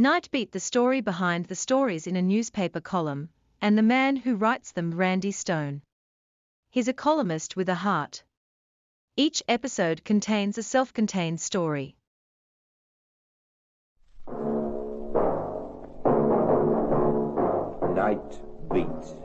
Nightbeat, the story behind the stories in a newspaper column, and the man who writes them, Randy Stone. He's a columnist with a heart. Each episode contains a self-contained story. Nightbeat.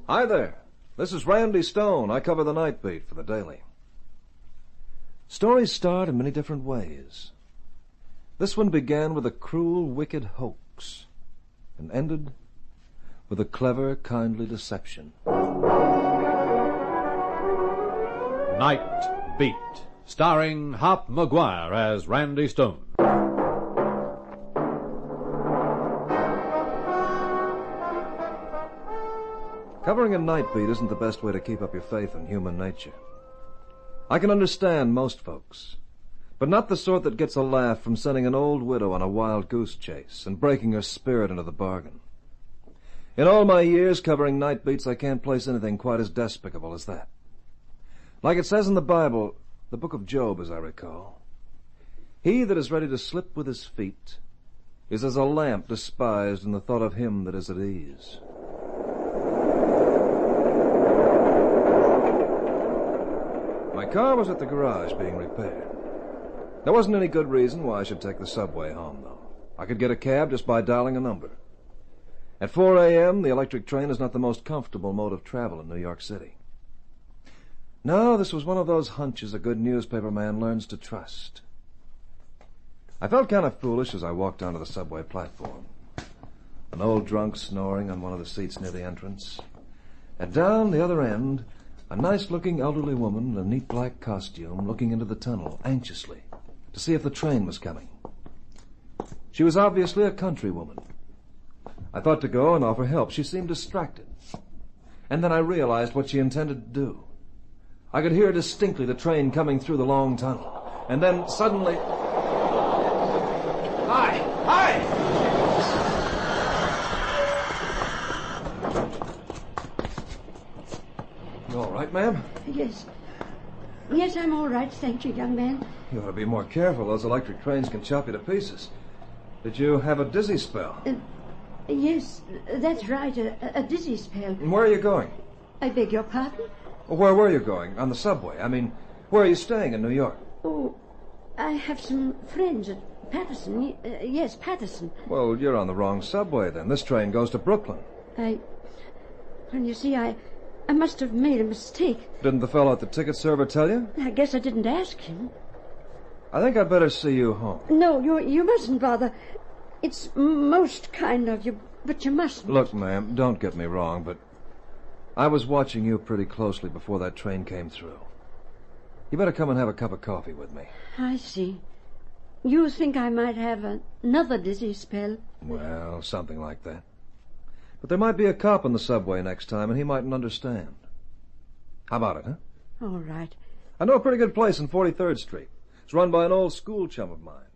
Hi there. This is Randy Stone. I cover the Nightbeat for the Daily. Stories start in many different ways. This one began with a cruel, wicked hoax and ended with a clever, kindly deception. Nightbeat, starring Hop Maguire as Randy Stone. Covering a Nightbeat isn't the best way to keep up your faith in human nature. I can understand most folks, but not the sort that gets a laugh from sending an old widow on a wild goose chase and breaking her spirit into the bargain. In all my years covering Nightbeats, I can't place anything quite as despicable as that. Like it says in the Bible, the book of Job, as I recall, he that is ready to slip with his feet is as a lamp despised in the thought of him that is at ease. My car was at the garage being repaired. There wasn't any good reason why I should take the subway home, though. I could get a cab just by dialing a number. At 4 a.m., the electric train is not the most comfortable mode of travel in New York City. No, this was one of those hunches a good newspaper man learns to trust. I felt kind of foolish as I walked onto the subway platform. An old drunk snoring on one of the seats near the entrance. And down the other end, a nice-looking elderly woman in a neat black costume looking into the tunnel anxiously to see if the train was coming. She was obviously a country woman. I thought to go and offer help. She seemed distracted. And then I realized what she intended to do. I could hear distinctly the train coming through the long tunnel. And then suddenly... Hi! Hi! You all right, ma'am? Yes. Yes, I'm all right, thank you, young man. You ought to be more careful. Those electric trains can chop you to pieces. Did you have a dizzy spell? Yes, that's right, a dizzy spell. And where are you going? I beg your pardon? Well, where were you going? On the subway. I mean, where are you staying in New York? Oh, I have some friends at Patterson. Yes, Patterson. Well, you're on the wrong subway, then. This train goes to Brooklyn. Well, you see, I must have made a mistake. Didn't the fellow at the ticket server tell you? I guess I didn't ask him. I think I'd better see you home. No, you mustn't bother. It's most kind of you, but you mustn't. Look, ma'am, don't get me wrong, but I was watching you pretty closely before that train came through. You better come and have a cup of coffee with me. I see. You think I might have another dizzy spell? Well, something like that. But there might be a cop on the subway next time, and he mightn't understand. How about it, huh? All right. I know a pretty good place on 43rd Street. It's run by an old school chum of mine.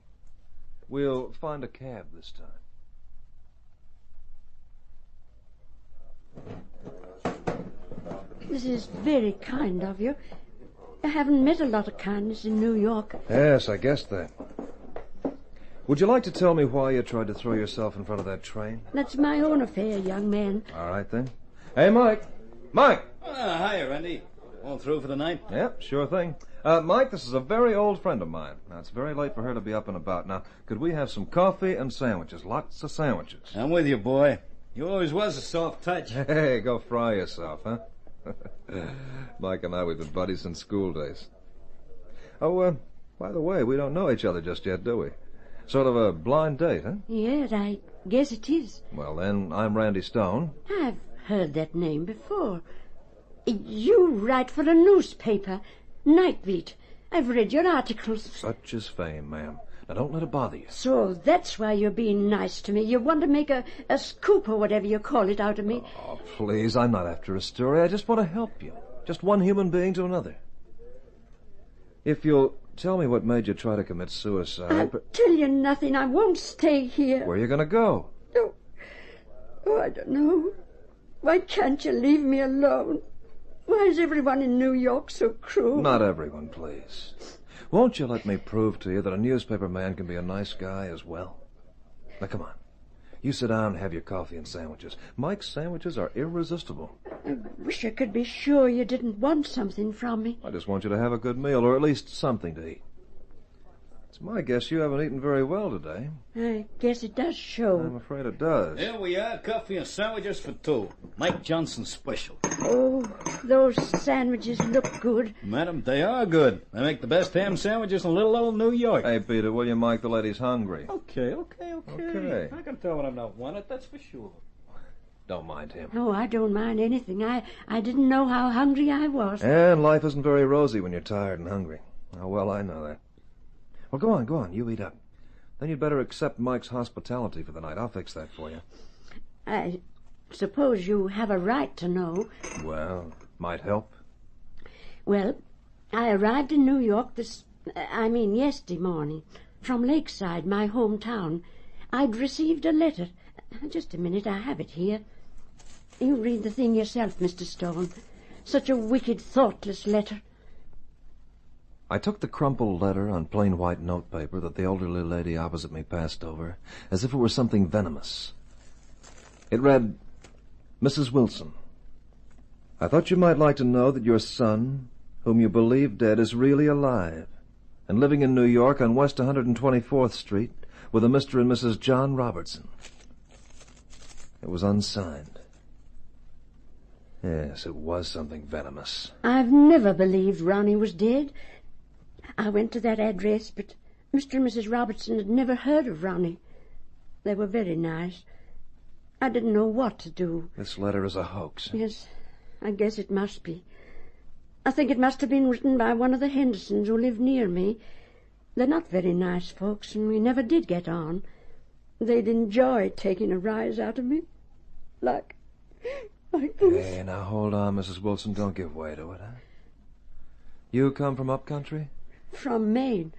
We'll find a cab this time. This is very kind of you. I haven't met a lot of kindness in New York. Yes, I guessed that. Would you like to tell me why you tried to throw yourself in front of that train? That's my own affair, young man. All right, then. Hey, Mike. Mike! Hiya, Randy. All through for the night? Yep, sure thing. Mike, this is a very old friend of mine. Now, it's very late for her to be up and about. Now, could we have some coffee and sandwiches? Lots of sandwiches. I'm with you, boy. You always was a soft touch. Hey, go fry yourself, huh? Mike and I, we've been buddies since school days. Oh, by the way, we don't know each other just yet, do we? Sort of a blind date, huh? Yes, I guess it is. Well, then, I'm Randy Stone. I've heard that name before. You write for a newspaper, Nightbeat. I've read your articles. Such is fame, ma'am. Now, don't let it bother you. So that's why you're being nice to me. You want to make a scoop or whatever you call it out of me. Oh, please, I'm not after a story. I just want to help you. Just one human being to another. If you'll tell me what made you try to commit suicide... I'll tell you nothing. I won't stay here. Where are you going to go? Oh, I don't know. Why can't you leave me alone? Why is everyone in New York so cruel? Not everyone, please. Won't you let me prove to you that a newspaper man can be a nice guy as well? Now, come on. You sit down and have your coffee and sandwiches. Mike's sandwiches are irresistible. I wish I could be sure you didn't want something from me. I just want you to have a good meal, or at least something to eat. It's my guess you haven't eaten very well today. I guess it does show. I'm afraid it does. Here we are, coffee and sandwiches for two. Mike Johnson's special. Oh, those sandwiches look good. Madam, they are good. They make the best ham sandwiches in little old New York. Hey, Peter, will you, Mike? The lady's hungry. Okay. Okay. I can tell when I'm not wanted, that's for sure. Don't mind him. Oh, I don't mind anything. I didn't know how hungry I was. And life isn't very rosy when you're tired and hungry. Oh, well, I know that. Well, go on. You eat up. Then you'd better accept Mike's hospitality for the night. I'll fix that for you. I suppose you have a right to know. Well, might help. Well, I arrived in New York yesterday morning, from Lakeside, my hometown. I'd received a letter. Just a minute, I have it here. You read the thing yourself, Mr. Stone. Such a wicked, thoughtless letter. I took the crumpled letter on plain white notepaper that the elderly lady opposite me passed over, as if it were something venomous. It read, Mrs. Wilson, I thought you might like to know that your son, whom you believe dead, is really alive, and living in New York on West 124th Street with a Mr. and Mrs. John Robertson. It was unsigned. Yes, it was something venomous. I've never believed Ronnie was dead. I went to that address, but Mr. and Mrs. Robertson had never heard of Ronnie. They were very nice. I didn't know what to do. This letter is a hoax. Yes, I guess it must be. I think it must have been written by one of the Hendersons who live near me. They're not very nice folks, and we never did get on. They'd enjoy taking a rise out of me. Like this. Hey, now hold on, Mrs. Wilson. Don't give way to it, huh? You come from up country? From Maine.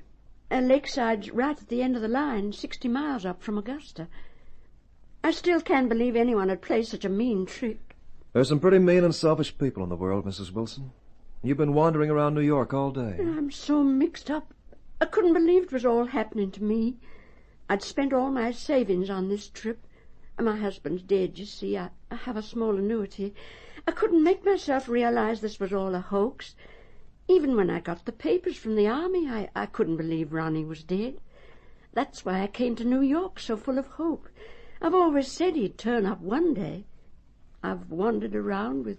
Lakeside's right at the end of the line, 60 miles up from Augusta. I still can't believe anyone had played such a mean trick. There's some pretty mean and selfish people in the world, Mrs. Wilson. You've been wandering around New York all day. I'm so mixed up. I couldn't believe it was all happening to me. I'd spent all my savings on this trip. My husband's dead, you see. I have a small annuity. I couldn't make myself realize this was all a hoax. Even when I got the papers from the army, I couldn't believe Ronnie was dead. That's why I came to New York so full of hope. I've always said he'd turn up one day. I've wandered around with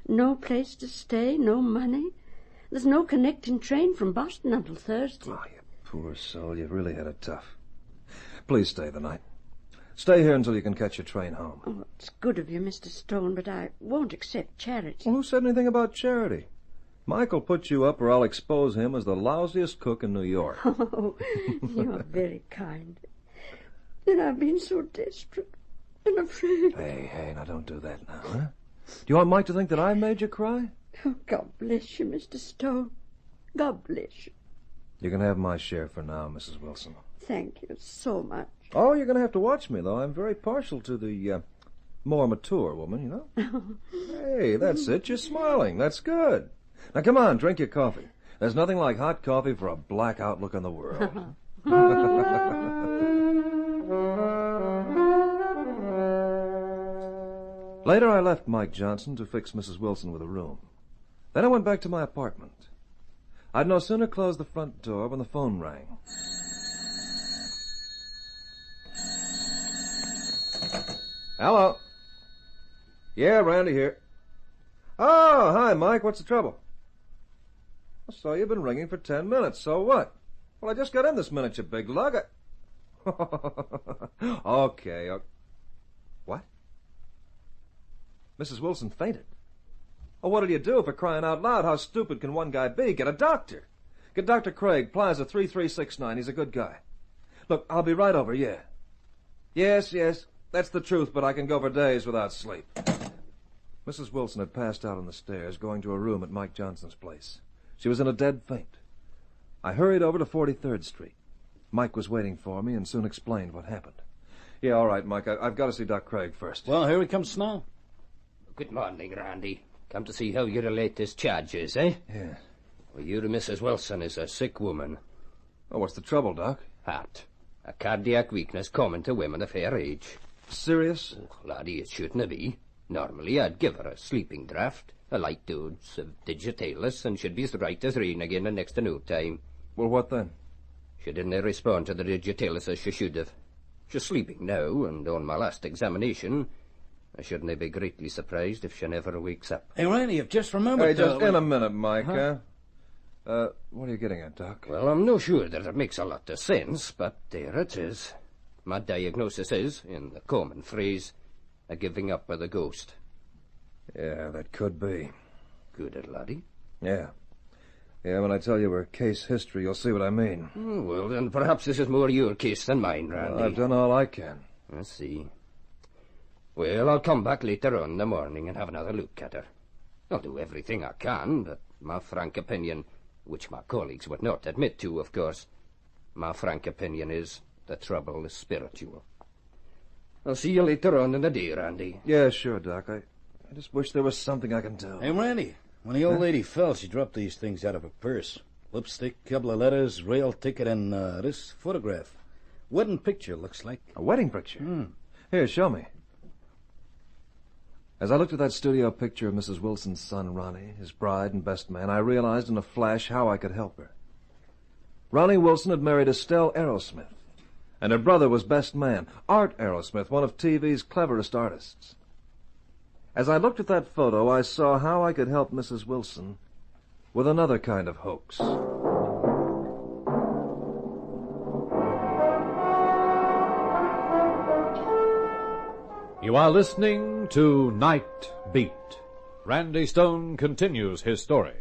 no place to stay, no money. There's no connecting train from Boston until Thursday. Oh, you poor soul. You've really had it tough. Please stay the night. Stay here until you can catch your train home. Oh, it's good of you, Mr. Stone, but I won't accept charity. Well, who said anything about charity? Michael put you up or I'll expose him as the lousiest cook in New York. Oh, you're very kind. And I've been so desperate and afraid. Hey, now don't do that now, huh? Do you want Mike to think that I made you cry? Oh, God bless you, Mr. Stone. God bless you. You can have my share for now, Mrs. Wilson. Thank you so much. Oh, you're going to have to watch me, though. I'm very partial to the more mature woman, you know. Hey, that's it. You're smiling. That's good. Now, come on, drink your coffee. There's nothing like hot coffee for a black outlook on the world. Later, I left Mike Johnson to fix Mrs. Wilson with a room. Then I went back to my apartment. I'd no sooner closed the front door when the phone rang. Hello. Yeah, Randy here. Oh, hi, Mike. What's the trouble? So you've been ringing for 10 minutes. So what? Well, I just got in this minute, you big lug. Okay. What? Mrs. Wilson fainted. Oh, what did you do, for crying out loud? How stupid can one guy be? Get a doctor. Get Dr. Craig, Plaza 3369. He's a good guy. Look, I'll be right over, yeah. Yes. That's the truth, but I can go for days without sleep. Mrs. Wilson had passed out on the stairs, going to a room at Mike Johnson's place. She was in a dead faint. I hurried over to 43rd Street. Mike was waiting for me and soon explained what happened. Yeah, all right, Mike. I've got to see Doc Craig first. Well, here he comes now. Good morning, Randy. Come to see how your latest charges, eh? Yeah. Well, your Mrs. Wilson is a sick woman. Oh, what's the trouble, Doc? Heart. A cardiac weakness common to women of her age. Serious? Oh, laddie, it shouldn't be. Normally, I'd give her a sleeping draught, a light dose of digitalis, and she'd be as right as rain again in next to no time. Well, what then? She didn't respond to the digitalis as she should have. She's sleeping now, and on my last examination, I shouldn't be greatly surprised if she never wakes up. Hey, Randy, I've just remembered... Hey, just in a minute, Mike, huh? What are you getting at, Doc? Well, I'm no sure that it makes a lot of sense, but there it is. My diagnosis is, in the common phrase, a giving up with a ghost. Yeah, that could be. Good, laddie. Yeah. Yeah, when I tell you we're case history, you'll see what I mean. Oh, well, then perhaps this is more your case than mine, Randy. Well, I've done all I can. I see. Well, I'll come back later on in the morning and have another look at her. I'll do everything I can, but my frank opinion, which my colleagues would not admit to, of course, my frank opinion is the trouble is spiritual. I'll see you later on in the day, Randy. Yeah, sure, Doc. I just wish there was something I can do. Hey, Randy, when the old lady fell, she dropped these things out of her purse. Lipstick, couple of letters, rail ticket, and this photograph. Wedding picture, looks like. A wedding picture? Here, show me. As I looked at that studio picture of Mrs. Wilson's son, Ronnie, his bride and best man, I realized in a flash how I could help her. Ronnie Wilson had married Estelle Aerosmith, and her brother was best man, Art Aerosmith, one of TV's cleverest artists. As I looked at that photo, I saw how I could help Mrs. Wilson with another kind of hoax. You are listening to Nightbeat. Randy Stone continues his story.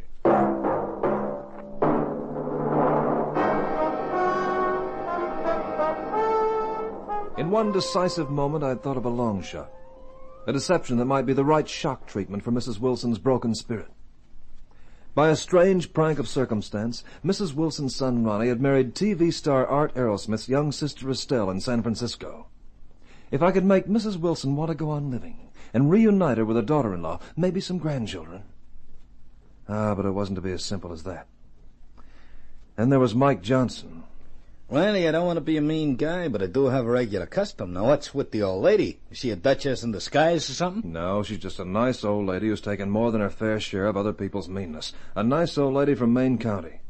In one decisive moment, I had thought of a long shot. A deception that might be the right shock treatment for Mrs. Wilson's broken spirit. By a strange prank of circumstance, Mrs. Wilson's son Ronnie had married TV star Art Aerosmith's young sister Estelle in San Francisco. If I could make Mrs. Wilson want to go on living and reunite her with her daughter-in-law, maybe some grandchildren. But it wasn't to be as simple as that. Then there was Mike Johnson. Randy, I don't want to be a mean guy, but I do have a regular custom. Now, what's with the old lady? Is she a duchess in disguise or something? No, she's just a nice old lady who's taken more than her fair share of other people's meanness. A nice old lady from Maine County.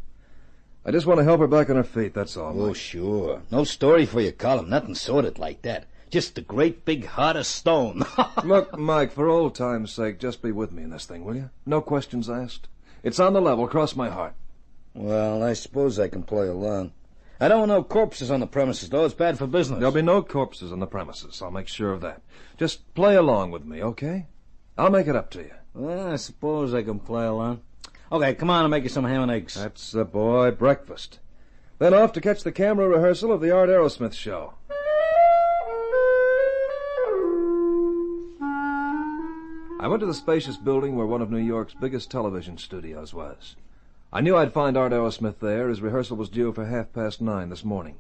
I just want to help her back on her feet, that's all. Oh, Mike. sure. No story for your column, nothing sordid like that. Just a great big heart of stone. Look, Mike, for old time's sake, just be with me in this thing, will you? No questions asked. It's on the level, cross my heart. Well, I suppose I can play along. I don't want no corpses on the premises, though. It's bad for business. There'll be no corpses on the premises. I'll make sure of that. Just play along with me, okay? I'll make it up to you. Well, I suppose I can play along. Okay, come on, I'll make you some ham and eggs. That's the boy, breakfast. Then off to catch the camera rehearsal of the Art Aerosmith show. I went to the spacious building where one of New York's biggest television studios was. I knew I'd find Art Aerosmith there. His rehearsal was due for 9:30 this morning.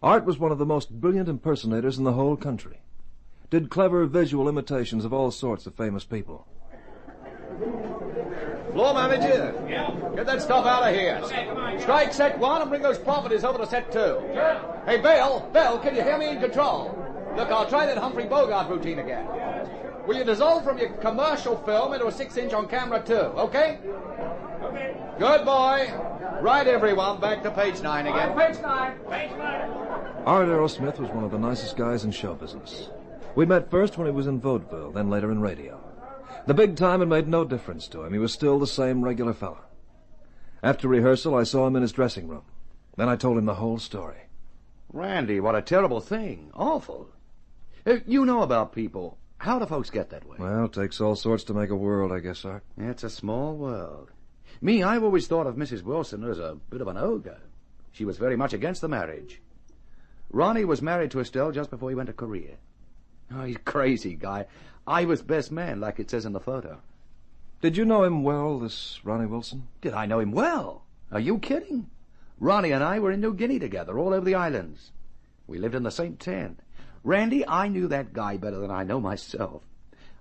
Art was one of the most brilliant impersonators in the whole country. Did clever visual imitations of all sorts of famous people. Floor manager, get that stuff out of here. Strike set 1 and bring those properties over to set 2. Hey, Bell, can you hear me in control? Look, I'll try that Humphrey Bogart routine again. Will you dissolve from your commercial film into a 6-inch on camera 2, okay? Okay. Good boy. Right, everyone, back to page 9 again. Page 9. Art Aerosmith was one of the nicest guys in show business. We met first when he was in vaudeville, then later in radio. The big time had made no difference to him. He was still the same regular fellow. After rehearsal, I saw him in his dressing room. Then I told him the whole story. Randy, what a terrible thing. Awful. You know about people. How do folks get that way? Well, it takes all sorts to make a world, I guess, Art. It's a small world. Me, I've always thought of Mrs. Wilson as a bit of an ogre. She was very much against the marriage. Ronnie was married to Estelle just before he went to Korea. Oh, he's a crazy guy. I was best man, like it says in the photo. Did you know him well, this Ronnie Wilson? Did I know him well? Are you kidding? Ronnie and I were in New Guinea together, all over the islands. We lived in the same tent. Randy, I knew that guy better than I know myself.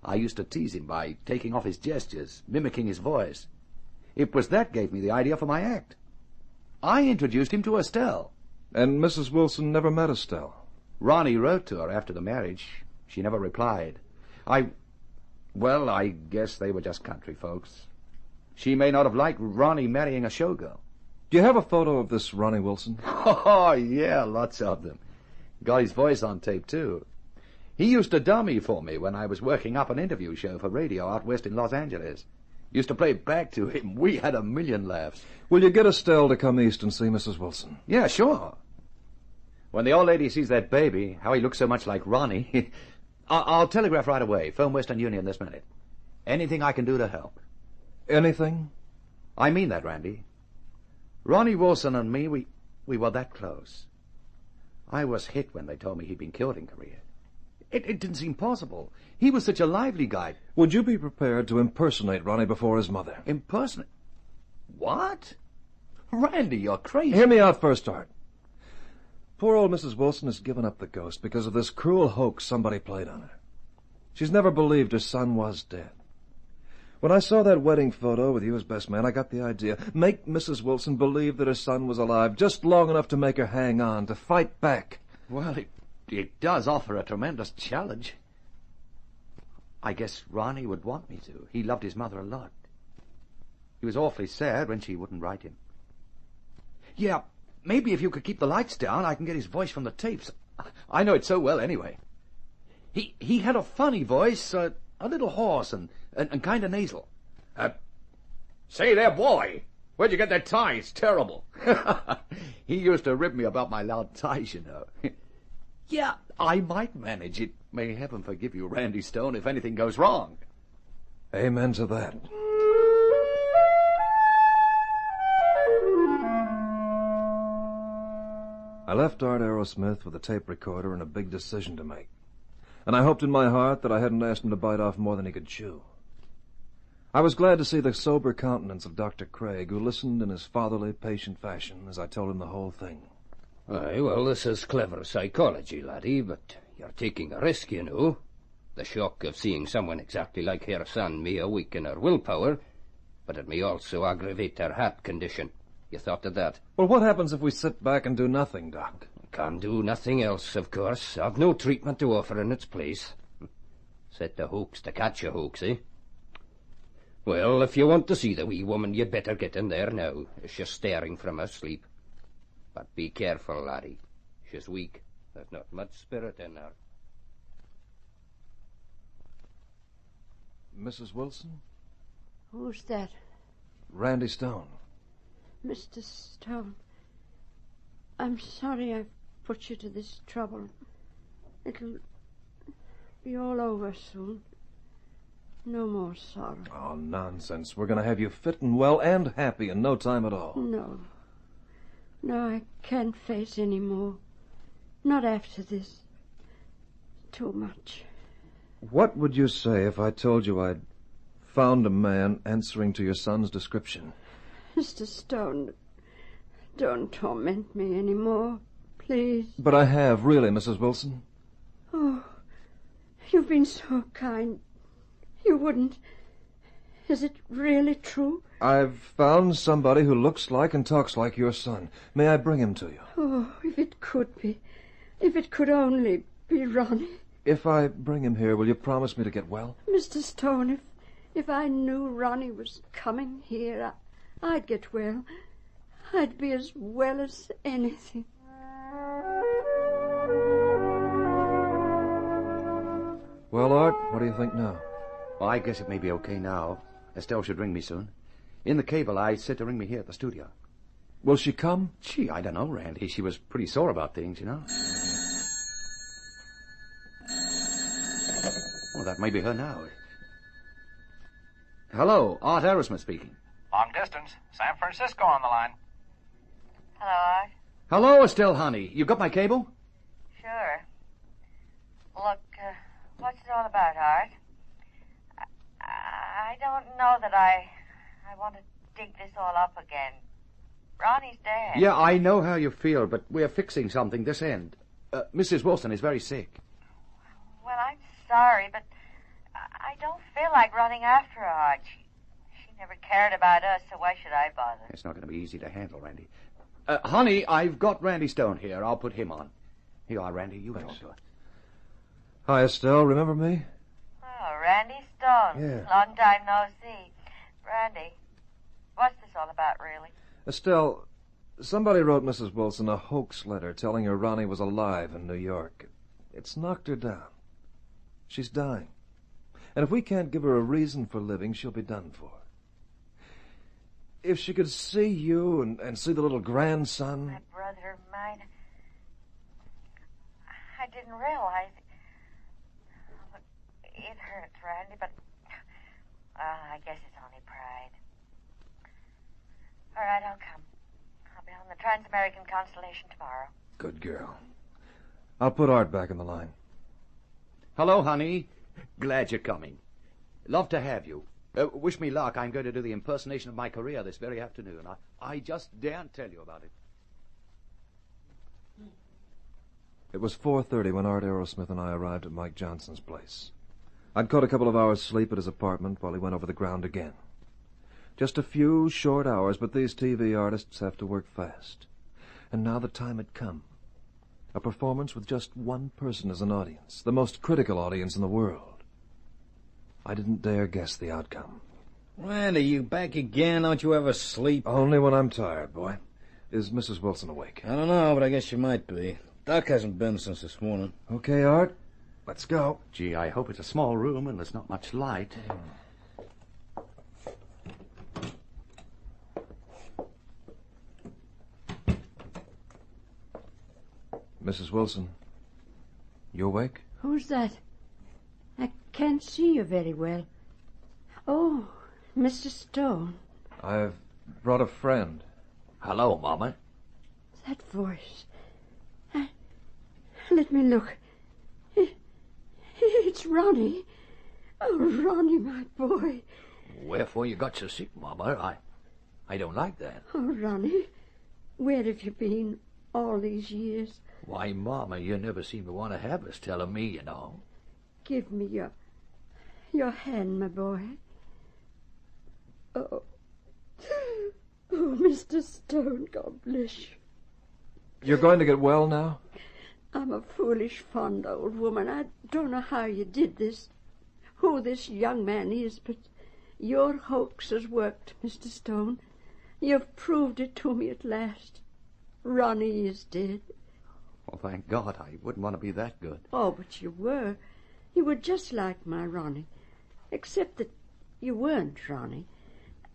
I used to tease him by taking off his gestures, mimicking his voice. It was that gave me the idea for my act. I introduced him to Estelle. And Mrs. Wilson never met Estelle? Ronnie wrote to her after the marriage. She never replied. I guess they were just country folks. She may not have liked Ronnie marrying a showgirl. Do you have a photo of this Ronnie Wilson? Oh, yeah, lots of them. Got his voice on tape, too. He used to dummy for me when I was working up an interview show for radio out west in Los Angeles. Used to play back to him. We had a million laughs. Will you get Estelle to come east and see Mrs. Wilson? Yeah, sure. When the old lady sees that baby, how he looks so much like Ronnie... I'll telegraph right away. Phone Western Union this minute. Anything I can do to help. Anything? I mean that, Randy. Ronnie Wilson and me, we were that close. I was hit when they told me he'd been killed in Korea. It didn't seem possible. He was such a lively guy. Would you be prepared to impersonate Ronnie before his mother? Impersonate? What? Randy, you're crazy. Hear me out first, Art. Poor old Mrs. Wilson has given up the ghost because of this cruel hoax somebody played on her. She's never believed her son was dead. When I saw that wedding photo with you as best man, I got the idea. Make Mrs. Wilson believe that her son was alive just long enough to make her hang on, to fight back. Well, it does offer a tremendous challenge. I guess Ronnie would want me to. He loved his mother a lot. He was awfully sad when she wouldn't write him. Yeah, maybe if you could keep the lights down, I can get his voice from the tapes. I know it so well anyway. He had a funny voice, a little hoarse and kind of nasal. Say there, boy. Where'd you get that tie? It's terrible. He used to rib me about my loud ties, you know. Yeah, I might manage it. May heaven forgive you, Randy Stone, if anything goes wrong. Amen to that. I left Art Aerosmith with a tape recorder and a big decision to make. And I hoped in my heart that I hadn't asked him to bite off more than he could chew. I was glad to see the sober countenance of Dr. Craig, who listened in his fatherly, patient fashion as I told him the whole thing. Aye, well, this is clever psychology, laddie, but you're taking a risk, you know. The shock of seeing someone exactly like her son may weaken her willpower, but it may also aggravate her heart condition. You thought of that? Well, what happens if we sit back and do nothing, Doc? Can do nothing else, of course. I've no treatment to offer in its place. Set the hoax to catch a hoax, eh? Well, if you want to see the wee woman, you'd better get in there now. She's staring from her sleep. But be careful, laddie. She's weak. There's not much spirit in her. Mrs. Wilson? Who's that? Randy Stone. Mr. Stone. I'm sorry I've put you to this trouble. It'll be all over soon. No more sorrow. Oh, nonsense. We're going to have you fit and well and happy in no time at all. No. No, I can't face any more. Not after this. Too much. What would you say if I told you I'd found a man answering to your son's description? Mr. Stone, don't torment me any more, please. But I have, really, Mrs. Wilson. Oh, you've been so kind. You wouldn't... Is it really true? I've found somebody who looks like and talks like your son. May I bring him to you? Oh, if it could be. If it could only be Ronnie. If I bring him here, will you promise me to get well? Mr. Stone, if I knew Ronnie was coming here, I'd get well. I'd be as well as anything. Well, Art, what do you think now? Well, I guess it may be okay now. Estelle should ring me soon. In the cable, I said to ring me here at the studio. Will she come? Gee, I don't know, Randy. She was pretty sore about things, you know. Well, that may be her now. Hello, Art Aerosmith speaking. Long distance. San Francisco on the line. Hello, Art. Hello, Estelle, honey. You got my cable? Sure. Look, what's it all about, Art? I don't know that I want to dig this all up again. Ronnie's dead. Yeah, I know how you feel, but we're fixing something this end. Mrs. Wilson is very sick. Well, I'm sorry, but I don't feel like running after her, Archie. She never cared about us, so why should I bother? It's not going to be easy to handle, Randy. Honey, I've got Randy Stone here. I'll put him on. Here you are, Randy. You talk to her. Hi, Estelle. Remember me? Oh, Randy Stone. Yeah. Long time no see. Randy, what's this all about, really? Estelle, somebody wrote Mrs. Wilson a hoax letter telling her Ronnie was alive in New York. It's knocked her down. She's dying. And if we can't give her a reason for living, she'll be done for. If she could see you and see the little grandson... My brother of mine. I didn't realize it. Oh, it hurts, Randy, but I guess it's only pride. All right, I'll come. I'll be on the Trans-American Constellation tomorrow. Good girl. I'll put Art back in the line. Hello, honey. Glad you're coming. Love to have you. Wish me luck. I'm going to do the impersonation of my career this very afternoon. I just daren't tell you about it. It was 4:30 when Art Aerosmith and I arrived at Mike Johnson's place. I'd caught a couple of hours' sleep at his apartment while he went over the ground again. Just a few short hours, but these TV artists have to work fast. And now the time had come. A performance with just one person as an audience, the most critical audience in the world. I didn't dare guess the outcome. Randy, you back again? Don't you ever sleep? Only when I'm tired, boy. Is Mrs. Wilson awake? I don't know, but I guess she might be. Doc hasn't been since this morning. Okay, Art. Let's go. Gee, I hope it's a small room and there's not much light. Mrs. Wilson, you awake? Who's that? I can't see you very well. Oh, Mr. Stone. I've brought a friend. Hello, Mama. That voice. Let me look. It's Ronnie. Oh, Ronnie, my boy. Wherefore you got so sick, Mama? I don't like that. Oh, Ronnie, where have you been all these years? Why, Mama, you never seem to want to have us telling me, you know. Give me your hand, my boy. Oh, Mr. Stone, God bless you. You're going to get well now? I'm a foolish, fond old woman. I don't know how you did this, who this young man is, but your hoax has worked, Mr. Stone. You've proved it to me at last. Ronnie is dead. Well, thank God. I wouldn't want to be that good. Oh, but you were. You were just like my Ronnie, except that you weren't Ronnie.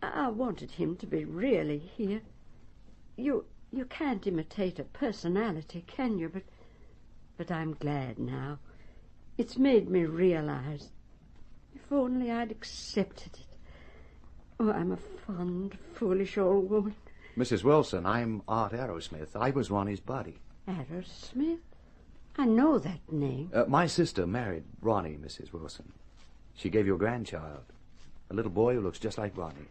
I wanted him to be really here. You can't imitate a personality, can you? But I'm glad now. It's made me realize. If only I'd accepted it. Oh, I'm a fond, foolish old woman. Mrs. Wilson, I'm Art Aerosmith. I was Ronnie's buddy. Aerosmith? I know that name. My sister married Ronnie, Mrs. Wilson. She gave you a grandchild, a little boy who looks just like Ronnie.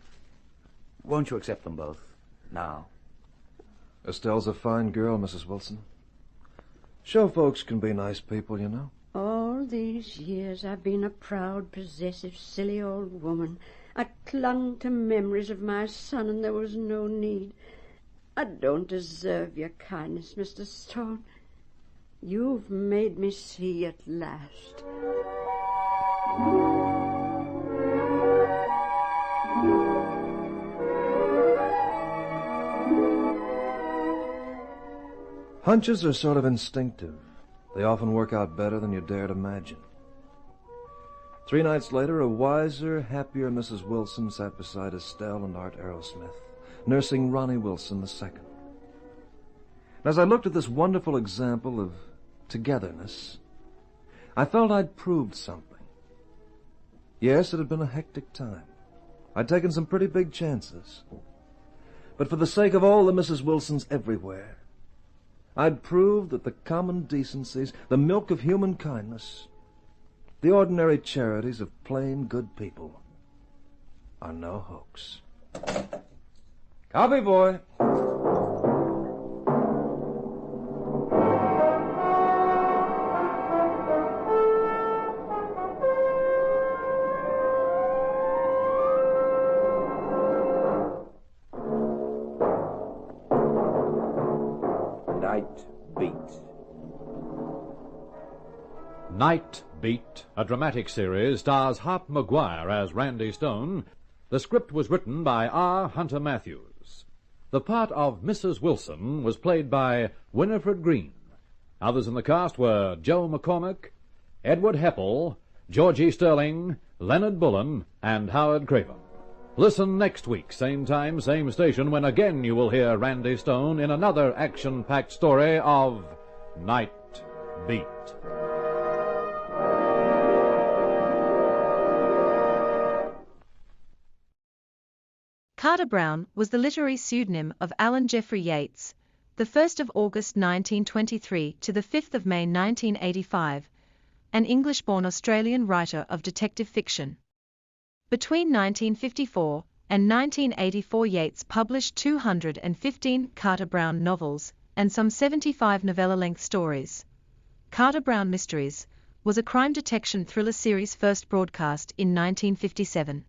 Won't you accept them both, now? Estelle's a fine girl, Mrs. Wilson. Show folks can be nice people, you know. All these years I've been a proud, possessive, silly old woman. I clung to memories of my son, and there was no need. I don't deserve your kindness, Mr. Stone. You've made me see at last. Hunches are sort of instinctive. They often work out better than you dared imagine. 3 nights later, a wiser, happier Mrs. Wilson sat beside Estelle and Art Aerosmith, nursing Ronnie Wilson II. And as I looked at this wonderful example of togetherness, I felt I'd proved something. Yes, it had been a hectic time. I'd taken some pretty big chances. But for the sake of all the Mrs. Wilsons everywhere, I'd proved that the common decencies, the milk of human kindness, the ordinary charities of plain good people are no hoax. Copy, boy. Nightbeat, a dramatic series, stars Hop Maguire as Randy Stone. The script was written by R. Hunter Matthews. The part of Mrs. Wilson was played by Winifred Green. Others in the cast were Joe McCormick, Edward Heppel, Georgie Sterling, Leonard Bullen, and Howard Craven. Listen next week, same time, same station, when again you will hear Randy Stone in another action-packed story of Nightbeat. Carter Brown was the literary pseudonym of Alan Jeffrey Yates, the 1st of August 1923 to the 5th of May 1985, an English-born Australian writer of detective fiction. Between 1954 and 1984, Yates published 215 Carter Brown novels and some 75 novella-length stories. Carter Brown Mysteries was a crime detection thriller series first broadcast in 1957.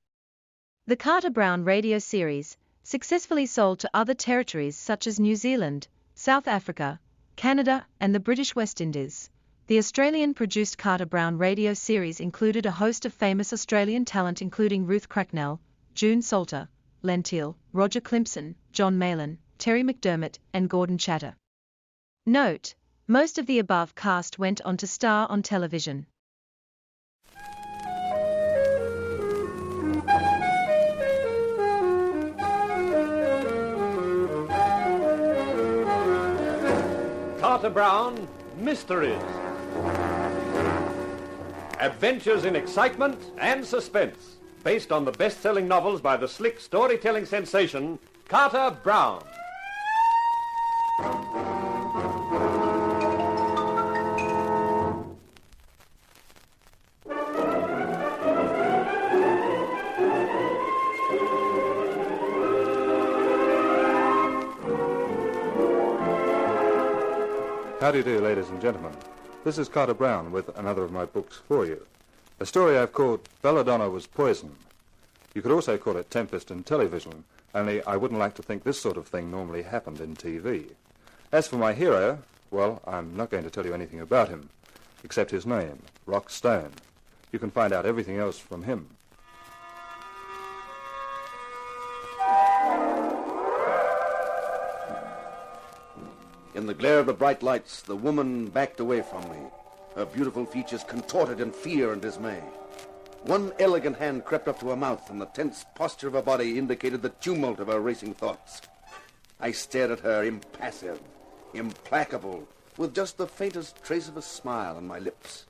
The Carter Brown radio series successfully sold to other territories such as New Zealand, South Africa, Canada, and the British West Indies. The Australian-produced Carter Brown radio series included a host of famous Australian talent including Ruth Cracknell, June Salter, Len Teal, Roger Klimpson, John Maylan, Terry McDermott, and Gordon Chatter. Note: most of the above cast went on to star on television. Carter Brown Mysteries. Adventures in excitement and suspense, based on the best-selling novels by the slick storytelling sensation Carter Brown. How do you do, ladies and gentlemen? This is Carter Brown with another of my books for you. A story I've called Belladonna Was Poison. You could also call it Tempest in Television, only I wouldn't like to think this sort of thing normally happened in TV. As for my hero, well, I'm not going to tell you anything about him, except his name, Rock Stone. You can find out everything else from him. In the glare of the bright lights, the woman backed away from me, her beautiful features contorted in fear and dismay. One elegant hand crept up to her mouth, and the tense posture of her body indicated the tumult of her racing thoughts. I stared at her, impassive, implacable, with just the faintest trace of a smile on my lips.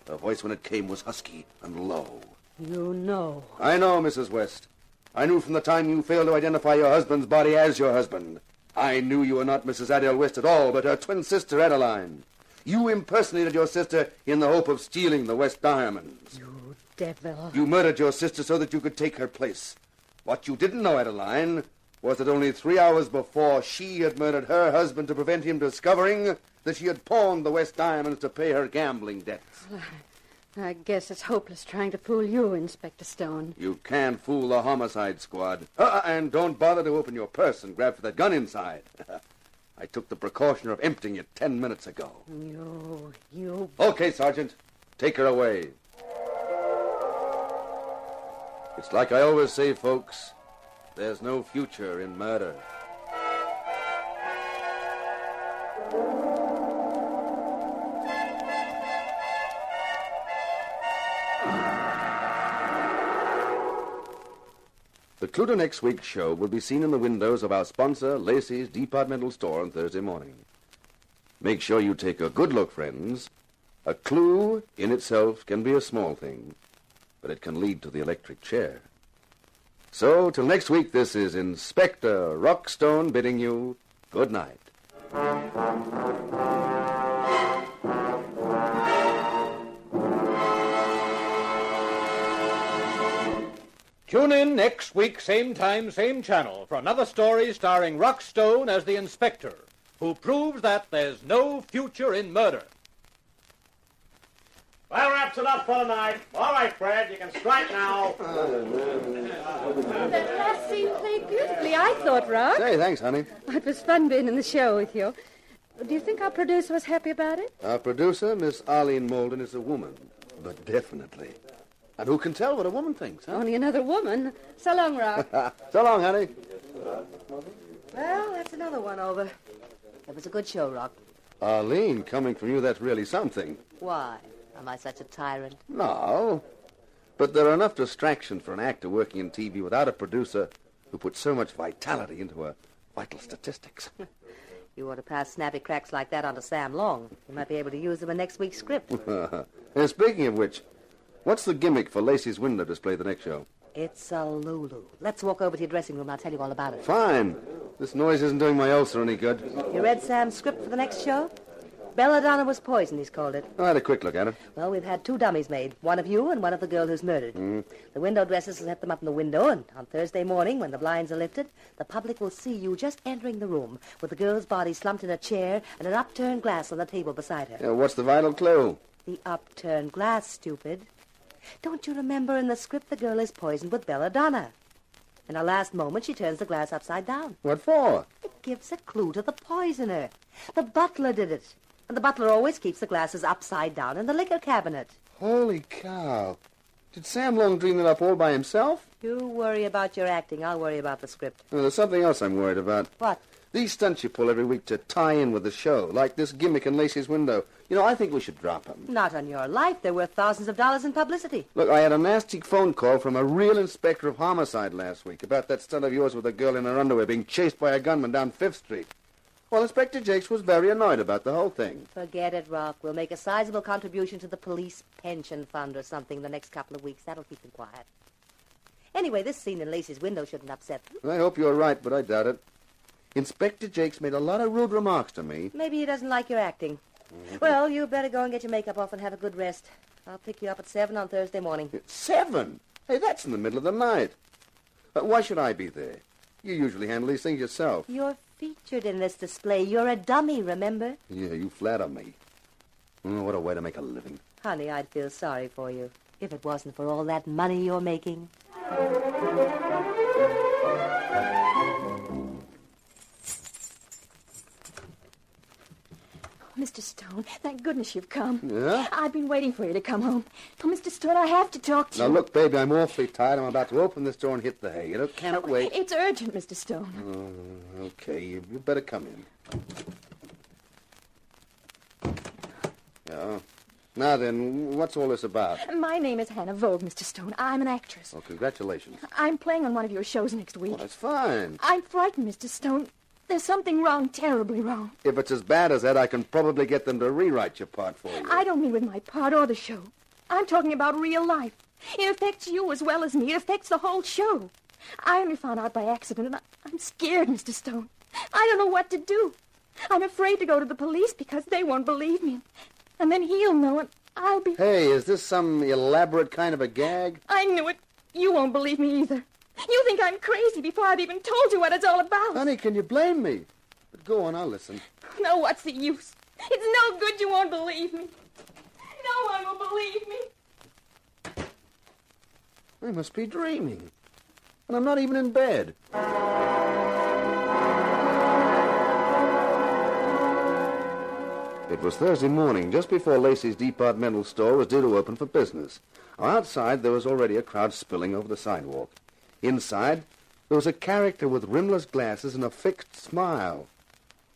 Her voice, when it came, was husky and low. You know. I know, Mrs. West. I knew from the time you failed to identify your husband's body as your husband. I knew you were not Mrs. Adele West at all, but her twin sister, Adeline. You impersonated your sister in the hope of stealing the West diamonds. You devil. You murdered your sister so that you could take her place. What you didn't know, Adeline, was that only 3 hours before she had murdered her husband to prevent him discovering that she had pawned the West diamonds to pay her gambling debts. I guess it's hopeless trying to fool you, Inspector Stone. You can't fool the homicide squad. And don't bother to open your purse and grab for that gun inside. I took the precaution of emptying it 10 minutes ago. You... Okay, Sergeant. Take her away. It's like I always say, folks. There's no future in murder. The clue to next week's show will be seen in the windows of our sponsor, Lacey's Departmental Store, on Thursday morning. Make sure you take a good look, friends. A clue in itself can be a small thing, but it can lead to the electric chair. So, till next week, this is Inspector Rockstone bidding you good night. Tune in next week, same time, same channel, for another story starring Rock Stone as the inspector, who proves that there's no future in murder. Well, wraps it up for tonight. All right, Fred, you can strike now. That last scene played beautifully, I thought, Rock. Say, thanks, honey. It was fun being in the show with you. Do you think our producer was happy about it? Our producer, Miss Arlene Malden, is a woman. But definitely. And who can tell what a woman thinks, huh? Only another woman. So long, Rock. So long, honey. Well, that's another one over. It was a good show, Rock. Arlene, coming from you, that's really something. Why? Am I such a tyrant? No. But there are enough distractions for an actor working in TV without a producer who puts so much vitality into her vital statistics. You ought to pass snappy cracks like that on to Sam Long. You might be able to use them in next week's script. And speaking of which, what's the gimmick for Lacey's window display the next show? It's a Lulu. Let's walk over to your dressing room. I'll tell you all about it. Fine. This noise isn't doing my ulcer any good. You read Sam's script for the next show? Belladonna was poisoned, he's called it. I had a quick look at it. Well, we've had 2 dummies made. One of you and one of the girl who's murdered. The window dressers will set them up in the window, and on Thursday morning, when the blinds are lifted, the public will see you just entering the room with the girl's body slumped in a chair and an upturned glass on the table beside her. Yeah, what's the vital clue? The upturned glass, stupid. Don't you remember in the script the girl is poisoned with Belladonna? In her last moment, she turns the glass upside down. What for? It gives a clue to the poisoner. The butler did it. And the butler always keeps the glasses upside down in the liquor cabinet. Holy cow. Did Sam Long dream it up all by himself? You worry about your acting. I'll worry about the script. Well, there's something else I'm worried about. What? These stunts you pull every week to tie in with the show, like this gimmick in Lacey's window. You know, I think we should drop them. Not on your life. They're worth thousands of dollars in publicity. Look, I had a nasty phone call from a real inspector of homicide last week about that stunt of yours with a girl in her underwear being chased by a gunman down 5th Street. Well, Inspector Jakes was very annoyed about the whole thing. Forget it, Rock. We'll make a sizable contribution to the police pension fund or something the next couple of weeks. That'll keep them quiet. Anyway, this scene in Lacey's window shouldn't upset them. I hope you're right, but I doubt it. Inspector Jakes made a lot of rude remarks to me. Maybe he doesn't like your acting. Well, you better go and get your makeup off and have a good rest. I'll pick you up at 7 on Thursday morning. 7? Hey, that's in the middle of the night. Why should I be there? You usually handle these things yourself. You're featured in this display. You're a dummy, remember? Yeah, you flatter me. Oh, what a way to make a living. Honey, I'd feel sorry for you if it wasn't for all that money you're making. Mr. Stone, thank goodness you've come. Yeah? I've been waiting for you to come home. Oh, Mr. Stone, I have to talk to you. Now, look, baby, I'm awfully tired. I'm about to open this door and hit the hay. You cannot wait. It's urgent, Mr. Stone. Okay, you better come in. Yeah. Now then, what's all this about? My name is Hannah Vogue, Mr. Stone. I'm an actress. Oh, congratulations. I'm playing on one of your shows next week. Well, that's fine. I'm frightened, Mr. Stone. There's something wrong, terribly wrong. If it's as bad as that, I can probably get them to rewrite your part for you. I don't mean with my part or the show. I'm talking about real life. It affects you as well as me. It affects the whole show. I only found out by accident, and I'm scared, Mr. Stone. I don't know what to do. I'm afraid to go to the police because they won't believe me. And then he'll know, and I'll be... Hey, is this some elaborate kind of a gag? I knew it. You won't believe me either. You think I'm crazy before I've even told you what it's all about. Honey, can you blame me? But go on, I'll listen. No, what's the use? It's no good. You won't believe me. No one will believe me. I must be dreaming. And I'm not even in bed. It was Thursday morning, just before Lacey's departmental store was due to open for business. Outside, there was already a crowd spilling over the sidewalk. Inside, there was a character with rimless glasses and a fixed smile.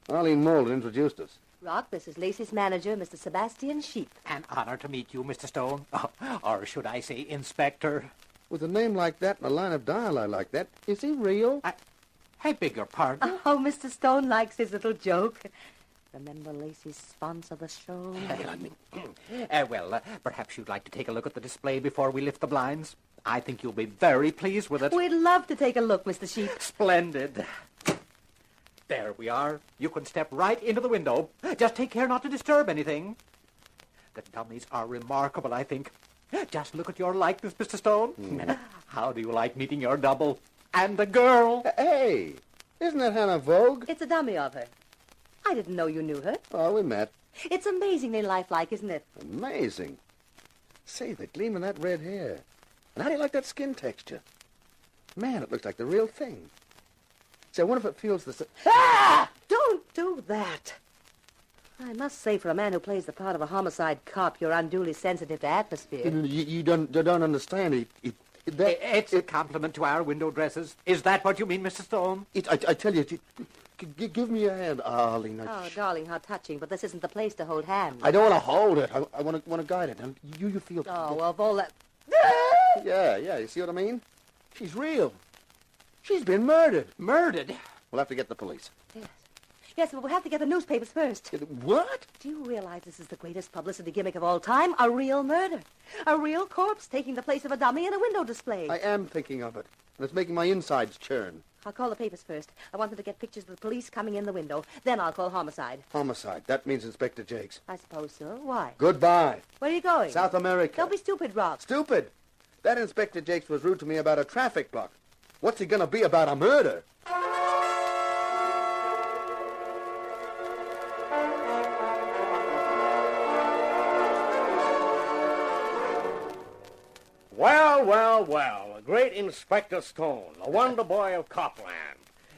Arlene Malden introduced us. Rock, this is Lacey's manager, Mr. Sebastian Sheep. An honor to meet you, Mr. Stone. Or should I say Inspector? With a name like that and a line of dialogue like that, is he real? I beg your pardon? Oh, Mr. Stone likes his little joke. Remember Lacey's sponsor the show? Well, perhaps you'd like to take a look at the display before we lift the blinds. I think you'll be very pleased with it. We'd love to take a look, Mr. Sheep. Splendid. There we are. You can step right into the window. Just take care not to disturb anything. The dummies are remarkable, I think. Just look at your likeness, Mr. Stone. How do you like meeting your double? And a girl. Hey, isn't that Hannah Vogue? It's a dummy of her. I didn't know you knew her. Oh, we met. It's amazingly lifelike, isn't it? Amazing. Say, the gleam in that red hair. And how do you like that skin texture? Man, it looks like the real thing. Say, I wonder if it feels the same. Ah! Don't do that. I must say, for a man who plays the part of a homicide cop, you're unduly sensitive to atmosphere. You don't understand. It's a compliment to our window dressers. Is that what you mean, Mr. Stone? I tell you, give me your hand, Arlene. Oh, darling, how touching, but this isn't the place to hold hands. I don't want to hold it. I want to guide it. And you feel... Oh, well, of all that... Yeah, you see what I mean? She's real. She's been murdered. Murdered? We'll have to get the police. Yes, but we'll have to get the newspapers first. What? Do you realize this is the greatest publicity gimmick of all time? A real murder. A real corpse taking the place of a dummy in a window display. I am thinking of it. And it's making my insides churn. I'll call the papers first. I want them to get pictures of the police coming in the window. Then I'll call homicide. Homicide. That means Inspector Jakes. I suppose so. Why? Goodbye. Where are you going? South America. Don't be stupid, Rob. Stupid? That Inspector Jakes was rude to me about a traffic block. What's he going to be about a murder? Well, the great Inspector Stone, the wonder boy of Copland.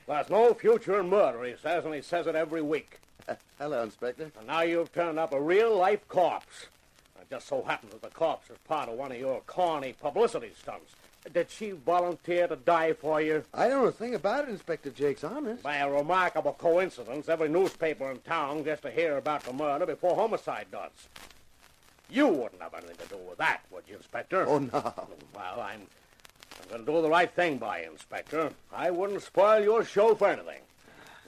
There's no future in murder, he says, and he says it every week. Hello, Inspector. And now you've turned up a real-life corpse. It just so happens that the corpse is part of one of your corny publicity stunts. Did she volunteer to die for you? I don't know a thing about it, Inspector Jakes, honest. By a remarkable coincidence, every newspaper in town gets to hear about the murder before homicide does. You wouldn't have anything to do with that, would you, Inspector? Oh, no. Well, I'm going to do the right thing by you, Inspector. I wouldn't spoil your show for anything.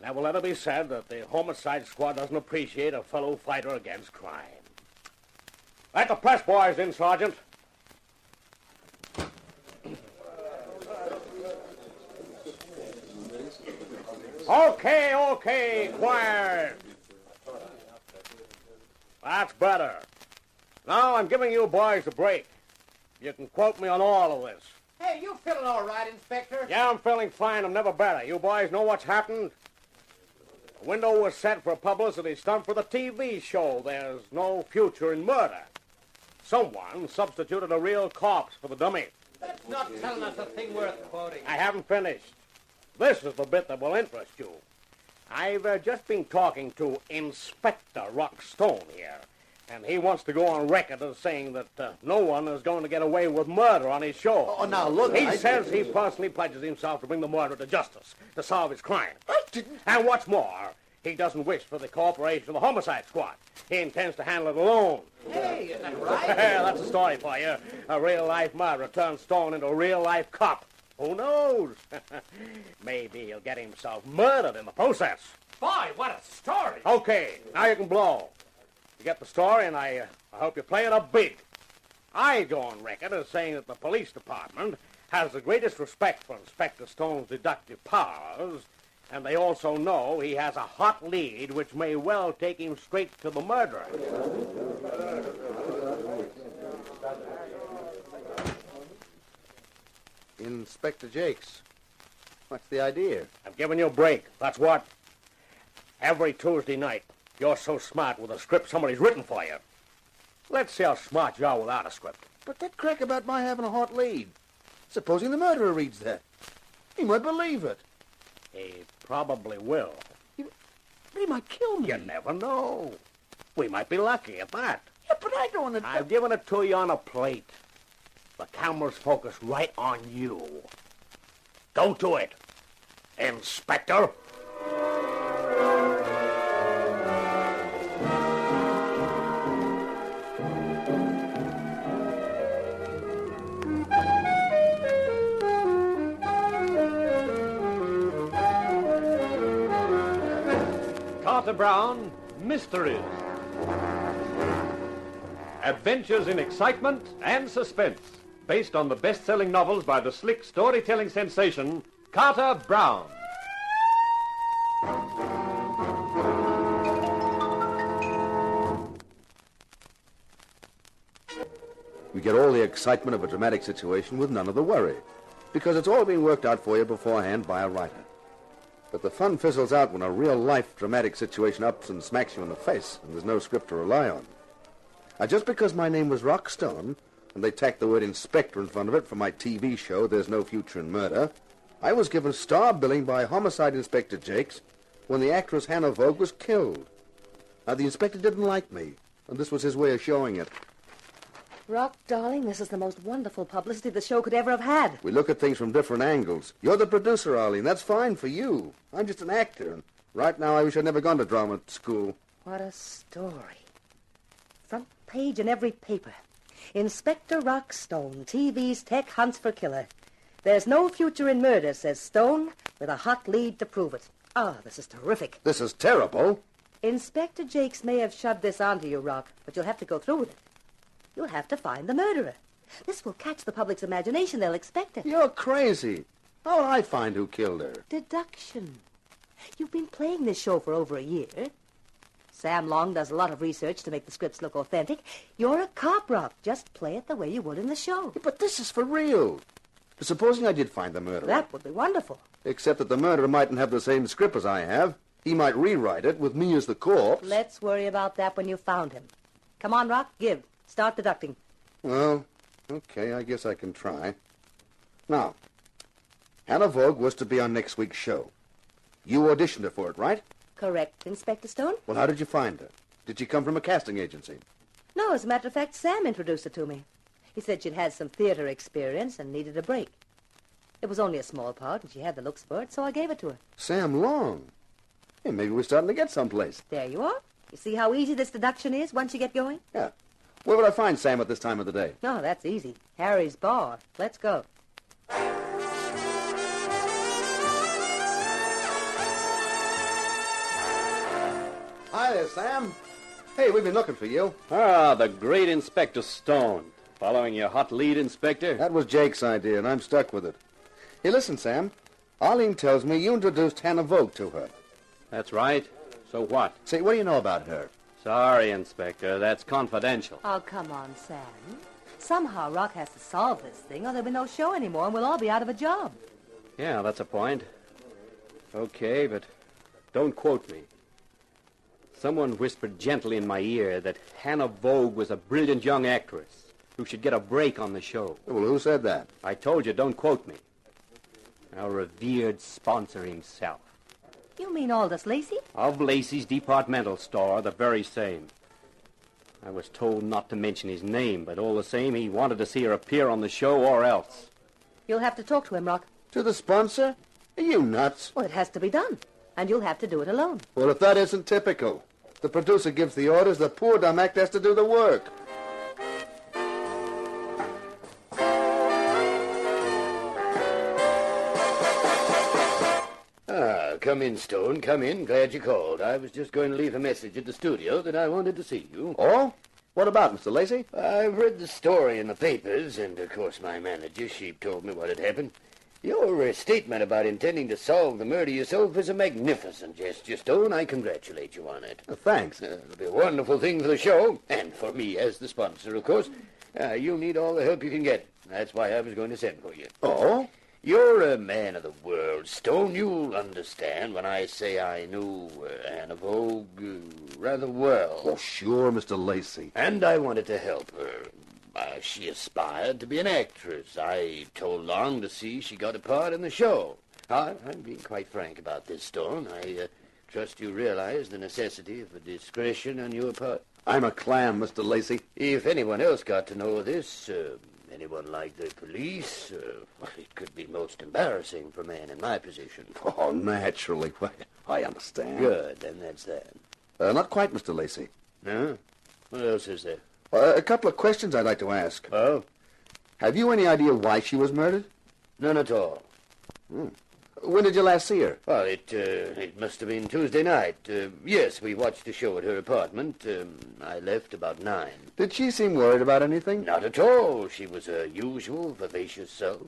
Never let it be said that the homicide squad doesn't appreciate a fellow fighter against crime. Let the press boys in, Sergeant. Okay, quiet. That's better. Now I'm giving you boys a break. You can quote me on all of this. Hey, you feeling all right, Inspector? Yeah, I'm feeling fine. I'm never better. You boys know what's happened? The window was set for a publicity stunt for the TV show There's No Future in Murder. Someone substituted a real corpse for the dummy. That's not telling us a thing worth quoting. I haven't finished. This is the bit that will interest you. I've just been talking to Inspector Rock Stone here, and he wants to go on record as saying that no one is going to get away with murder on his show. Oh, now, look... He says he personally pledges himself to bring the murderer to justice, to solve his crime. I didn't... And what's more, he doesn't wish for the cooperation of the homicide squad. He intends to handle it alone. Hey, is that right? That's a story for you. A real-life murderer turns Stone into a real-life cop. Who knows? Maybe he'll get himself murdered in the process. Boy, what a story. Okay, now you can blow. You get the story, and I hope you play it up big. I go on record as saying that the police department has the greatest respect for Inspector Stone's deductive powers, and they also know he has a hot lead which may well take him straight to the murderer. Inspector Jakes, what's the idea? I'm giving you a break. That's what. Every Tuesday night, you're so smart with a script somebody's written for you. Let's see how smart you are without a script. But that crack about my having a hot lead. Supposing the murderer reads that. He might believe it. He probably will. He might kill me. You never know. We might be lucky at that. Yeah, but I don't... I've given it to you on a plate. The camera's focused right on you. Go to it, Inspector. Carter Brown, Mysteries. Adventures in excitement and suspense, based on the best-selling novels by the slick storytelling sensation, Carter Brown. You get all the excitement of a dramatic situation with none of the worry, because it's all been worked out for you beforehand by a writer. But the fun fizzles out when a real-life dramatic situation ups and smacks you in the face, and there's no script to rely on. Now, just because my name was Rock Stone, and they tacked the word inspector in front of it for my TV show, There's No Future in Murder, I was given star billing by Homicide Inspector Jakes when the actress Hannah Vogue was killed. The inspector didn't like me, and this was his way of showing it. Rock, darling, this is the most wonderful publicity the show could ever have had. We look at things from different angles. You're the producer, Arlene. That's fine for you. I'm just an actor, and right now I wish I'd never gone to drama school. What a story. Front page in every paper. Inspector Rock Stone, TV's tech hunts for killer. There's no future in murder, says Stone, with a hot lead to prove it. Oh, this is terrific. This is terrible. Inspector Jakes may have shoved this onto you, Rock, but you'll have to go through with it. You'll have to find the murderer. This will catch the public's imagination. They'll expect it. You're crazy. How will I find who killed her? Deduction. You've been playing this show for over a year. Sam Long does a lot of research to make the scripts look authentic. You're a cop, Rock. Just play it the way you would in the show. But this is for real. Supposing I did find the murderer. That would be wonderful. Except that the murderer mightn't have the same script as I have. He might rewrite it with me as the corpse. Let's worry about that when you've found him. Come on, Rock, give. Start deducting. Well, okay, I guess I can try. Now, Hannah Vogue was to be on next week's show. You auditioned her for it, right? Correct, Inspector Stone. Well, how did you find her? Did she come from a casting agency? No, as a matter of fact, Sam introduced her to me. He said she'd had some theater experience and needed a break. It was only a small part, and she had the looks for it, so I gave it to her. Sam Long. Hey, maybe we're starting to get someplace. There you are. You see how easy this deduction is once you get going? Yeah. Where would I find Sam at this time of the day? No, that's easy. Harry's bar. Let's go. Hi there, Sam. Hey, we've been looking for you. Ah, the great Inspector Stone. Following your hot lead, Inspector? That was Jake's idea, and I'm stuck with it. Hey, listen, Sam. Arlene tells me you introduced Hannah Vogue to her. That's right. So what? Say, what do you know about her? Sorry, Inspector. That's confidential. Oh, come on, Sam. Somehow Rock has to solve this thing, or there'll be no show anymore, and we'll all be out of a job. Yeah, that's a point. Okay, but don't quote me. Someone whispered gently in my ear that Hannah Vogue was a brilliant young actress who should get a break on the show. Well, who said that? I told you, don't quote me. Our revered sponsor himself. You mean Aldous Lacey? Of Lacey's departmental store, the very same. I was told not to mention his name, but all the same, he wanted to see her appear on the show or else. You'll have to talk to him, Rock. To the sponsor? Are you nuts? Well, it has to be done, and you'll have to do it alone. Well, if that isn't typical. The producer gives the orders, the poor dumb actor has to do the work. Come in, Stone, come in. Glad you called. I was just going to leave a message at the studio that I wanted to see you. Oh? What about, Mr. Lacey? I've read the story in the papers, and of course my manager, she told me what had happened. Your statement about intending to solve the murder yourself is a magnificent gesture, Stone. I congratulate you on it. Thanks. It'll be a wonderful thing for the show, and for me as the sponsor, of course. You need all the help you can get. That's why I was going to send for you. Oh? You're a man of the world, Stone. You'll understand when I say I knew Hannah Vogue rather well. Oh, sure, Mr. Lacey. And I wanted to help her. She aspired to be an actress. I told Long to see she got a part in the show. I'm being quite frank about this, Stone. I trust you realize the necessity for discretion on your part. I'm a clam, Mr. Lacey. If anyone else got to know this, anyone like the police, it could be most embarrassing for a man in my position. Oh, naturally. I understand. Good, then that's that. Not quite, Mr. Lacey. No? What else is there? A couple of questions I'd like to ask. Oh? Have you any idea why she was murdered? None at all. When did you last see her? Well, it must have been Tuesday night. Yes, we watched the show at her apartment. I left about 9. Did she seem worried about anything? Not at all. She was her usual vivacious self.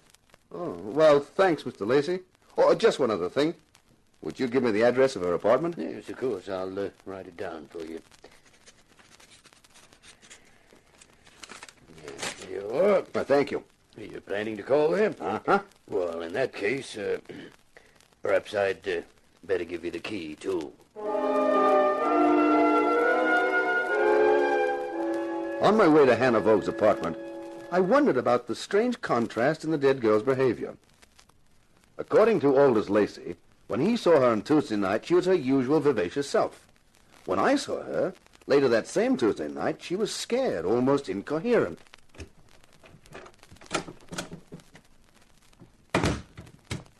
Oh, well, thanks, Mr. Lacey. Oh, just one other thing. Would you give me the address of her apartment? Yes, of course. I'll write it down for you. Yes, here you are. Thank you. Are you planning to call them? Uh-huh. Well, in that case, perhaps I'd better give you the key, too. On my way to Hannah Vogue's apartment, I wondered about the strange contrast in the dead girl's behavior. According to Aldous Lacey, when he saw her on Tuesday night, she was her usual vivacious self. When I saw her, later that same Tuesday night, she was scared, almost incoherent.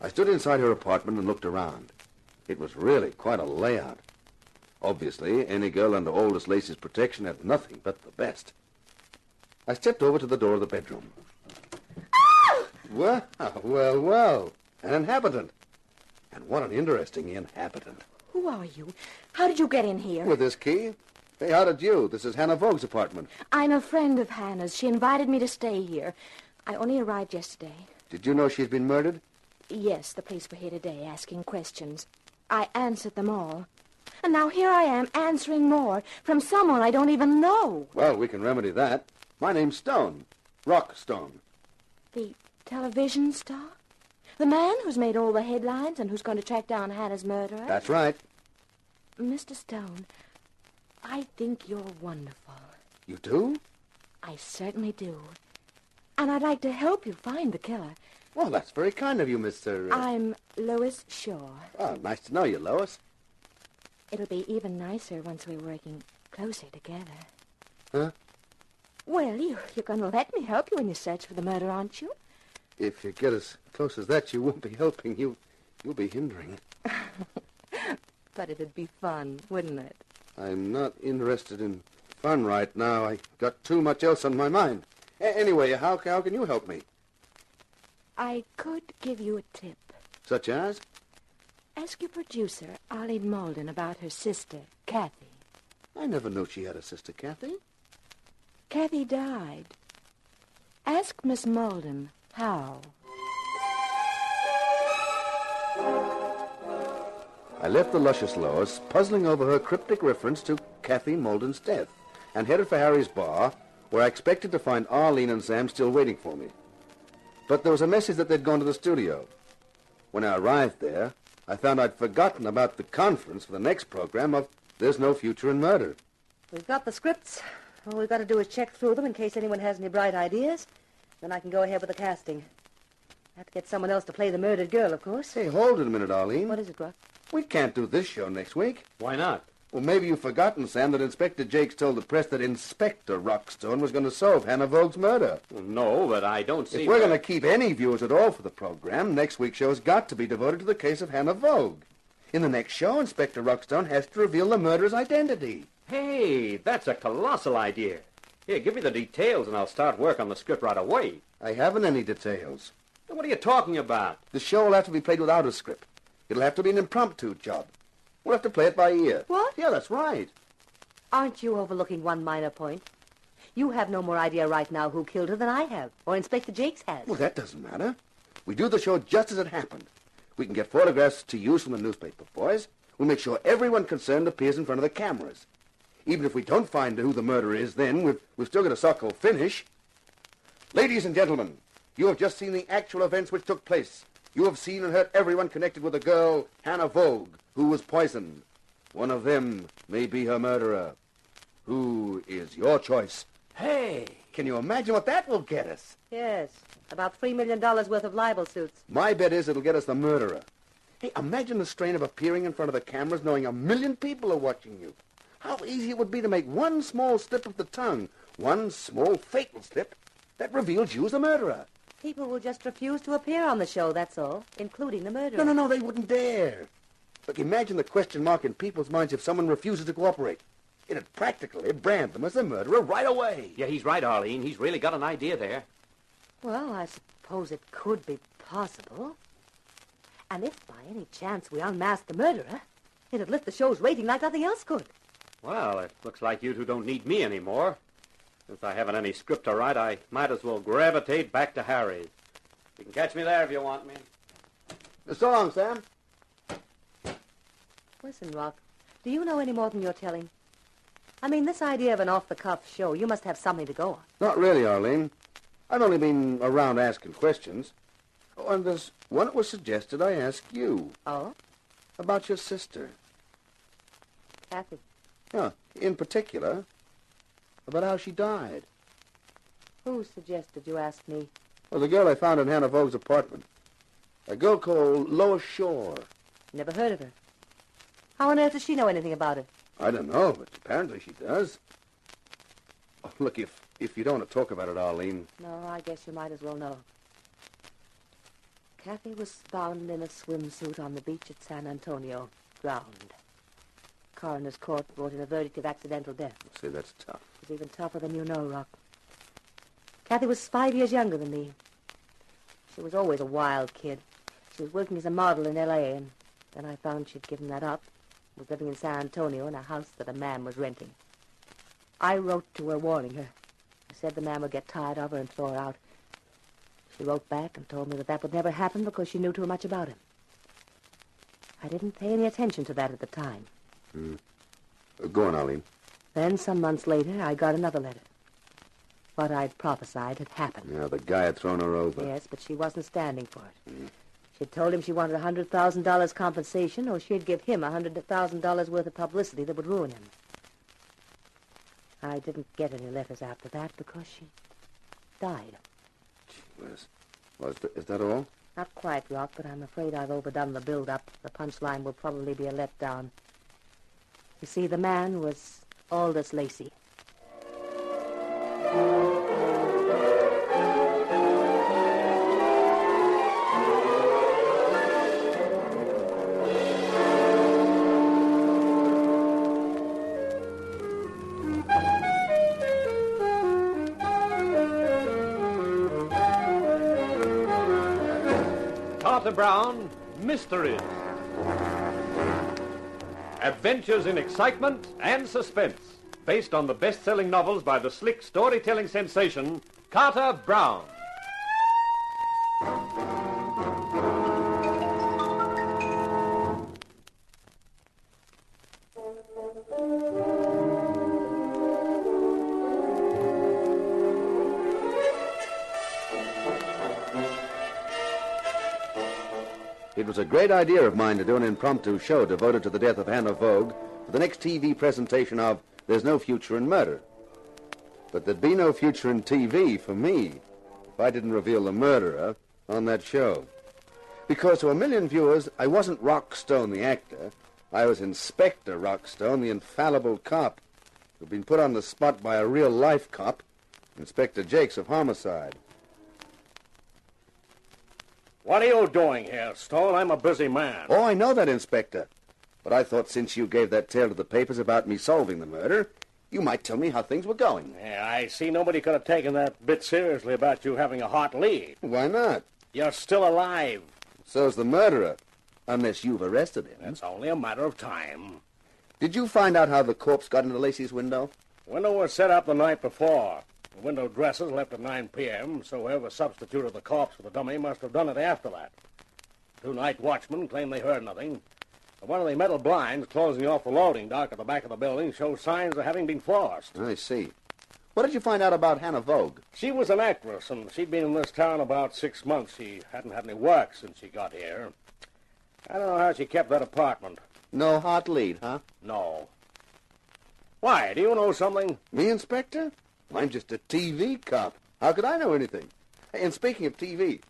I stood inside her apartment and looked around. It was really quite a layout. Obviously, any girl under Aldous Lacey's protection had nothing but the best. I stepped over to the door of the bedroom. Well, well. An inhabitant. And what an interesting inhabitant. Who are you? How did you get in here? With this key. Hey, how did you? This is Hannah Vogue's apartment. I'm a friend of Hannah's. She invited me to stay here. I only arrived yesterday. Did you know she'd been murdered? Yes, the police were here today asking questions. I answered them all. And now here I am answering more from someone I don't even know. Well, we can remedy that. My name's Stone. Rock Stone. The television star? The man who's made all the headlines and who's going to track down Hannah's murderer? That's right. Mr. Stone, I think you're wonderful. You do? I certainly do. And I'd like to help you find the killer. Well, that's very kind of you, Mr. I'm Lois Shaw. Oh, nice to know you, Lois. It'll be even nicer once we're working closer together. Huh? Well, you're going to let me help you in your search for the murder, aren't you? If you get as close as that, you won't be helping. You'll be hindering. But it'd be fun, wouldn't it? I'm not interested in fun right now. I got too much else on my mind. Anyway, how can you help me? I could give you a tip. Such as? Ask your producer, Arlene Malden, about her sister, Kathy. I never knew she had a sister, Kathy. Kathy died. Ask Miss Malden how. I left the luscious Lois puzzling over her cryptic reference to Kathy Malden's death and headed for Harry's bar, where I expected to find Arlene and Sam still waiting for me. But there was a message that they'd gone to the studio. When I arrived there, I found I'd forgotten about the conference for the next program of There's No Future in Murder. We've got the scripts. All we've got to do is check through them in case anyone has any bright ideas. Then I can go ahead with the casting. I have to get someone else to play the murdered girl, of course. Hey, hold it a minute, Arlene. What is it, Rock? We can't do this show next week. Why not? Well, maybe you've forgotten, Sam, that Inspector Jakes told the press that Inspector Rockstone was going to solve Hannah Vogue's murder. Well, no, but I don't see... If we're going to keep any viewers at all for the program, next week's show's got to be devoted to the case of Hannah Vogue. In the next show, Inspector Rockstone has to reveal the murderer's identity. Hey, that's a colossal idea. Here, give me the details and I'll start work on the script right away. I haven't any details. Then what are you talking about? The show will have to be played without a script. It'll have to be an impromptu job. We'll have to play it by ear. What? Yeah, that's right. Aren't you overlooking one minor point? You have no more idea right now who killed her than I have, or Inspector Jakes has. Well, that doesn't matter. We do the show just as it happened. We can get photographs to use from the newspaper boys. We'll make sure everyone concerned appears in front of the cameras. Even if we don't find who the murderer is then, we've still got a so-called finish. Ladies and gentlemen, you have just seen the actual events which took place. You have seen and heard everyone connected with the girl, Hannah Vogue, who was poisoned. One of them may be her murderer. Who is your choice? Hey! Can you imagine what that will get us? Yes, about $3 million worth of libel suits. My bet is it'll get us the murderer. Hey, imagine the strain of appearing in front of the cameras knowing 1 million people are watching you. How easy it would be to make one small slip of the tongue, one small fatal slip, that reveals you as the murderer. People will just refuse to appear on the show, that's all, including the murderer. No, they wouldn't dare. Look, imagine the question mark in people's minds if someone refuses to cooperate. It'd practically brand them as the murderer right away. Yeah, he's right, Arlene. He's really got an idea there. Well, I suppose it could be possible. And if by any chance we unmasked the murderer, it'd lift the show's rating like nothing else could. Well, it looks like you two don't need me anymore. Since I haven't any script to write, I might as well gravitate back to Harry's. You can catch me there if you want me. So long, Sam. Listen, Rock, do you know any more than you're telling? I mean, this idea of an off-the-cuff show, you must have something to go on. Not really, Arlene. I've only been around asking questions. Oh, and there's one that was suggested I ask you. Oh? About your sister. Kathy. Yeah, in particular, about how she died. Who suggested you ask me? Well, the girl I found in Hannah Vogue's apartment. A girl called Lois Shaw. Never heard of her. How on earth does she know anything about it? I don't know, but apparently she does. Oh, look, if you don't want to talk about it, Arlene... No, I guess you might as well know. Kathy was found in a swimsuit on the beach at San Antonio, drowned. Coroner's court brought in a verdict of accidental death. See, that's tough. It's even tougher than you know, Rock. Kathy was 5 years younger than me. She was always a wild kid. She was working as a model in L.A., and then I found she'd given that up. Was living in San Antonio in a house that a man was renting. I wrote to her warning her. I said the man would get tired of her and throw her out. She wrote back and told me that would never happen because she knew too much about him. I didn't pay any attention to that at the time. Go on, Arlene. Then, some months later, I got another letter. What I'd prophesied had happened. Yeah, the guy had thrown her over. Yes, but she wasn't standing for it. She'd told him she wanted $100,000 compensation, or she'd give him $100,000 worth of publicity that would ruin him. I didn't get any letters after that because she died. Gee whiz. Is that all? Not quite, Rock, but I'm afraid I've overdone the build-up. The punchline will probably be a letdown. You see, the man was Aldous Lacey. Carter Brown, Mysteries. Adventures in excitement and suspense, based on the best-selling novels by the slick storytelling sensation, Carter Brown. It was a great idea of mine to do an impromptu show devoted to the death of Hannah Vogue for the next TV presentation of There's No Future in Murder. But there'd be no future in TV for me if I didn't reveal the murderer on that show. Because to a million viewers, I wasn't Rockstone the actor. I was Inspector Rockstone, the infallible cop, who'd been put on the spot by a real-life cop, Inspector Jakes of Homicide. What are you doing here, Stone? I'm a busy man. Oh, I know that, Inspector. But I thought since you gave that tale to the papers about me solving the murder, you might tell me how things were going. Yeah, I see nobody could have taken that bit seriously about you having a hot lead. Why not? You're still alive. So's the murderer, unless you've arrested him. It's only a matter of time. Did you find out how the corpse got into Lacey's window? Window was set up the night before. The window dressers left at 9 p.m., so whoever substituted the corpse for the dummy must have done it after that. 2 night watchmen claim they heard nothing. But one of the metal blinds closing off the loading dock at the back of the building shows signs of having been forced. I see. What did you find out about Hannah Vogue? She was an actress, and she'd been in this town about 6 months. She hadn't had any work since she got here. I don't know how she kept that apartment. No hot lead, huh? No. Why, do you know something? Me, Inspector? I'm just a TV cop. How could I know anything? Hey, and speaking of TV,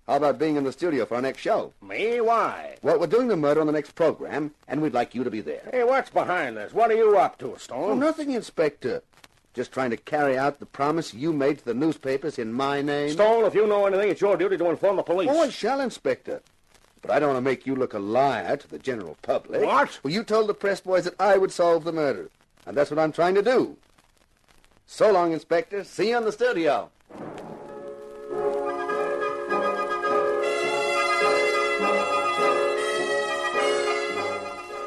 how about being in the studio for our next show? Me? Why? Well, we're doing the murder on the next program, and we'd like you to be there. Hey, what's behind this? What are you up to, Stone? Oh, nothing, Inspector. Just trying to carry out the promise you made to the newspapers in my name. Stone, if you know anything, it's your duty to inform the police. Oh, I shall, Inspector. But I don't want to make you look a liar to the general public. What? Well, you told the press boys that I would solve the murder, and that's what I'm trying to do. So long, Inspector. See you in the studio.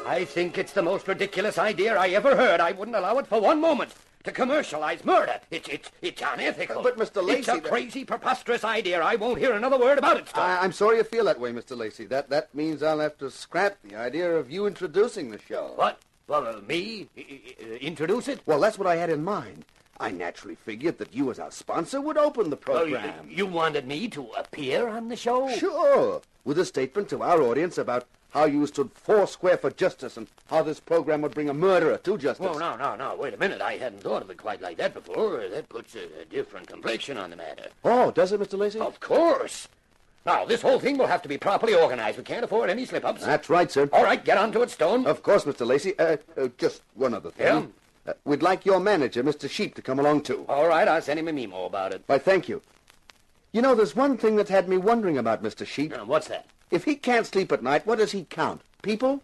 I think it's the most ridiculous idea I ever heard. I wouldn't allow it for one moment. To commercialize murder. It's unethical. But, Mr. Lacey... It's a crazy, preposterous idea. I won't hear another word about it, Stone. I'm sorry you feel that way, Mr. Lacey. That means I'll have to scrap the idea of you introducing the show. What? Well, me? Introduce it? Well, that's what I had in mind. I naturally figured that you as our sponsor would open the program. You wanted me to appear on the show? Sure. With a statement to our audience about how you stood foursquare for justice and how this program would bring a murderer to justice. Oh, no. Wait a minute. I hadn't thought of it quite like that before. That puts a different complexion on the matter. Oh, does it, Mr. Lacey? Of course. Now, this whole thing will have to be properly organized. We can't afford any slip-ups. That's right, sir. All right, get on to it, Stone. Of course, Mr. Lacey. Just one other thing. Yeah? We'd like your manager, Mr. Sheep, to come along, too. All right, I'll send him a memo about it. Why, thank you. You know, there's one thing that's had me wondering about Mr. Sheep. What's that? If he can't sleep at night, what does he count? People?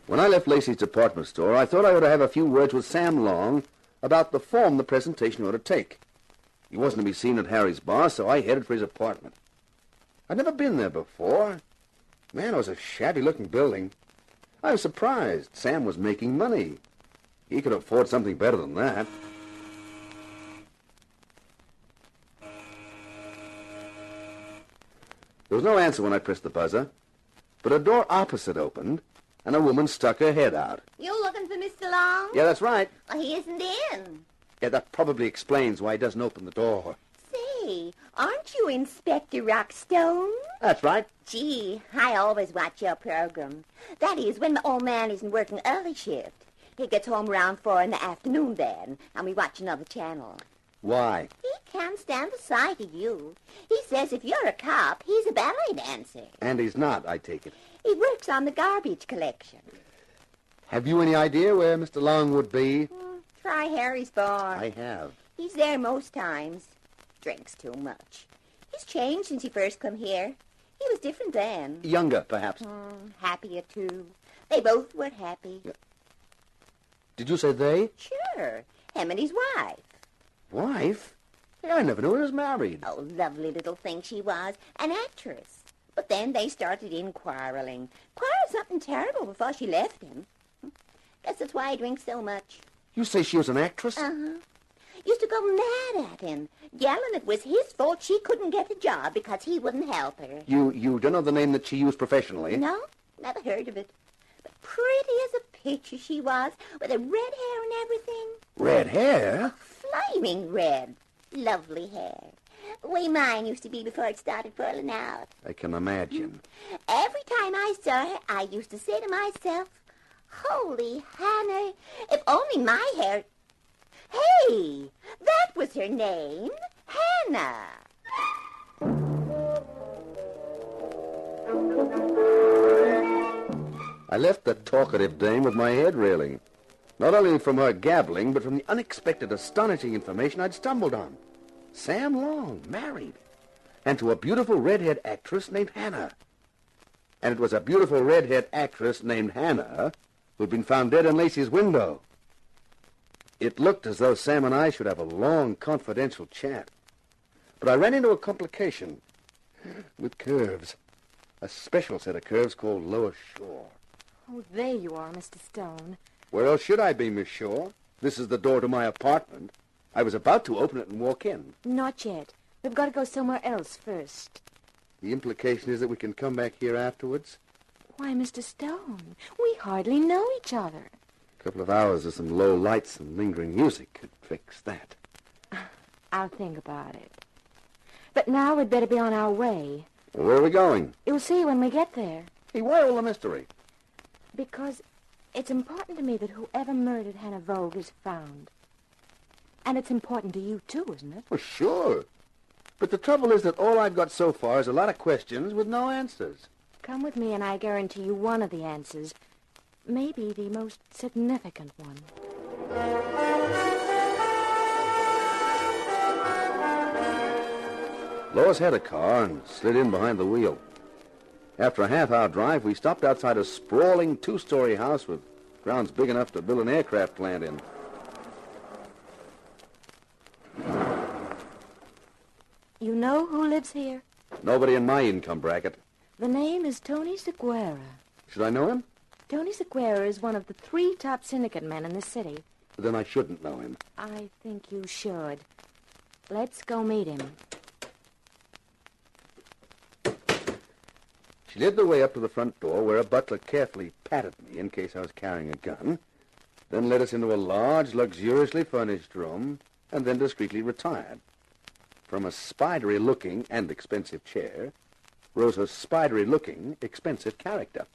When I left Lacey's department store, I thought I ought to have a few words with Sam Long about the form the presentation ought to take. He wasn't to be seen at Harry's bar, so I headed for his apartment. I'd never been there before. Man, it was a shabby-looking building. I was surprised. Sam was making money. He could afford something better than that. There was no answer when I pressed the buzzer, but a door opposite opened, and a woman stuck her head out. You looking for Mr. Long? Yeah, that's right. Well, he isn't in. Yeah, that probably explains why he doesn't open the door. Say, aren't you Inspector Rockstone? That's right. Gee, I always watch your program. That is, when my old man isn't working early shift. He gets home around 4 in the afternoon then, and we watch another channel. Why? He can't stand the sight of you. He says if you're a cop, he's a ballet dancer. And he's not, I take it. He works on the garbage collection. Have you any idea where Mr. Long would be? Try Harry's bar. I have. He's there most times. Drinks too much. He's changed since he first come here. He was different then. Younger, perhaps. Happier, too. They both were happy. Did you say they? Sure. Him and his wife. Wife? Yeah, I never knew he was married. Oh, lovely little thing she was. An actress. But then they started in quarreling. Quarreled something terrible before she left him. Guess that's why he drinks so much. You say she was an actress? Uh-huh. Used to go mad at him, yelling it was his fault she couldn't get a job because he wouldn't help her. You don't know the name that she used professionally? No, never heard of it. But pretty as a picture she was, with her red hair and everything. Red hair? Flaming red. Lovely hair. The way mine used to be before it started falling out. I can imagine. Every time I saw her, I used to say to myself, Holy Hannah, if only my hair... Hey, that was her name, Hannah. I left the talkative dame with my head reeling. Not only from her gabbling, but from the unexpected, astonishing information I'd stumbled on. Sam Long, married, and to a beautiful redhead actress named Hannah. And it was a beautiful redhead actress named Hannah who'd been found dead in Lacey's window. It looked as though Sam and I should have a long, confidential chat. But I ran into a complication with curves. A special set of curves called Lower Shore. Oh, there you are, Mr. Stone. Where else should I be, Miss Shore? This is the door to my apartment. I was about to open it and walk in. Not yet. We've got to go somewhere else first. The implication is that we can come back here afterwards? Why, Mr. Stone, we hardly know each other. A couple of hours of some low lights and lingering music could fix that. I'll think about it. But now we'd better be on our way. Well, where are we going? You'll see when we get there. Hey, why all the mystery? Because it's important to me that whoever murdered Hannah Vogue is found. And it's important to you, too, isn't it? Well, sure. But the trouble is that all I've got so far is a lot of questions with no answers. Come with me and I guarantee you one of the answers. Maybe the most significant one. Lois had a car and slid in behind the wheel. After a half-hour drive, we stopped outside a sprawling two-story house with grounds big enough to build an aircraft plant in. You know who lives here? Nobody in my income bracket. The name is Tony Seguera. Should I know him? Tony Seguera is one of the 3 top syndicate men in the city. Then I shouldn't know him. I think you should. Let's go meet him. She led the way up to the front door, where a butler carefully patted me in case I was carrying a gun, then led us into a large, luxuriously furnished room, and then discreetly retired. From a spidery-looking and expensive chair rose a spidery-looking, expensive character.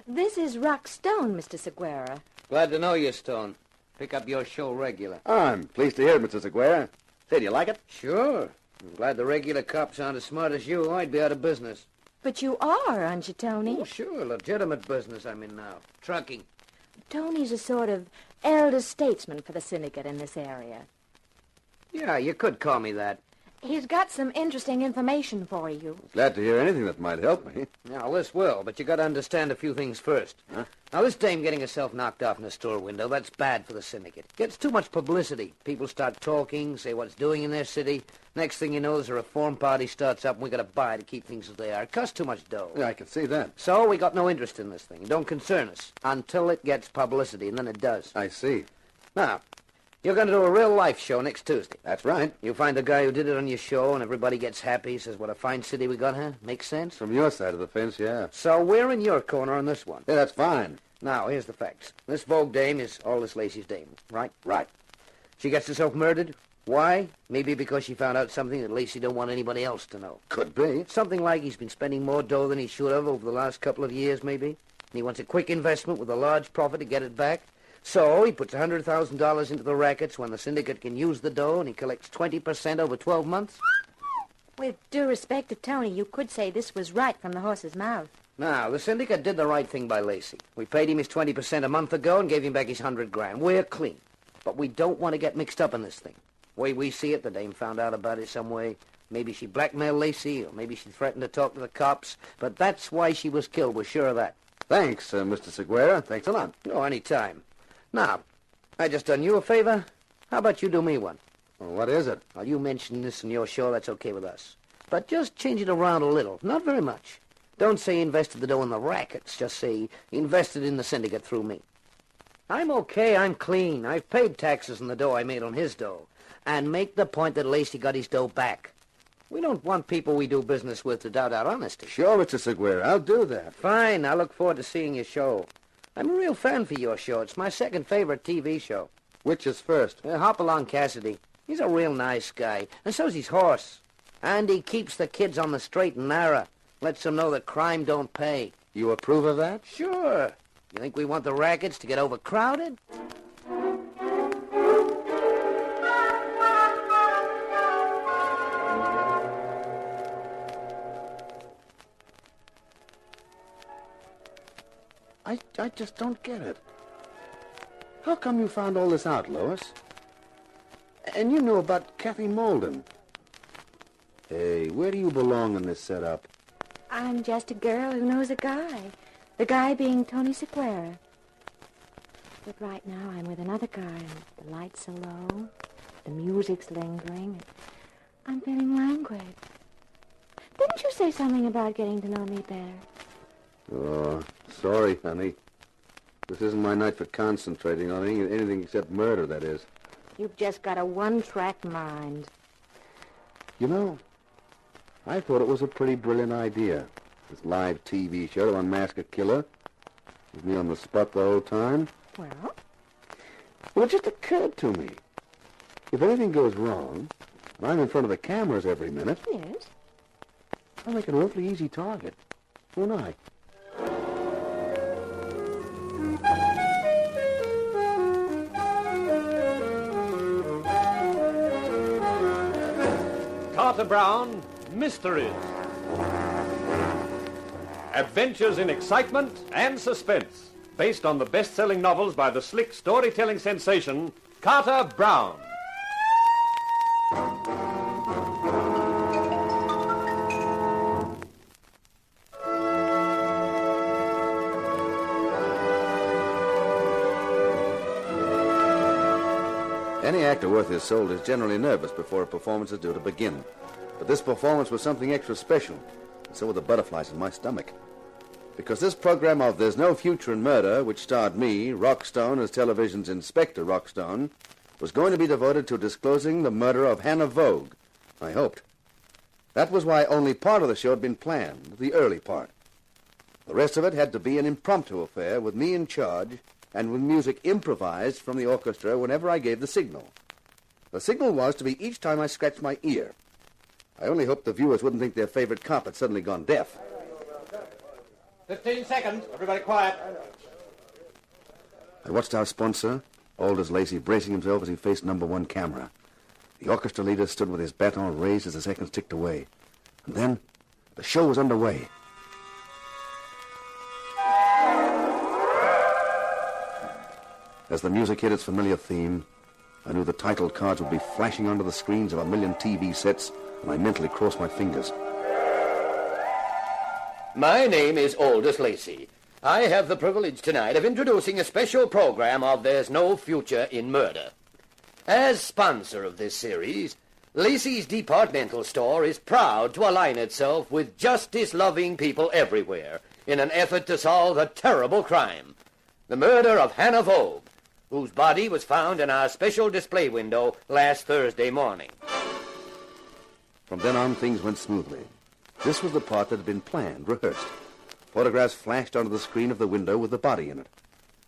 This is Rock Stone, Mr. Seguera. Glad to know you, Stone. Pick up your show regular. I'm pleased to hear it, Mr. Seguera. Say, do you like it? Sure. I'm glad the regular cops aren't as smart as you. I'd be out of business. But you are, aren't you, Tony? Oh, sure. Legitimate business I'm in now. Trucking. Tony's a sort of elder statesman for the syndicate in this area. Yeah, you could call me that. He's got some interesting information for you. Glad to hear anything that might help me. Now, this will, but you got to understand a few things first. Huh? Now, this dame getting herself knocked off in a store window, that's bad for the syndicate. Gets too much publicity. People start talking, say what's doing in their city. Next thing you know, there's a reform party starts up, and we got to buy to keep things as they are. It costs too much dough. Yeah, I can see that. So we got no interest in this thing. It don't concern us until it gets publicity, and then it does. I see. Now, you're going to do a real-life show next Tuesday. That's right. You find the guy who did it on your show, and everybody gets happy, says, what a fine city we got, huh? Makes sense? From your side of the fence, yeah. So we're in your corner on this one. Yeah, that's fine. Now, here's the facts. This Vogue dame is Aldous Lacey's dame, right? Right. She gets herself murdered. Why? Maybe because she found out something that Lacey don't want anybody else to know. Could be. Something like he's been spending more dough than he should have over the last couple of years, maybe. And he wants a quick investment with a large profit to get it back. So he puts $100,000 into the rackets when the syndicate can use the dough, and he collects 20% over 12 months. With due respect to Tony, you could say this was right from the horse's mouth. Now, the syndicate did the right thing by Lacey. We paid him his 20% a month ago and gave him back his $100,000. We're clean. But we don't want to get mixed up in this thing. The way we see it, the dame found out about it some way. Maybe she blackmailed Lacey, or maybe she threatened to talk to the cops. But that's why she was killed. We're sure of that. Thanks, Mr. Seguera. Thanks a lot. Oh, any time. Now, I just done you a favor. How about you do me one? Well, what is it? Well, you mentioned this in your show. That's okay with us. But just change it around a little. Not very much. Don't say he invested the dough in the rackets. Just say he invested in the syndicate through me. I'm okay. I'm clean. I've paid taxes on the dough I made on his dough. And make the point that Lacey got his dough back. We don't want people we do business with to doubt our honesty. Sure, Mr. Seguera. I'll do that. Fine. I look forward to seeing your show. I'm a real fan for your show. It's my second favorite TV show. Which is first? Hopalong Cassidy. He's a real nice guy. And so's his horse. And he keeps the kids on the straight and narrow. Lets them know that crime don't pay. You approve of that? Sure. You think we want the rackets to get overcrowded? I just don't get it. How come you found all this out, Lois? And you knew about Kathy Molden. Hey, where do you belong in this setup? I'm just a girl who knows a guy. The guy being Tony Seguera. But right now I'm with another guy, and the lights are low, the music's lingering, and I'm feeling languid. Didn't you say something about getting to know me better? Oh, sorry, honey. This isn't my night for concentrating on anything except murder, that is. You've just got a one-track mind. You know, I thought it was a pretty brilliant idea. This live TV show to unmask a killer. With me on the spot the whole time. Well? Well, it just occurred to me. If anything goes wrong, and I'm in front of the cameras every minute... Yes? I'll make an awfully easy target, won't I? Carter Brown, Mysteries. Adventures in excitement and suspense, based on the best-selling novels by the slick storytelling sensation, Carter Brown. Any actor worth his salt is generally nervous before a performance is due to begin. But this performance was something extra special, and so were the butterflies in my stomach. Because this program of There's No Future in Murder, which starred me, Rockstone, as television's Inspector Rockstone, was going to be devoted to disclosing the murder of Hannah Vogue, I hoped. That was why only part of the show had been planned, the early part. The rest of it had to be an impromptu affair with me in charge and with music improvised from the orchestra whenever I gave the signal. The signal was to be each time I scratched my ear. I only hoped the viewers wouldn't think their favorite cop had suddenly gone deaf. 15 seconds. Everybody quiet. I watched our sponsor, Aldous Lacey bracing himself as he faced number one camera. The orchestra leader stood with his baton raised as the seconds ticked away. And then, the show was underway. As the music hit its familiar theme, I knew the title cards would be flashing onto the screens of a million TV sets, and I mentally crossed my fingers. My name is Aldous Lacey. I have the privilege tonight of introducing a special program of There's No Future in Murder. As sponsor of this series, Lacey's Departmental Store is proud to align itself with justice-loving people everywhere in an effort to solve a terrible crime, the murder of Hannah Vogue, whose body was found in our special display window last Thursday morning. From then on, things went smoothly. This was the part that had been planned, rehearsed. Photographs flashed onto the screen of the window with the body in it.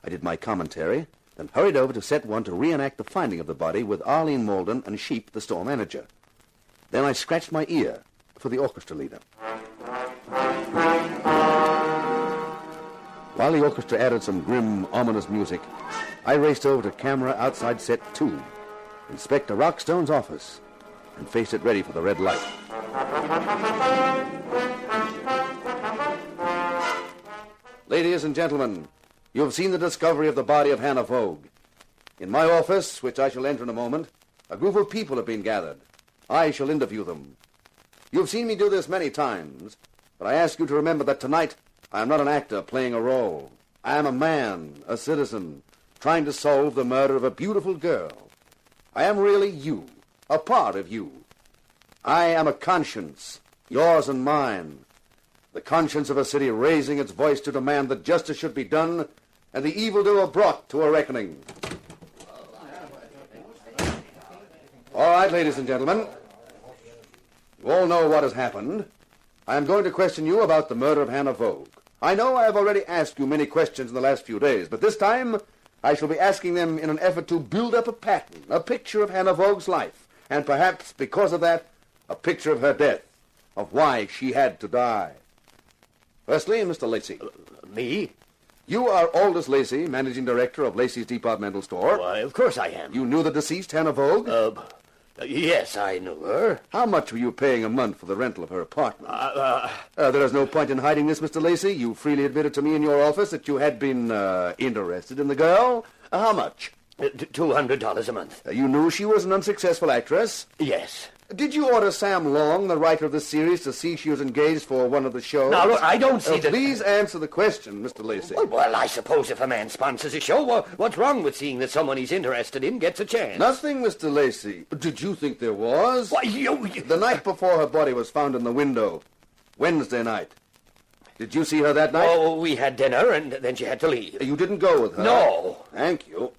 I did my commentary, then hurried over to set one to reenact the finding of the body with Arlene Malden and Sheep, the store manager. Then I scratched my ear for the orchestra leader. While the orchestra added some grim, ominous music, I raced over to camera outside set 2, Inspector Rockstone's office, and faced it ready for the red light. Ladies and gentlemen, you have seen the discovery of the body of Hannah Vogue. In my office, which I shall enter in a moment, a group of people have been gathered. I shall interview them. You've seen me do this many times, but I ask you to remember that tonight I am not an actor playing a role. I am a man, a citizen, trying to solve the murder of a beautiful girl. I am really you, a part of you. I am a conscience, yours and mine. The conscience of a city raising its voice to demand that justice should be done and the evildoer brought to a reckoning. All right, ladies and gentlemen. You all know what has happened. I am going to question you about the murder of Hannah Vogue. I know I have already asked you many questions in the last few days, but this time I shall be asking them in an effort to build up a pattern, a picture of Hannah Vogue's life, and perhaps, because of that, a picture of her death, of why she had to die. Firstly, Mr. Lacey. Me? You are Aldous Lacey, managing director of Lacey's Departmental Store. Why, of course I am. You knew the deceased, Hannah Vogue? Yes, I knew her. How much were you paying a month for the rental of her apartment? There is no point in hiding this, Mr. Lacey. You freely admitted to me in your office that you had been interested in the girl. How much? $200 a month. You knew she was an unsuccessful actress? Yes. Did you order Sam Long, the writer of this series, to see she was engaged for one of the shows? Now, look, I don't see that... Please answer the question, Mr. Lacey. Well, I suppose if a man sponsors a show, what's wrong with seeing that someone he's interested in gets a chance? Nothing, Mr. Lacey. Did you think there was? Why, The night before her body was found in the window, Wednesday night. Did you see her that night? Oh, we had dinner, and then she had to leave. You didn't go with her? No. Thank you.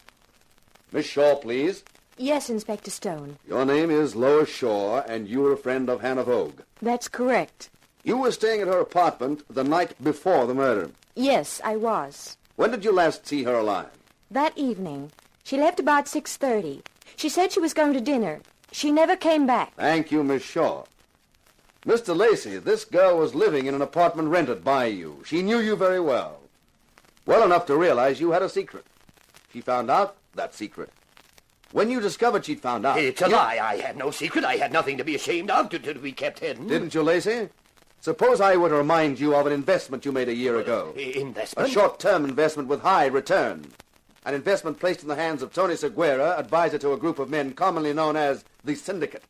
Miss Shaw, please. Yes, Inspector Stone. Your name is Lois Shaw, and you are a friend of Hannah Vogue. That's correct. You were staying at her apartment the night before the murder. Yes, I was. When did you last see her alive? That evening. She left about 6:30. She said she was going to dinner. She never came back. Thank you, Miss Shaw. Mr. Lacey, this girl was living in an apartment rented by you. She knew you very well. Well enough to realize you had a secret. She found out that secret. When you discovered she'd found out... It's a lie. I had no secret. I had nothing to be ashamed of, to be kept hidden. Didn't you, Lacey? Suppose I were to remind you of an investment you made a year ago. Investment? A short-term investment with high return. An investment placed in the hands of Tony Seguera, advisor to a group of men commonly known as the Syndicate.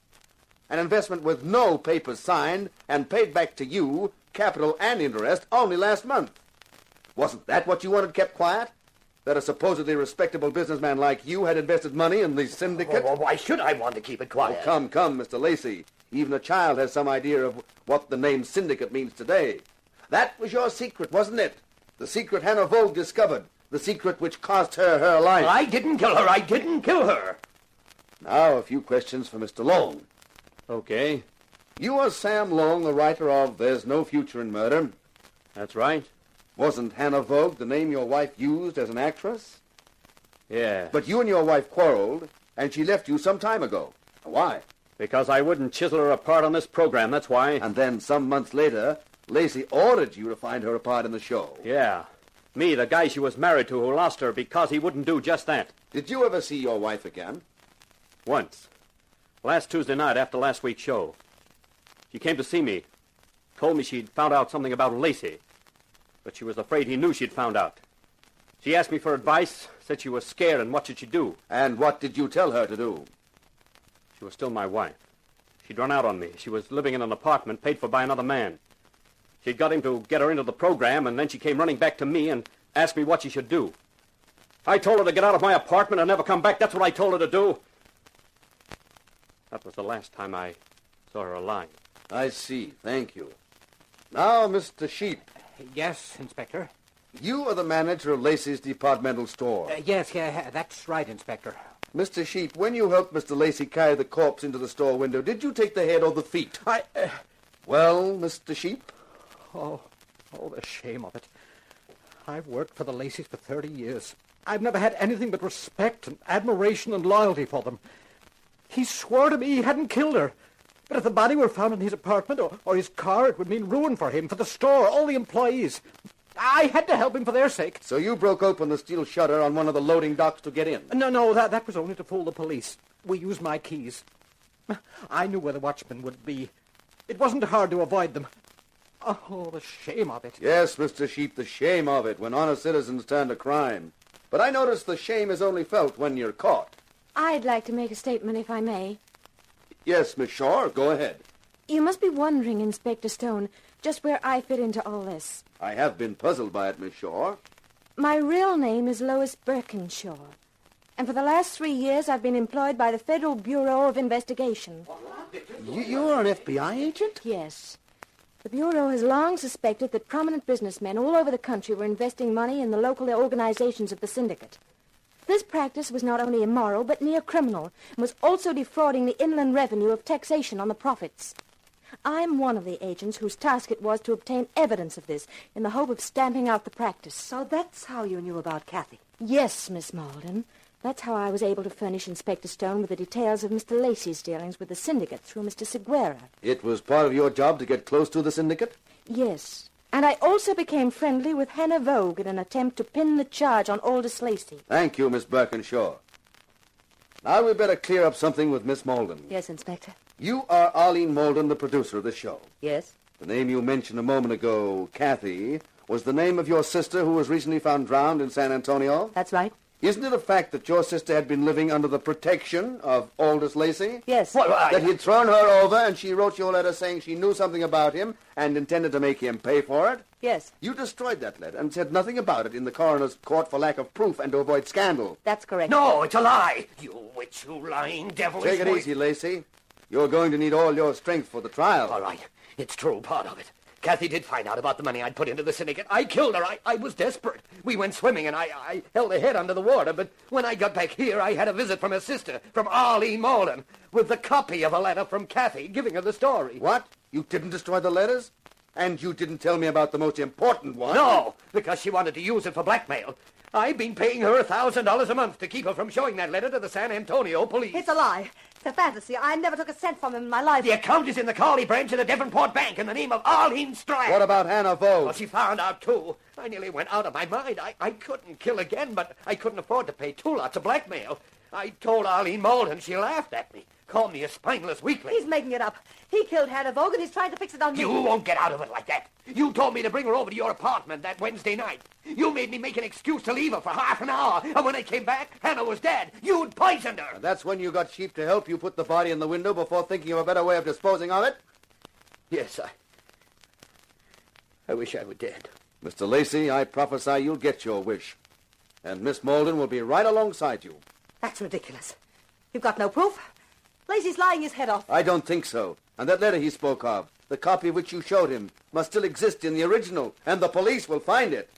An investment with no papers signed and paid back to you, capital and interest, only last month. Wasn't that what you wanted kept quiet? That a supposedly respectable businessman like you had invested money in the Syndicate? Well, why should I want to keep it quiet? Oh, come, Mr. Lacey. Even a child has some idea of what the name Syndicate means today. That was your secret, wasn't it? The secret Hannah Vogue discovered. The secret which cost her her life. I didn't kill her. I didn't kill her. Now, a few questions for Mr. Long. Okay. You are Sam Long, the writer of There's No Future in Murder. That's right. Wasn't Hannah Vogue the name your wife used as an actress? Yeah. But you and your wife quarreled, and she left you some time ago. Why? Because I wouldn't chisel her apart on this program, that's why. And then, some months later, Lacey ordered you to find her a part in the show. Yeah. Me, the guy she was married to who lost her because he wouldn't do just that. Did you ever see your wife again? Once. Last Tuesday night after last week's show. She came to see me. Told me she'd found out something about Lacey. But she was afraid he knew she'd found out. She asked me for advice, said she was scared, and what should she do? And what did you tell her to do? She was still my wife. She'd run out on me. She was living in an apartment paid for by another man. She'd got him to get her into the program, and then she came running back to me and asked me what she should do. I told her to get out of my apartment and never come back. That's what I told her to do. That was the last time I saw her alive. I see. Thank you. Now, Mr. Sheep. Yes, Inspector. You are the manager of Lacey's departmental store. Yes, that's right, Inspector. Mr. Sheep, when you helped Mr. Lacey carry the corpse into the store window, did you take the head or the feet? Well, Mr. Sheep? Oh, the shame of it. I've worked for the Lacys for 30 years. I've never had anything but respect and admiration and loyalty for them. He swore to me he hadn't killed her. But if the body were found in his apartment or his car, it would mean ruin for him, for the store, all the employees. I had to help him for their sake. So you broke open the steel shutter on one of the loading docks to get in? No, that was only to fool the police. We used my keys. I knew where the watchmen would be. It wasn't hard to avoid them. Oh, the shame of it. Yes, Mr. Sheep, the shame of it when honest citizens turn to crime. But I notice the shame is only felt when you're caught. I'd like to make a statement, if I may. Yes, Miss Shaw, go ahead. You must be wondering, Inspector Stone, just where I fit into all this. I have been puzzled by it, Miss Shaw. My real name is Lois Birkinshaw, and for the last 3 years I've been employed by the Federal Bureau of Investigation. You're an FBI agent? Yes. The Bureau has long suspected that prominent businessmen all over the country were investing money in the local organizations of the syndicate. This practice was not only immoral, but near criminal, and was also defrauding the inland revenue of taxation on the profits. I'm one of the agents whose task it was to obtain evidence of this, in the hope of stamping out the practice. So that's how you knew about Kathy? Yes, Miss Malden. That's how I was able to furnish Inspector Stone with the details of Mr. Lacey's dealings with the syndicate through Mr. Seguera. It was part of your job to get close to the syndicate? Yes. And I also became friendly with Hannah Vogue in an attempt to pin the charge on Aldous Lacey. Thank you, Miss Birkinshaw. Now we'd better clear up something with Miss Malden. Yes, Inspector. You are Arlene Malden, the producer of the show. Yes. The name you mentioned a moment ago, Kathy, was the name of your sister who was recently found drowned in San Antonio? That's right. Isn't it a fact that your sister had been living under the protection of Aldous Lacey? Yes. That he'd thrown her over and she wrote you a letter saying she knew something about him and intended to make him pay for it? Yes. You destroyed that letter and said nothing about it in the coroner's court for lack of proof and to avoid scandal. That's correct. No, it's a lie. You witch, you lying devil. Take it easy, Lacey. You're going to need all your strength for the trial. All right. It's true, part of it. Kathy did find out about the money I'd put into the syndicate. I killed her. I was desperate. We went swimming, and I held her head under the water. But when I got back here, I had a visit from her sister, from Arlene Malden, with the copy of a letter from Kathy giving her the story. What? You didn't destroy the letters? And you didn't tell me about the most important one? No, because she wanted to use it for blackmail. I've been paying her $1,000 a month to keep her from showing that letter to the San Antonio police. It's a lie. It's a fantasy. I never took a cent from him in my life. The account is in the Carley branch of the Devonport Bank in the name of Arlene Strand. What about Hannah Vogue? Well, she found out, too. I nearly went out of my mind. I couldn't kill again, but I couldn't afford to pay 2 lots of blackmail. I told Arlene Malden. She laughed at me. Called me a spineless weakling. He's making it up. He killed Hannah Vogue, and he's trying to fix it on me. You won't get out of it like that. You told me to bring her over to your apartment that Wednesday night. You made me make an excuse to leave her for half an hour. And when I came back, Hannah was dead. You'd poisoned her. And that's when you got Sheep to help you put the body in the window before thinking of a better way of disposing of it? Yes, I wish I were dead. Mr. Lacey, I prophesy you'll get your wish. And Miss Malden will be right alongside you. That's ridiculous. You've got no proof. Lacey's lying his head off. I don't think so. And that letter he spoke of, the copy which you showed him, must still exist in the original, and the police will find it.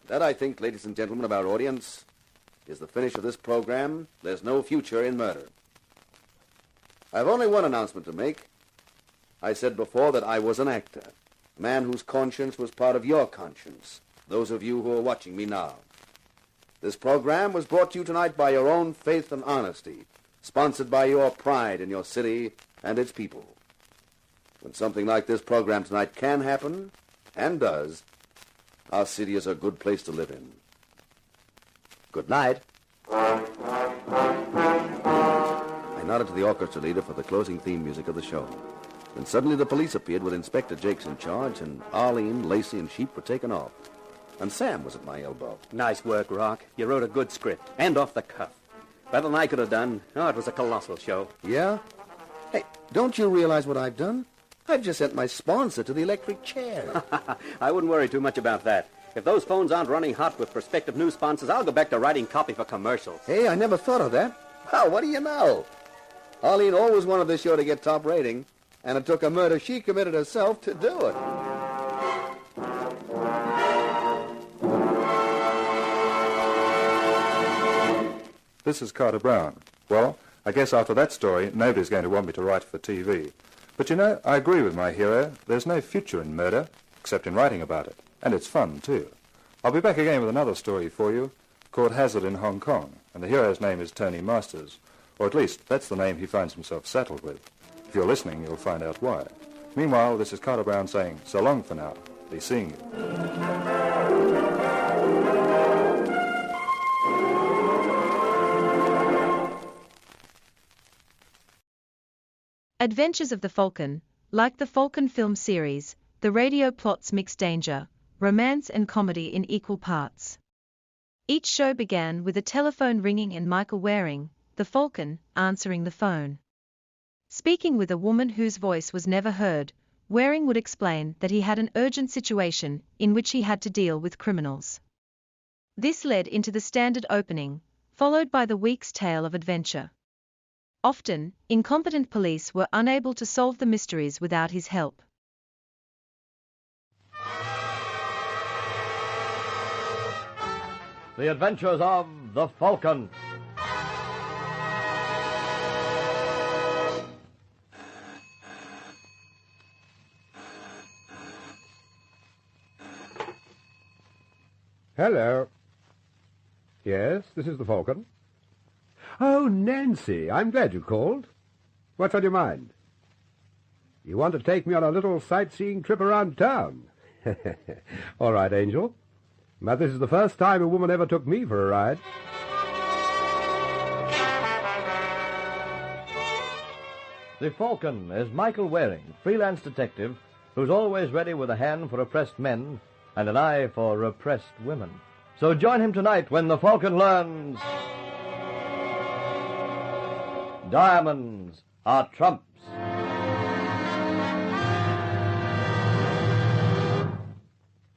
That, I think, ladies and gentlemen of our audience, is the finish of this program. There's no future in murder. I have only one announcement to make. I said before that I was an actor, a man whose conscience was part of your conscience, those of you who are watching me now. This program was brought to you tonight by your own faith and honesty, sponsored by your pride in your city and its people. When something like this program tonight can happen, and does, Our city is a good place to live in. Good night. I nodded to the orchestra leader for the closing theme music of the show. Then suddenly the police appeared with Inspector Jakes in charge, and Arlene, Lacey, and Sheep were taken off. And Sam was at my elbow. Nice work, Rock. You wrote a good script, and off the cuff. Better than I could have done. Oh, it was a colossal show. Yeah? Hey, don't you realize what I've done? I've just sent my sponsor to the electric chair. I wouldn't worry too much about that. If those phones aren't running hot with prospective new sponsors, I'll go back to writing copy for commercials. Hey, I never thought of that. Well, what do you know? Arlene always wanted this show to get top rating, and it took a murder she committed herself to do it. This is Carter Brown. Well, I guess after that story, nobody's going to want me to write for TV. But you know, I agree with my hero. There's no future in murder, except in writing about it. And it's fun, too. I'll be back again with another story for you, called Hazard in Hong Kong, and the hero's name is Tony Masters. Or at least, that's the name he finds himself saddled with. If you're listening, you'll find out why. Meanwhile, this is Carter Brown saying, so long for now. Be seeing you. Adventures of the Falcon. Like the Falcon film series, the radio plots mix danger, romance and comedy in equal parts. Each show began with a telephone ringing and Michael Waring, the Falcon, answering the phone. Speaking with a woman whose voice was never heard, Waring would explain that he had an urgent situation in which he had to deal with criminals. This led into the standard opening, followed by the week's tale of adventure. Often, incompetent police were unable to solve the mysteries without his help. The Adventures of the Falcon. Hello. Yes, this is the Falcon. Oh, Nancy, I'm glad you called. What's on your mind? You want to take me on a little sightseeing trip around town? All right, Angel. But this is the first time a woman ever took me for a ride. The Falcon is Michael Waring, freelance detective, who's always ready with a hand for oppressed men and an eye for repressed women. So join him tonight when the Falcon learns... Diamonds are trumps.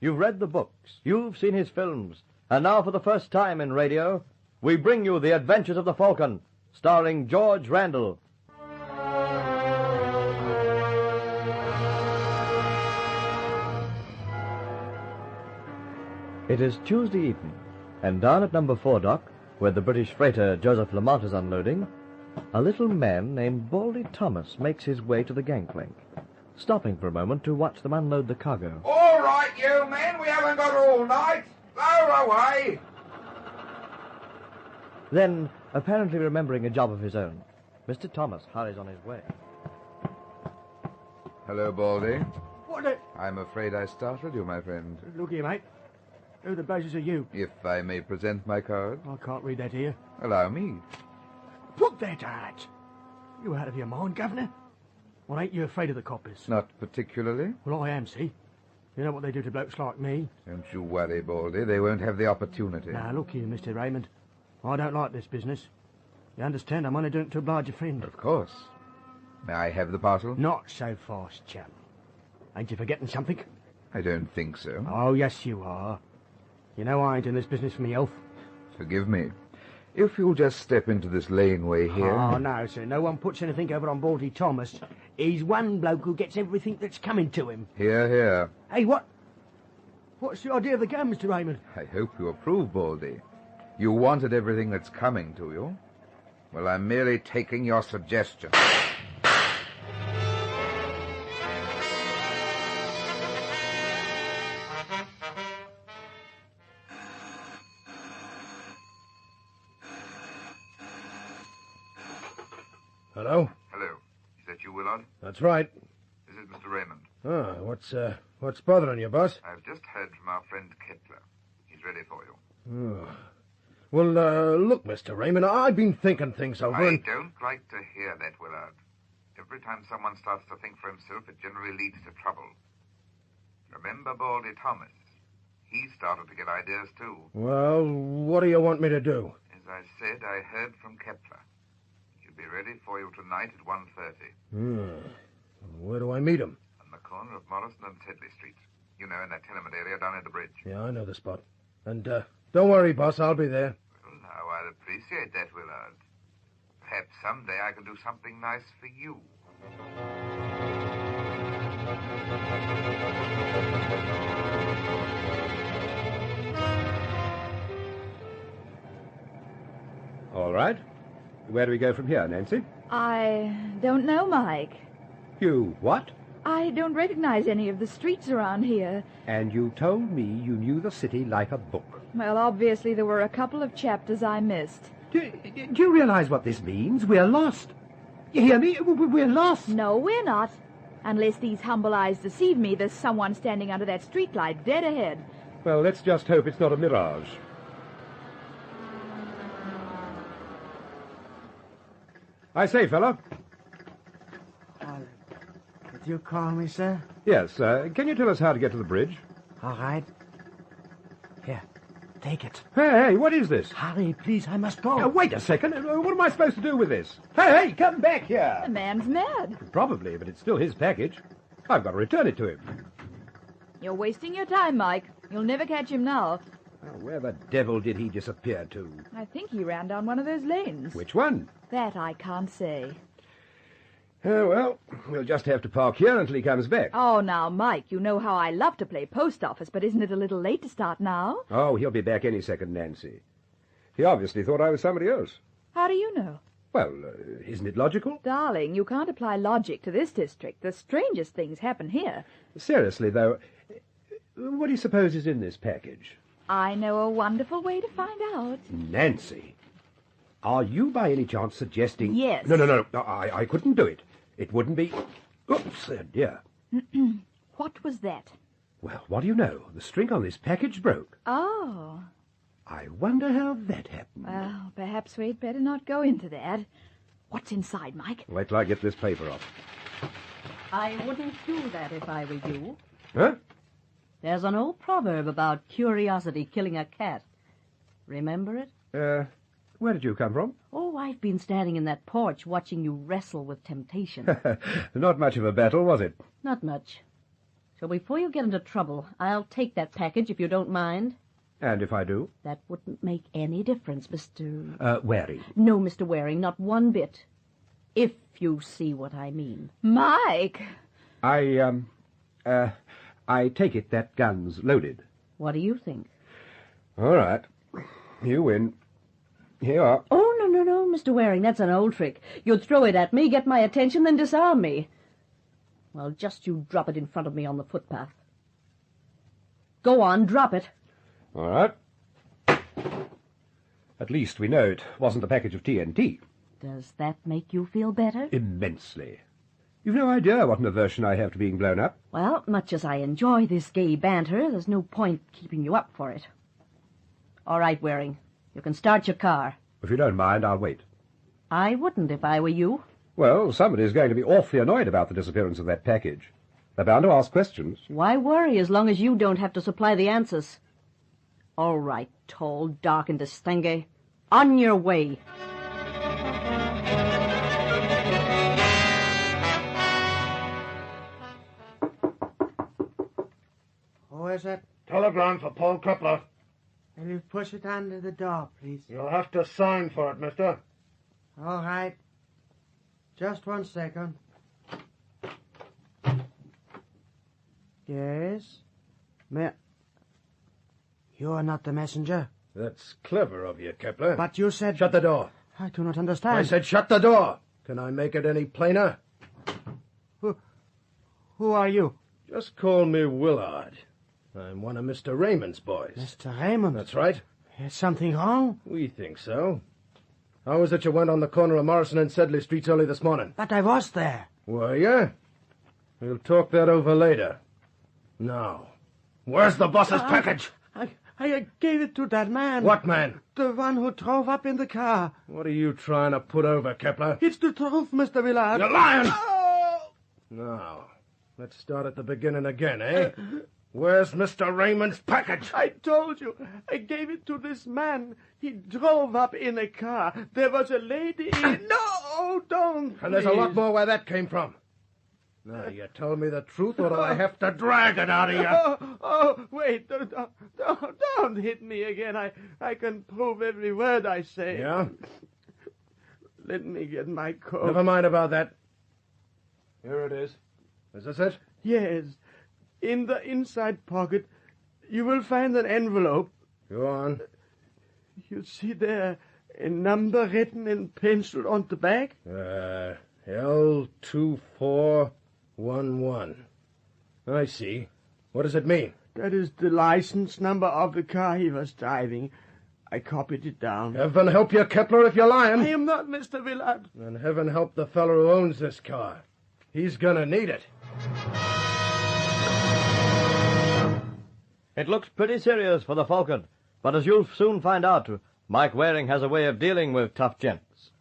You've read the books, you've seen his films, and now for the first time in radio, we bring you The Adventures of the Falcon, starring George Randall. It is Tuesday evening, and down at number 4 dock, where the British freighter Joseph Lamont is unloading, a little man named Baldy Thomas makes his way to the gangplank, stopping for a moment to watch them unload the cargo. All right, you men, we haven't got all night. Lower away. Then, apparently remembering a job of his own, Mr. Thomas hurries on his way. Hello, Baldy. What the... I'm afraid I startled you, my friend. Look here, mate. Who the blazes are you? If I may present my card. I can't read that here. Allow me. Put that out! You out of your mind, Governor? Well, ain't you afraid of the coppers? Not particularly. Well, I am, see? You know what they do to blokes like me? Don't you worry, Baldy. They won't have the opportunity. Now, look here, Mr. Raymond. I don't like this business. You understand, I'm only doing it to oblige a friend. Of course. May I have the parcel? Not so fast, chap. Ain't you forgetting something? I don't think so. Oh, yes, you are. You know I ain't in this business for me health. Forgive me. If you'll just step into this laneway here... Oh, no, sir. No one puts anything over on Baldy Thomas. He's one bloke who gets everything that's coming to him. Here, here. Hey, what? What's the idea of the gun, Mr. Raymond? I hope you approve, Baldy. You wanted everything that's coming to you. Well, I'm merely taking your suggestion. Hello? Hello. Is that you, Willard? That's right. This is Mr. Raymond. What's bothering you, boss? I've just heard from from our friend Kepler. He's ready for you. Oh. Well, look, Mr. Raymond, I've been thinking things over I and... don't like to hear that, Willard. Every time someone starts to think for himself, it generally leads to trouble. Remember Baldy Thomas? He started to get ideas, too. Well, what do you want me to do? As I said, I heard from Kepler. He'll be ready for you tonight at 1:30. Where do I meet him? On the corner of Morrison and Sedley Street. You know, in that tenement area down at the bridge. Yeah, I know the spot. And, don't worry, boss, I'll be there. Well, now, I'd appreciate that, Willard. Perhaps someday I can do something nice for you. All right. Where do we go from here, Nancy? I don't know, Mike. You what? I don't recognize any of the streets around here. And you told me you knew the city like a book. Well, obviously there were a couple of chapters I missed. Do you realize what this means? We're lost. You hear me? We're lost. No, we're not. Unless these humble eyes deceive me, there's someone standing under that streetlight dead ahead. Well, let's just hope it's not a mirage. I say, fella. Did you call me, sir? Yes, can you tell us how to get to the bridge? All right. Here, take it. Hey, what is this? Hurry, please, I must go. Wait a second. What am I supposed to do with this? Hey, come back here. The man's mad. Probably, but it's still his package. I've got to return it to him. You're wasting your time, Mike. You'll never catch him now. Where the devil did he disappear to? I think he ran down one of those lanes. Which one? That I can't say. Well, we'll just have to park here until he comes back. Oh, now, Mike, you know how I love to play post office, but isn't it a little late to start now? Oh, he'll be back any second, Nancy. He obviously thought I was somebody else. How do you know? Well, isn't it logical? Darling, you can't apply logic to this district. The strangest things happen here. Seriously, though, what do you suppose is in this package? I know a wonderful way to find out. Nancy, are you by any chance suggesting... Yes. No, I couldn't do it. It wouldn't be... Oops, dear. What was that? Well, what do you know? The string on this package broke. Oh. I wonder how that happened. Well, perhaps we'd better not go into that. What's inside, Mike? Wait till I get this paper off. I wouldn't do that if I were you. Huh? There's an old proverb about curiosity killing a cat. Remember it? Where did you come from? Oh, I've been standing in that porch watching you wrestle with temptation. Not much of a battle, was it? Not much. So before you get into trouble, I'll take that package if you don't mind. And if I do? That wouldn't make any difference, Mr... Waring. No, Mr. Waring, not one bit. If you see what I mean. Mike! I take it that gun's loaded. What do you think? All right. You win. Here you are. Oh, no, Mr. Waring, that's an old trick. You'd throw it at me, get my attention, then disarm me. Well, just you drop it in front of me on the footpath. Go on, drop it. All right. At least we know it wasn't a package of TNT. Does that make you feel better? Immensely. You've no idea what an aversion I have to being blown up. Well, much as I enjoy this gay banter, there's no point keeping you up for it. All right, Waring. You can start your car. If you don't mind, I'll wait. I wouldn't if I were you. Well, somebody's going to be awfully annoyed about the disappearance of that package. They're bound to ask questions. Why worry as long as you don't have to supply the answers? All right, tall, dark, and distingué. On your way. Who is it? Telegram for Paul Kepler. Will you push it under the door, please? You'll have to sign for it, mister. All right. Just 1 second. Yes? You're not the messenger. That's clever of you, Kepler. But you said... Shut the door. I do not understand. I said shut the door. Can I make it any plainer? Who are you? Just call me Willard. I'm one of Mr. Raymond's boys. Mr. Raymond? That's right. Is something wrong? We think so. How was it you went on the corner of Morrison and Sedley Streets early this morning? But I was there. Were you? We'll talk that over later. Now, Where's the boss's package? I gave it to that man. What man? The one who drove up in the car. What are you trying to put over, Kepler? It's the truth, Mr. Willard. You're lying! Now, let's start at the beginning again, eh? Where's Mr. Raymond's package? I told you. I gave it to this man. He drove up in a car. There was a lady in... No, don't. And there's a lot more where that came from. Now, you tell me the truth, or do I have to drag it out of you? Wait. Don't hit me again. I can prove every word I say. Yeah? Let me get my coat. Never mind about that. Here it is. Is this it? Yes. In the inside pocket, you will find an envelope. Go on. You see there a number written in pencil on the back? L2411. I see. What does it mean? That is the license number of the car he was driving. I copied it down. Heaven help you, Kepler, if you're lying. I am not, Mr. Willard. And heaven help the fellow who owns this car. He's gonna need it. It looks pretty serious for the Falcon, but as you'll soon find out, Mike Waring has a way of dealing with tough gents.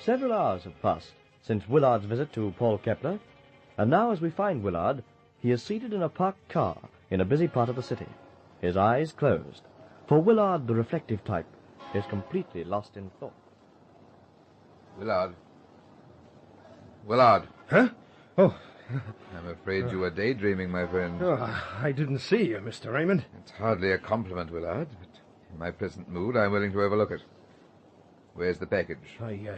Several hours have passed since Willard's visit to Paul Kepler, and now as we find Willard, he is seated in a parked car in a busy part of the city, his eyes closed. For Willard, the reflective type, is completely lost in thought. Willard. Willard. Huh? Oh. I'm afraid you were daydreaming, my friend. Oh, I didn't see you, Mr. Raymond. It's hardly a compliment, Willard, but in my present mood, I'm willing to overlook it. Where's the package? I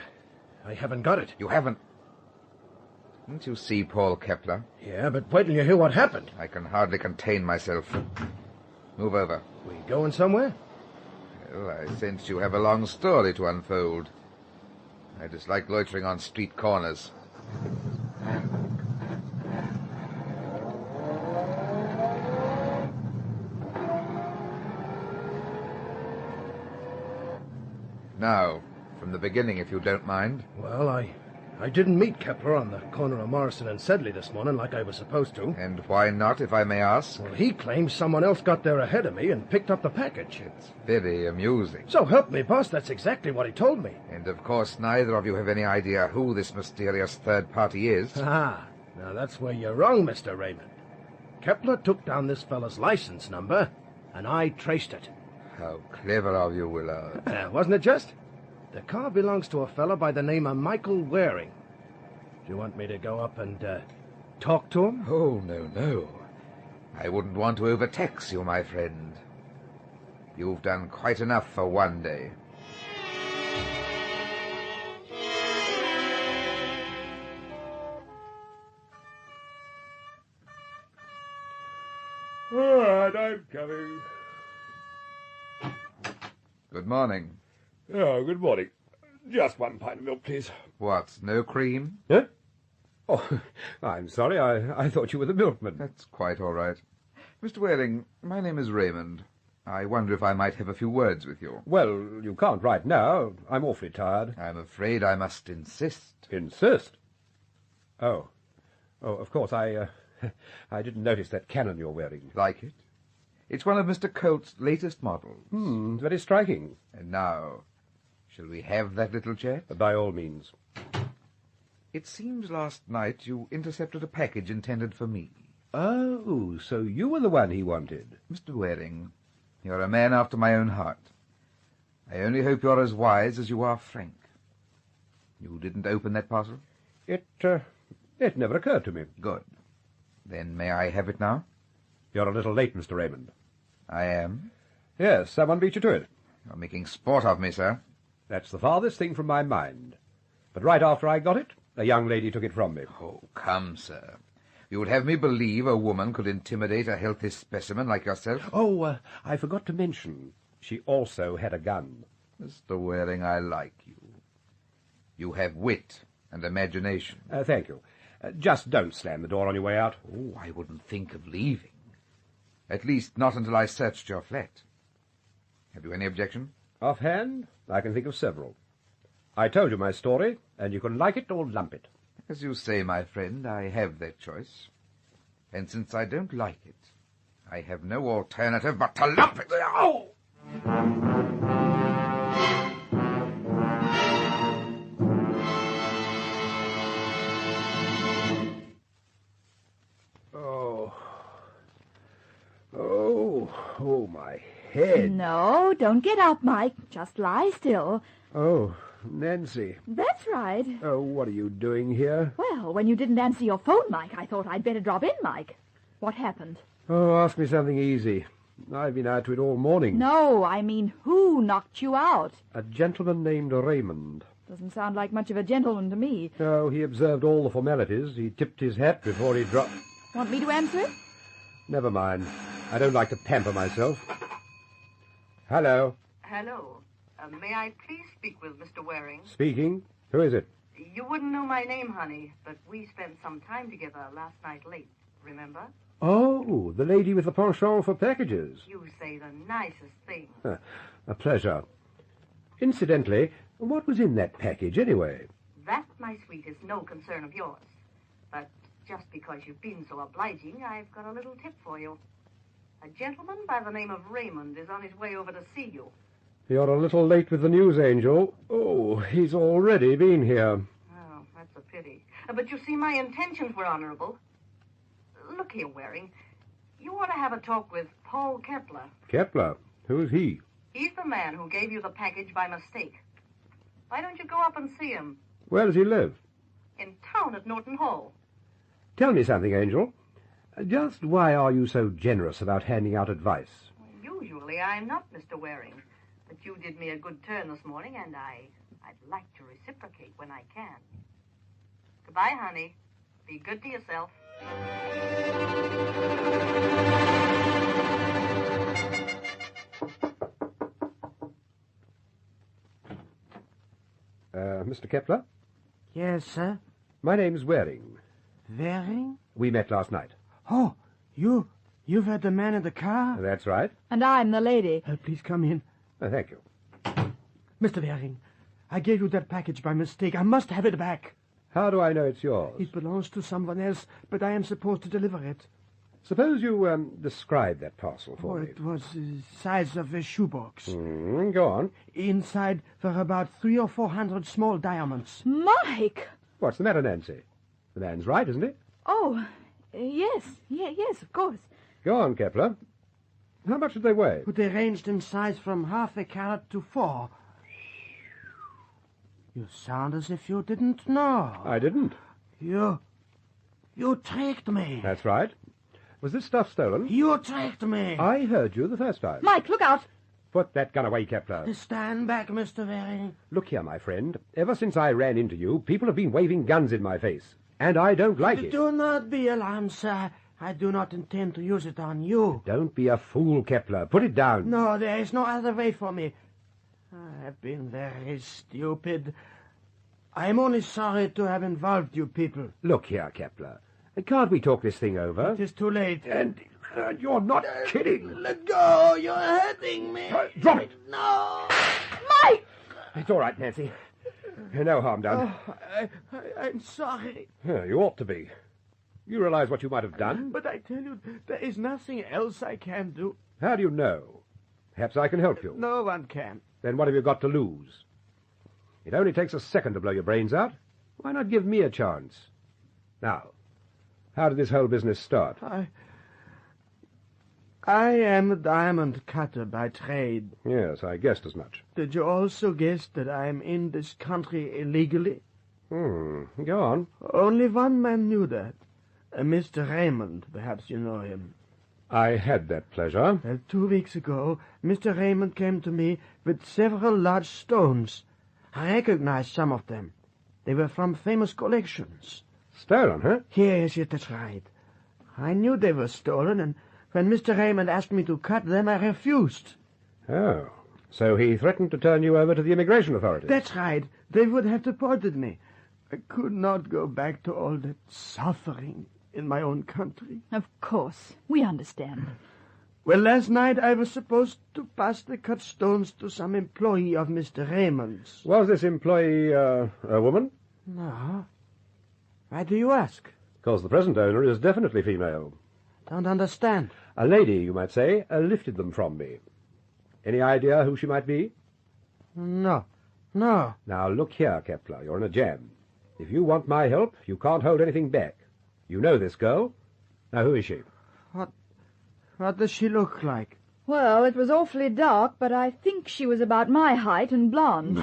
haven't got it. You haven't? Didn't you see Paul Kepler? Yeah, but wait till you hear what happened. I can hardly contain myself. Move over. We going somewhere? Well, I sense you have a long story to unfold. I dislike loitering on street corners. Now, from the beginning, if you don't mind. Well, I didn't meet Kepler on the corner of Morrison and Sedley this morning like I was supposed to. And why not, if I may ask? Well, he claims someone else got there ahead of me and picked up the package. It's very amusing. So help me, boss, that's exactly what he told me. And of course, neither of you have any idea who this mysterious third party is. Ah, now that's where you're wrong, Mr. Raymond. Kepler took down this fellow's license number, and I traced it. How clever of you, Willard. Wasn't it just? The car belongs to a fellow by the name of Michael Waring. Do you want me to go up and talk to him? Oh, no. I wouldn't want to overtax you, my friend. You've done quite enough for one day. All right, I'm coming. Good morning. Oh, good morning. Just one pint of milk, please. What, no cream? Huh? Oh, I'm sorry. I thought you were the milkman. That's quite all right. Mr. Waring, my name is Raymond. I wonder if I might have a few words with you. Well, you can't right now. I'm awfully tired. I'm afraid I must insist. Insist? Oh, of course, I didn't notice that cannon you're wearing. Like it? It's one of Mr. Colt's latest models. Very striking. And now, shall we have that little chat? By all means. It seems last night you intercepted a package intended for me. Oh, so you were the one he wanted. Mr. Waring, you're a man after my own heart. I only hope you're as wise as you are frank. You didn't open that parcel? It never occurred to me. Good. Then may I have it now? You're a little late, Mr. Raymond. I am? Yes, someone beat you to it. You're making sport of me, sir. That's the farthest thing from my mind. But right after I got it, a young lady took it from me. Oh, come, sir. You would have me believe a woman could intimidate a healthy specimen like yourself? Oh, I forgot to mention, she also had a gun. Mr. Waring, I like you. You have wit and imagination. Thank you. Just don't slam the door on your way out. Oh, I wouldn't think of leaving. At least not until I searched your flat. Have you any objection? Offhand, I can think of several. I told you my story, and you can like it or lump it. As you say, my friend, I have that choice. And since I don't like it, I have no alternative but to lump it. Oh! Oh, my head. No, don't get up, Mike. Just lie still. Oh, Nancy. That's right. Oh, what are you doing here? Well, when you didn't answer your phone, Mike, I thought I'd better drop in, Mike. What happened? Oh, ask me something easy. I've been out to it all morning. No, I mean, who knocked you out? A gentleman named Raymond. Doesn't sound like much of a gentleman to me. Oh, he observed all the formalities. He tipped his hat before he dropped... Want me to answer it? Never mind. I don't like to pamper myself. Hello. Hello. May I please speak with Mr. Waring? Speaking. Who is it? You wouldn't know my name, honey, but we spent some time together last night late, remember? Oh, the lady with the penchant for packages. You say the nicest things. A pleasure. Incidentally, what was in that package, anyway? That, my sweet, is no concern of yours. But just because you've been so obliging, I've got a little tip for you. A gentleman by the name of Raymond is on his way over to see you. You're a little late with the news, Angel. Oh, he's already been here. Oh, that's a pity. But you see, my intentions were honorable. Look here, Waring. You ought to have a talk with Paul Kepler. Kepler? Who's he? He's the man who gave you the package by mistake. Why don't you go up and see him? Where does he live? In town at Norton Hall. Tell me something, Angel. Just why are you so generous about handing out advice? Usually I'm not, Mr. Waring. But you did me a good turn this morning, and I'd like to reciprocate when I can. Goodbye, honey. Be good to yourself. Mr. Kepler? Yes, sir? My name's Waring. Waring? We met last night. Oh, you've had the man in the car? That's right. And I'm the lady. Please come in. Thank you. Mr. Waring, I gave you that package by mistake. I must have it back. How do I know it's yours? It belongs to someone else, but I am supposed to deliver it. Suppose you describe that parcel for me. It was the size of a shoebox. Go on. Inside were about 300 or 400 small diamonds. Mike! What's the matter, Nancy? The man's right, isn't he? Oh, yes, of course. Go on, Kepler. How much did they weigh? They ranged in size from half a carat to 4. You sound as if you didn't know. I didn't. You tricked me. That's right. Was this stuff stolen? You tricked me. I heard you the first time. Mike, look out. Put that gun away, Kepler. Stand back, Mr. Waring. Look here, my friend. Ever since I ran into you, people have been waving guns in my face. And I don't like it. Do not be alarmed, sir. I do not intend to use it on you. Don't be a fool, Kepler. Put it down. No, there is no other way for me. I have been very stupid. I am only sorry to have involved you people. Look here, Kepler. Can't we talk this thing over? It is too late. And you're not kidding. Let go. You're hurting me. Drop it. No. Mike! It's all right, Nancy. No harm done. Oh, I'm sorry. You ought to be. You realize what you might have done? But I tell you, there is nothing else I can do. How do you know? Perhaps I can help you. No one can. Then what have you got to lose? It only takes a second to blow your brains out. Why not give me a chance? Now, how did this whole business start? I am a diamond cutter by trade. Yes, I guessed as much. Did you also guess that I am in this country illegally? Go on. Only one man knew that. Mr. Raymond, perhaps you know him. I had that pleasure. Well, 2 weeks ago, Mr. Raymond came to me with several large stones. I recognized some of them. They were from famous collections. Stolen, huh? Yes, that's right. I knew they were stolen, and when Mr. Raymond asked me to cut them, I refused. Oh, so he threatened to turn you over to the immigration authorities? That's right. They would have deported me. I could not go back to all that suffering in my own country. Of course. We understand. Well, last night I was supposed to pass the cut stones to some employee of Mr. Raymond's. Was this employee a woman? No. Why do you ask? Because the present owner is definitely female. Don't understand. A lady, you might say, lifted them from me. Any idea who she might be? No. Now, look here, Kepler, you're in a jam. If you want my help, you can't hold anything back. You know this girl. Now, who is she? What does she look like? Well, it was awfully dark, but I think she was about my height and blonde.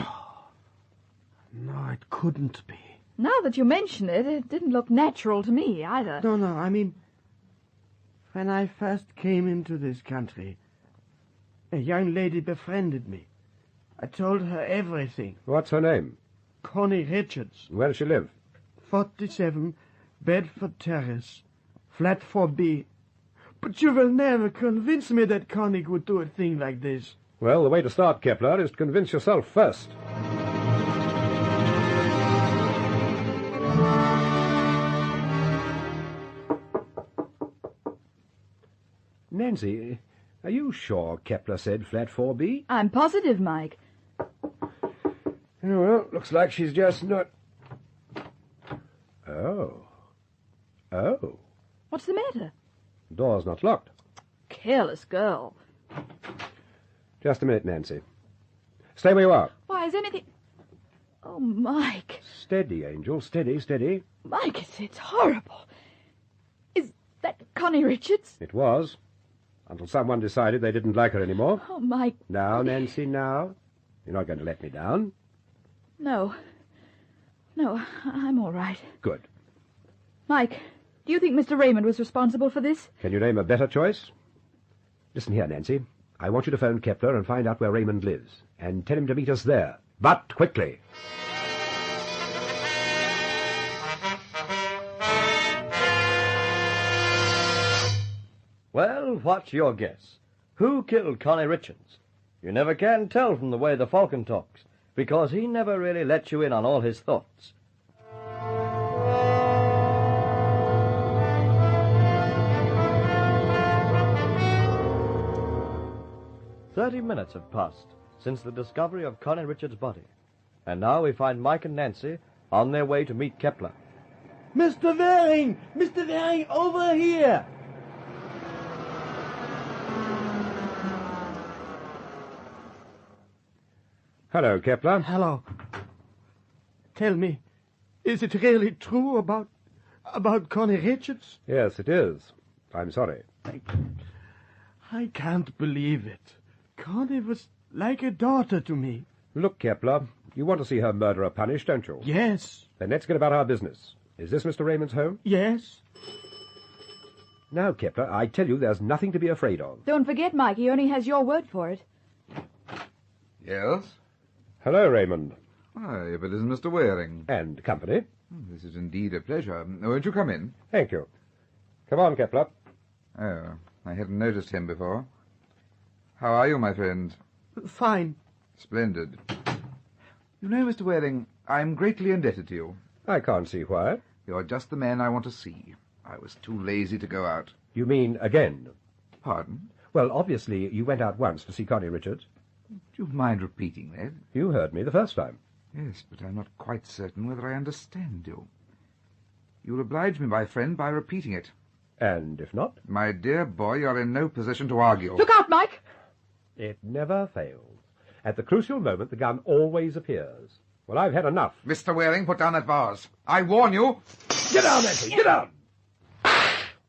No, it couldn't be. Now that you mention it, it didn't look natural to me, either. No, I mean, when I first came into this country, a young lady befriended me. I told her everything. What's her name? Connie Richards. Where does she live? 47, Bedford Terrace, flat 4B. But you will never convince me that Connie would do a thing like this. Well, the way to start, Kepler, is to convince yourself first. Nancy, are you sure Kepler said flat 4B? I'm positive, Mike. Well, looks like she's just not... Oh. What's the matter? The door's not locked. Careless girl. Just a minute, Nancy. Stay where you are. Why, is anything... Oh, Mike. Steady, Angel, steady. Mike, it's horrible. Is that Connie Richards? It was. Until someone decided they didn't like her anymore. Oh, Mike. Now, Nancy, now. You're not going to let me down. No, I'm all right. Good. Mike, do you think Mr. Raymond was responsible for this? Can you name a better choice? Listen here, Nancy. I want you to phone Kepler and find out where Raymond lives, and tell him to meet us there. But quickly. Well, what's your guess? Who killed Connie Richards? You never can tell from the way the Falcon talks, because he never really lets you in on all his thoughts. "30 minutes have passed since the discovery of Connie Richards' body, and now we find Mike and Nancy on their way to meet Kepler. Mr. Waring! Mr. Waring, over here! Hello, Kepler. Hello. Tell me, is it really true about Connie Richards? Yes, it is. I'm sorry. I can't believe it. Connie was like a daughter to me. Look, Kepler, you want to see her murderer punished, don't you? Yes. Then let's get about our business. Is this Mr. Raymond's home? Yes. Now, Kepler, I tell you there's nothing to be afraid of. Don't forget, Mike, he only has your word for it. Yes? Hello, Raymond. Why, if it isn't Mr. Waring. And company. This is indeed a pleasure. Won't you come in? Thank you. Come on, Kepler. Oh, I hadn't noticed him before. How are you, my friend? Fine. Splendid. You know, Mr. Waring, I'm greatly indebted to you. I can't see why. You're just the man I want to see. I was too lazy to go out. You mean again? Pardon? Well, obviously, you went out once to see Connie Richards. Do you mind repeating that? You heard me the first time. Yes, but I'm not quite certain whether I understand you. You'll oblige me, my friend, by repeating it. And if not? My dear boy, you're in no position to argue. Look out, Mike! It never fails. At the crucial moment, the gun always appears. Well, I've had enough. Mr. Waring, put down that vase. I warn you. Get down, Nancy, get down!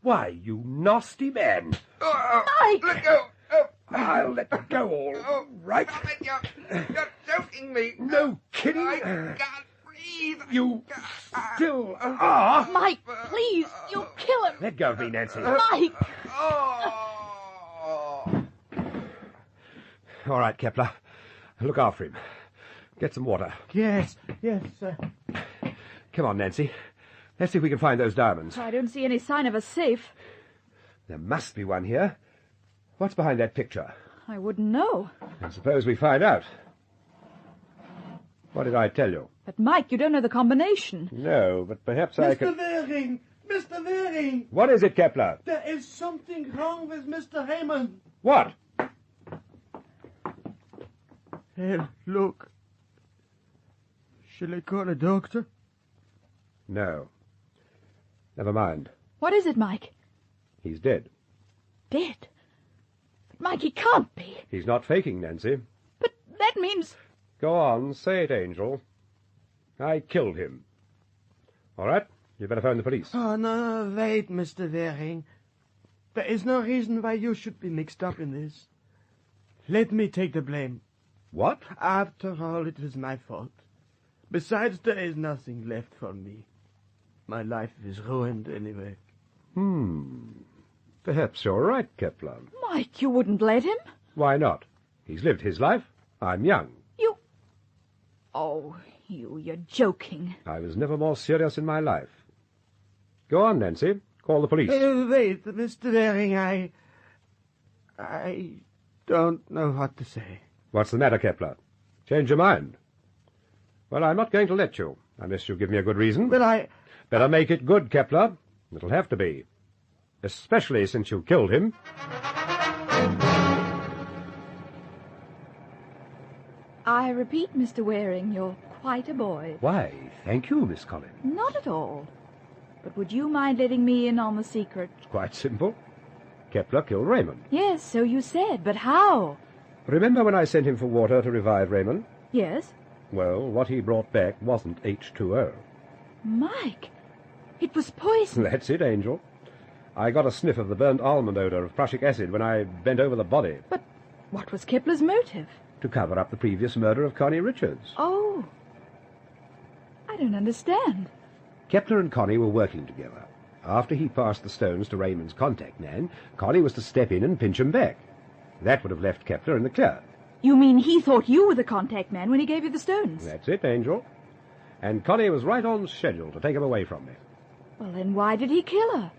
Why, you nasty man! Mike! Let go! I'll let you go, all right. You're choking me. No kidding. I can't breathe. You still are. Mike, please, you'll kill him. Let go of me, Nancy. Mike! All right, Kepler. Look after him. Get some water. Yes, sir. Come on, Nancy. Let's see if we can find those diamonds. I don't see any sign of a safe. There must be one here. What's behind that picture? I wouldn't know. I suppose we find out. What did I tell you? But, Mike, you don't know the combination. No, but perhaps I can... Mr. Waring! Mr. Waring! What is it, Kepler? There is something wrong with Mr. Raymond. What? Hey, look. Shall I call a doctor? No. Never mind. What is it, Mike? He's dead. Dead? But Mike, he can't be. He's not faking, Nancy. That means... Go on, say it, Angel. I killed him. All right, you'd better phone the police. Oh, no, wait, Mr. Waring. There is no reason why you should be mixed up in this. Let me take the blame. What? After all, it was my fault. Besides, there is nothing left for me. My life is ruined anyway. Perhaps you're right, Kepler. Mike, you wouldn't let him? Why not? He's lived his life. I'm young. You... Oh, you're joking. I was never more serious in my life. Go on, Nancy. Call the police. Wait, Mr. Waring, I don't know what to say. What's the matter, Kepler? Change your mind? Well, I'm not going to let you, unless you give me a good reason. But Better make it good, Kepler. It'll have to be. Especially since you killed him. I repeat, Mr. Waring, you're quite a boy. Why, thank you, Miss Collins. Not at all. But would you mind letting me in on the secret? It's quite simple. Kepler killed Raymond. Yes, so you said, but how? Remember when I sent him for water to revive Raymond? Yes. Well, what he brought back wasn't H2O. Mike, it was poison. That's it, Angel. I got a sniff of the burnt almond odor of prussic acid when I bent over the body. But what was Kepler's motive? To cover up the previous murder of Connie Richards. Oh. I don't understand. Kepler and Connie were working together. After he passed the stones to Raymond's contact man, Connie was to step in and pinch him back. That would have left Kepler in the clear. You mean he thought you were the contact man when he gave you the stones? That's it, Angel. And Connie was right on schedule to take him away from me. Well, then why did he kill her?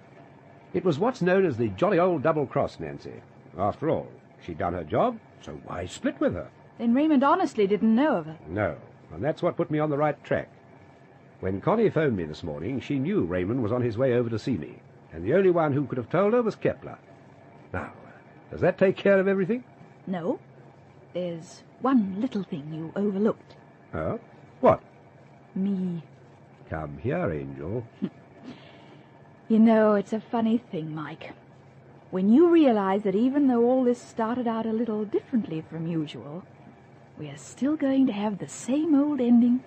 It was what's known as the jolly old double-cross, Nancy. After all, she'd done her job, so why split with her? Then Raymond honestly didn't know of her. No, and that's what put me on the right track. When Connie phoned me this morning, she knew Raymond was on his way over to see me, and the only one who could have told her was Kepler. Now, does that take care of everything? No. There's one little thing you overlooked. Oh? What? Me. Come here, Angel. You know, it's a funny thing, Mike. When you realize that even though all this started out a little differently from usual, we are still going to have the same old ending.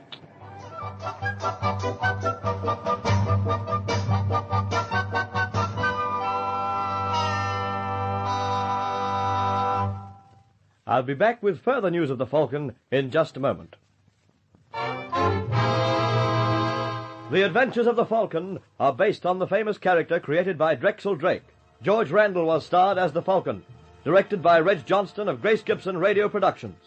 I'll be back with further news of the Falcon in just a moment. The Adventures of the Falcon are based on the famous character created by Drexel Drake. George Randall was starred as the Falcon, directed by Reg Johnston of Grace Gibson Radio Productions.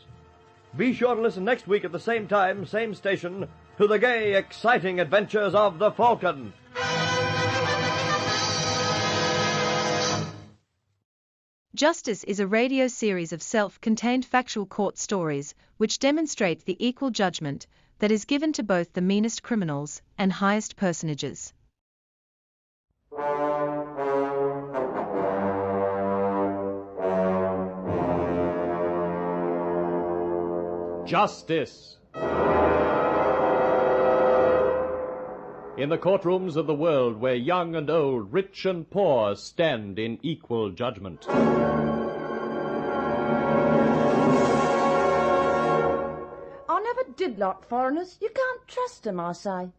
Be sure to listen next week at the same time, same station, to the gay, exciting adventures of the Falcon. Justice is a radio series of self-contained factual court stories which demonstrate the equal judgment that is given to both the meanest criminals and highest personages. Justice. In the courtrooms of the world where young and old, rich and poor stand in equal judgment. I never did like foreigners. You can't trust them, I say.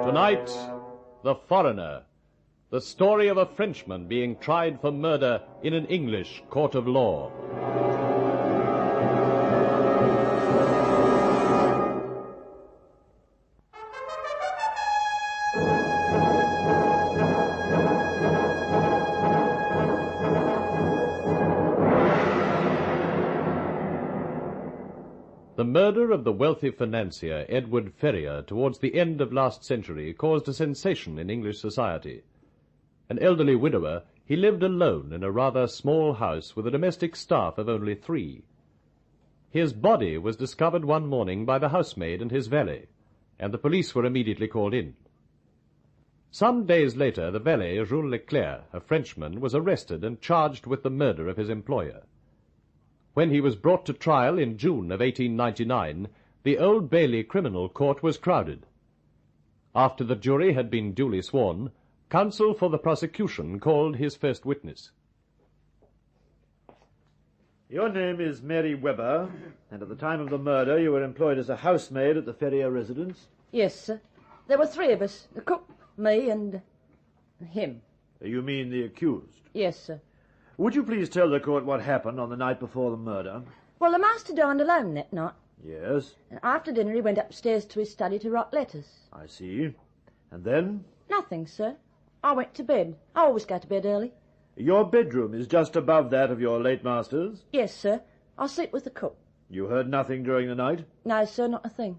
Tonight, The Foreigner. The story of a Frenchman being tried for murder in an English court of law. The murder of the wealthy financier Edward Ferrier towards the end of last century caused a sensation in English society. An elderly widower, he lived alone in a rather small house with a domestic staff of only 3. His body was discovered one morning by the housemaid and his valet, and the police were immediately called in. Some days later, the valet, Jules Leclerc, a Frenchman, was arrested and charged with the murder of his employer. When he was brought to trial in June of 1899, the Old Bailey Criminal Court was crowded. After the jury had been duly sworn, counsel for the prosecution called his first witness. Your name is Mary Webber, and at the time of the murder you were employed as a housemaid at the Ferrier residence? Yes, sir. There were three of us. The cook, me, and him. You mean the accused? Yes, sir. Would you please tell the court what happened on the night before the murder? Well, the master dined alone that night. Yes. And after dinner he went upstairs to his study to write letters. I see. And then? Nothing, sir. I went to bed. I always go to bed early. Your bedroom is just above that of your late master's? Yes, sir. I sleep with the cook. You heard nothing during the night? No, sir, not a thing.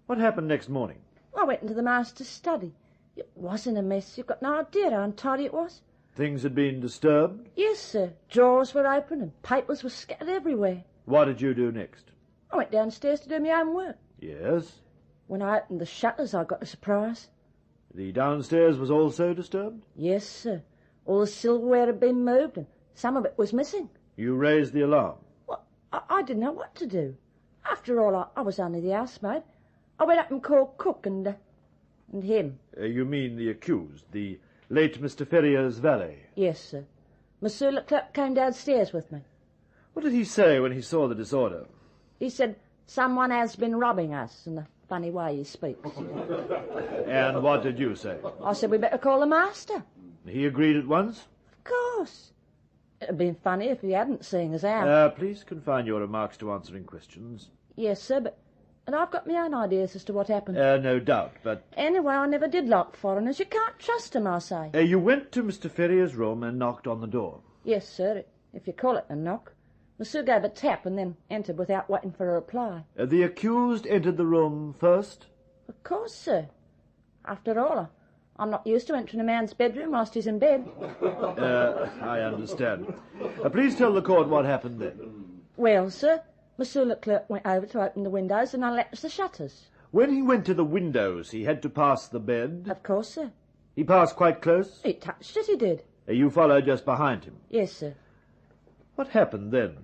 What happened next morning? I went into the master's study. It wasn't a mess. You've got no idea how untidy it was. Things had been disturbed? Yes, sir. Drawers were open and papers were scattered everywhere. What did you do next? I went downstairs to do my own work. Yes? When I opened the shutters, I got a surprise. The downstairs was also disturbed? Yes, sir. All the silverware had been moved and some of it was missing. You raised the alarm? Well, I didn't know what to do. After all, I was only the housemaid. I went up and called cook and him. You mean the accused, the late Mr. Ferrier's valet? Yes, sir. Monsieur Leclerc came downstairs with me. What did he say when he saw the disorder? He said, someone has been robbing us, in the funny way he speaks. And what did you say? I said, we better call the master. He agreed at once? Of course. It'd been funny if he hadn't, seeing us out. Please confine your remarks to answering questions. Yes, sir, but... And I've got my own ideas as to what happened. No doubt, but... Anyway, I never did like foreigners. You can't trust them, I say. You went to Mr. Ferrier's room and knocked on the door? Yes, sir, if you call it a knock. Monsieur gave a tap and then entered without waiting for a reply. The accused entered the room first? Of course, sir. After all, I'm not used to entering a man's bedroom whilst he's in bed. I understand. Please tell the court what happened then. Well, sir, Monsieur Leclerc went over to open the windows and unlatched the shutters. When he went to the windows, he had to pass the bed? Of course, sir. He passed quite close? He touched it, he did. You followed just behind him? Yes, sir. What happened then?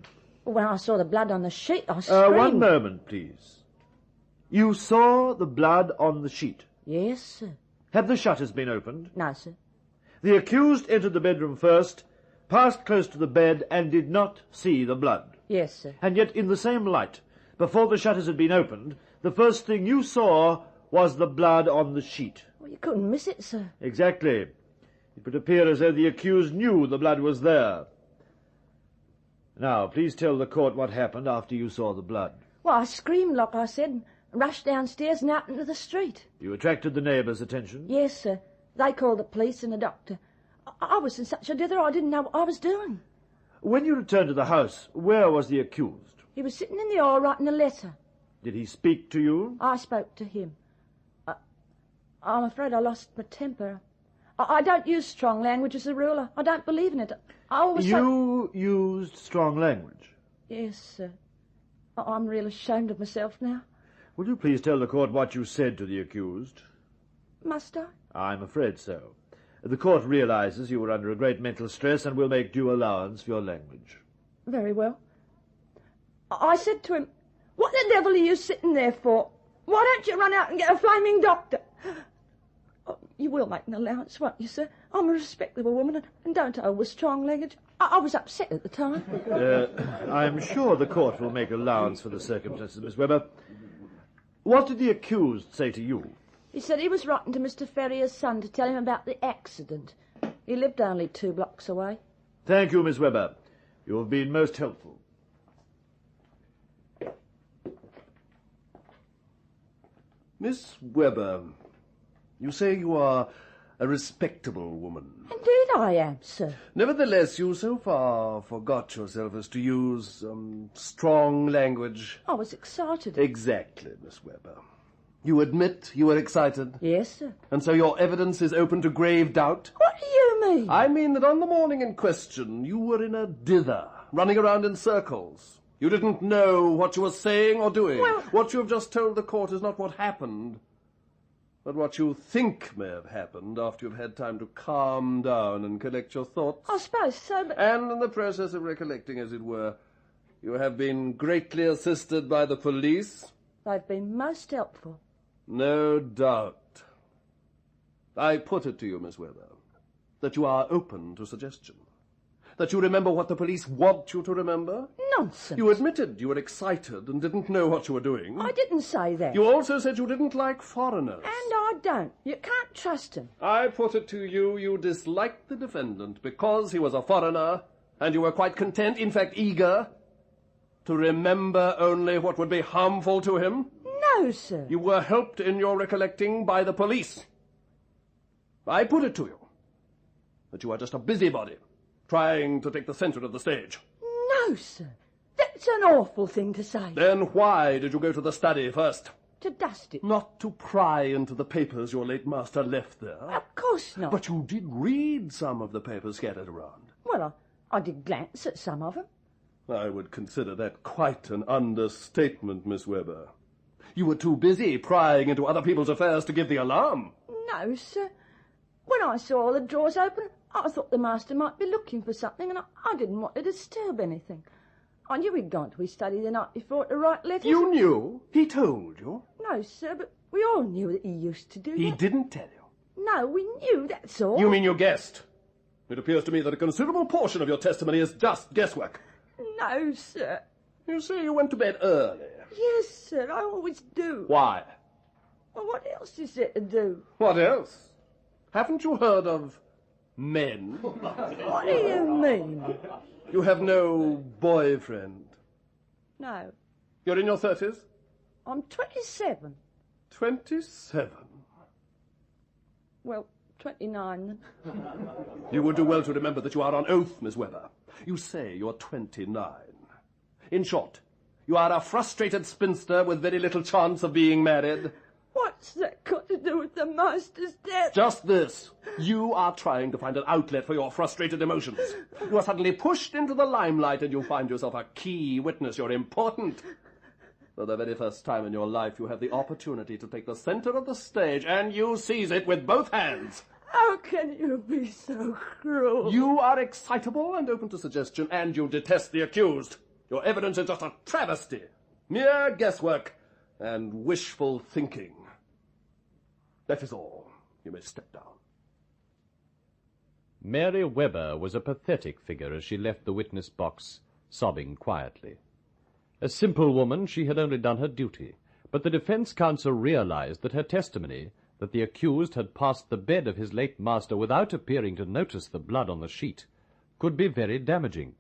When I saw the blood on the sheet, I screamed. One moment, please. You saw the blood on the sheet? Yes, sir. Had the shutters been opened? No, sir. The accused entered the bedroom first, passed close to the bed, and did not see the blood? Yes, sir. And yet, in the same light, before the shutters had been opened, the first thing you saw was the blood on the sheet. Well, you couldn't miss it, sir. Exactly. It would appear as though the accused knew the blood was there. Now, please tell the court what happened after you saw the blood. Well, I screamed, like I said, and rushed downstairs and out into the street. You attracted the neighbours' attention? Yes, sir. They called the police and a doctor. I was in such a dither I didn't know what I was doing. When you returned to the house, where was the accused? He was sitting in the hall writing a letter. Did he speak to you? I spoke to him. I'm afraid I lost my temper. I don't use strong language as a rule. I don't believe in it. I always You used strong language? Yes, sir. I'm real ashamed of myself now. Will you please tell the court what you said to the accused? Must I? I'm afraid so. The court realizes you were under a great mental stress and will make due allowance for your language. Very well. I said to him, what the devil are you sitting there for? Why don't you run out and get a flaming doctor? Oh, you will make an allowance, won't you, sir? I'm a respectable woman and don't over strong language. I was upset at the time. I'm sure the court will make allowance for the circumstances, Miss Webber. What did the accused say to you? He said he was writing to Mr. Ferrier's son to tell him about the accident. He lived only 2 blocks away. Thank you, Miss Webber. You have been most helpful. Miss Webber, you say you are a respectable woman. Indeed I am, sir. Nevertheless, you so far forgot yourself as to use strong language. I was excited. Exactly, Miss Webber. You admit you were excited? Yes, sir. And so your evidence is open to grave doubt? What do you mean? I mean that on the morning in question, you were in a dither, running around in circles. You didn't know what you were saying or doing. Well... What you have just told the court is not what happened, but what you think may have happened after you've had time to calm down and collect your thoughts. I suppose so, but... And in the process of recollecting, as it were, you have been greatly assisted by the police. They've been most helpful. No doubt. I put it to you, Miss Weber, that you are open to suggestion. That you remember what the police want you to remember. Nonsense. You admitted you were excited and didn't know what you were doing. I didn't say that. You also said you didn't like foreigners. And I don't. You can't trust him. I put it to you, you disliked the defendant because he was a foreigner, and you were quite content, in fact eager, to remember only what would be harmful to him. No, sir. You were helped in your recollecting by the police. I put it to you that you are just a busybody, trying to take the centre of the stage. No, sir. That's an awful thing to say. Then why did you go to the study first? To dust it. Not to pry into the papers your late master left there. Of course not. But you did read some of the papers scattered around. Well, I did glance at some of them. I would consider that quite an understatement, Miss Weber. You were too busy prying into other people's affairs to give the alarm. No, sir. When I saw the drawers open, I thought the master might be looking for something, and I didn't want to disturb anything. I knew he'd gone to his study the night before to write letters. You knew? He told you? No, sir, but we all knew that he used to do that. He didn't tell you? No, we knew, that's all. You mean you guessed? It appears to me that a considerable portion of your testimony is just guesswork. No, sir. You say you went to bed early. Yes, sir, I always do. Why? Well, what else is there to do? What else? Haven't you heard of men? What do you mean? You have no boyfriend? No. You're in your 30s? I'm 27. 27? Well, 29 then. You would do well to remember that you are on oath, Miss Weber. You say you're 29. In short, you are a frustrated spinster with very little chance of being married. What's that got to do with the master's death? Just this. You are trying to find an outlet for your frustrated emotions. You are suddenly pushed into the limelight and you find yourself a key witness. You're important. For the very first time in your life, you have the opportunity to take the center of the stage, and you seize it with both hands. How can you be so cruel? You are excitable and open to suggestion, and you detest the accused. Your evidence is just a travesty, mere guesswork, and wishful thinking. That is all. You may step down. Mary Weber was a pathetic figure as she left the witness box, sobbing quietly. A simple woman, she had only done her duty, but the defense counsel realized that her testimony, that the accused had passed the bed of his late master without appearing to notice the blood on the sheet, could be very damaging.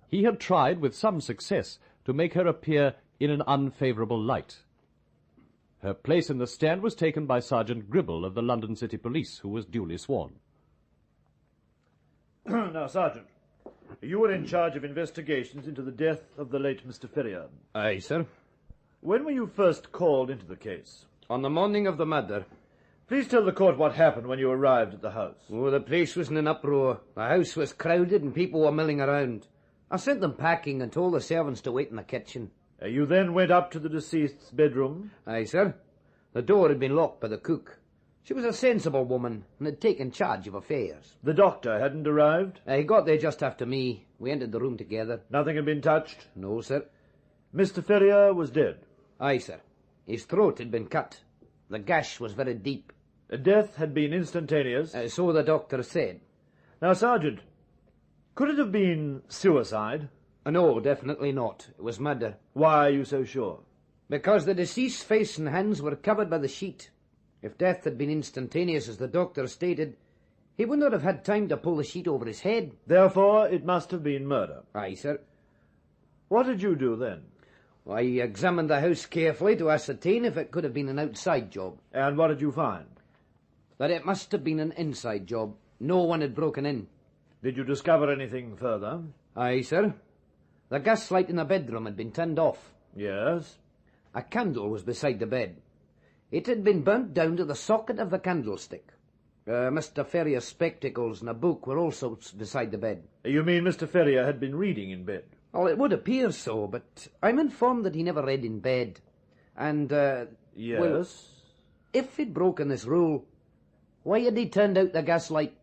He had tried, with some success, to make her appear in an unfavourable light. Her place in the stand was taken by Sergeant Gribble of the London City Police, who was duly sworn. Now, Sergeant, you were in charge of investigations into the death of the late Mr. Ferrier. Aye, sir. When were you first called into the case? On the morning of the murder. Please tell the court what happened when you arrived at the house. Oh, the place was in an uproar. The house was crowded and people were milling around. I sent them packing and told the servants to wait in the kitchen. You then went up to the deceased's bedroom? Aye, sir. The door had been locked by the cook. She was a sensible woman and had taken charge of affairs. The doctor hadn't arrived? He got there just after me. We entered the room together. Nothing had been touched? No, sir. Mr. Ferrier was dead? Aye, sir. His throat had been cut. The gash was very deep. Death had been instantaneous? So the doctor said. Now, Sergeant, could it have been suicide? No, definitely not. It was murder. Why are you so sure? Because the deceased's face and hands were covered by the sheet. If death had been instantaneous, as the doctor stated, he would not have had time to pull the sheet over his head. Therefore, it must have been murder? Aye, sir. What did you do then? I examined the house carefully to ascertain if it could have been an outside job. And what did you find? That it must have been an inside job. No one had broken in. Did you discover anything further? Aye, sir. The gas light in the bedroom had been turned off. Yes? A candle was beside the bed. It had been burnt down to the socket of the candlestick. Mr. Ferrier's spectacles and a book were also beside the bed. You mean Mr. Ferrier had been reading in bed? Well, it would appear so, but I'm informed that he never read in bed. And, Yes? Well, if he'd broken this rule, why had he turned out the gaslight?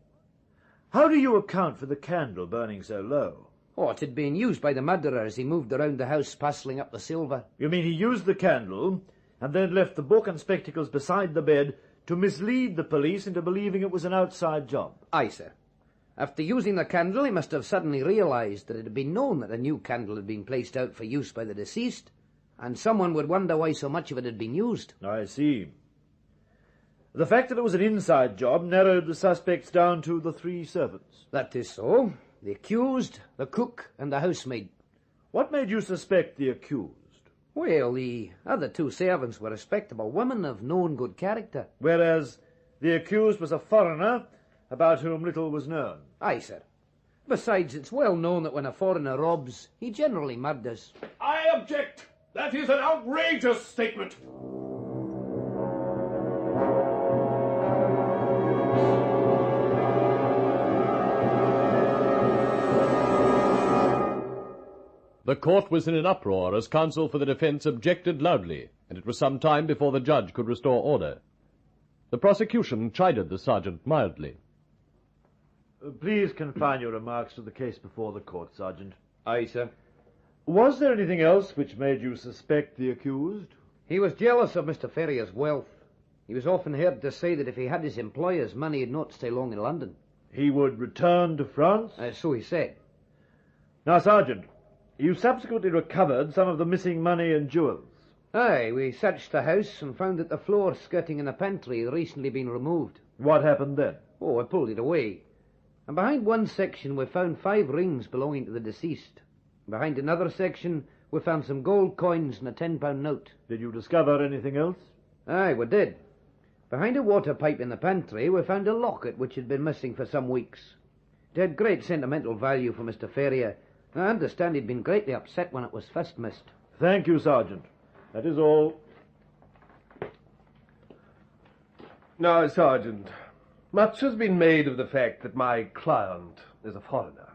How do you account for the candle burning so low? Oh, it had been used by the murderer as he moved around the house parcelling up the silver. You mean he used the candle, and then left the book and spectacles beside the bed to mislead the police into believing it was an outside job? Aye, sir. After using the candle, he must have suddenly realised that it had been known that a new candle had been placed out for use by the deceased, and someone would wonder why so much of it had been used. I see. The fact that it was an inside job narrowed the suspects down to the 3 servants. That is so. The accused, the cook, and the housemaid. What made you suspect the accused? Well, the other 2 servants were respectable women of known good character. Whereas the accused was a foreigner about whom little was known. Aye, sir. Besides, it's well known that when a foreigner robs, he generally murders. I object! That is an outrageous statement! The court was in an uproar as counsel for the defence objected loudly, and it was some time before the judge could restore order. The prosecution chided the sergeant mildly. Please confine your remarks to the case before the court, Sergeant. Aye, sir. Was there anything else which made you suspect the accused? He was jealous of Mr. Ferrier's wealth. He was often heard to say that if he had his employer's money, he'd not stay long in London. He would return to France? So he said. Now, Sergeant, you subsequently recovered some of the missing money and jewels. Aye, we searched the house and found that the floor skirting in the pantry had recently been removed. What happened then? Oh, I pulled it away. And behind one section we found 5 rings belonging to the deceased. Behind another section we found some gold coins and a £10 note. Did you discover anything else? Aye, we did. Behind a water pipe in the pantry we found a locket which had been missing for some weeks. It had great sentimental value for Mr. Ferrier. I understand he'd been greatly upset when it was first missed. Thank you, Sergeant. That is all. Now, Sergeant, much has been made of the fact that my client is a foreigner.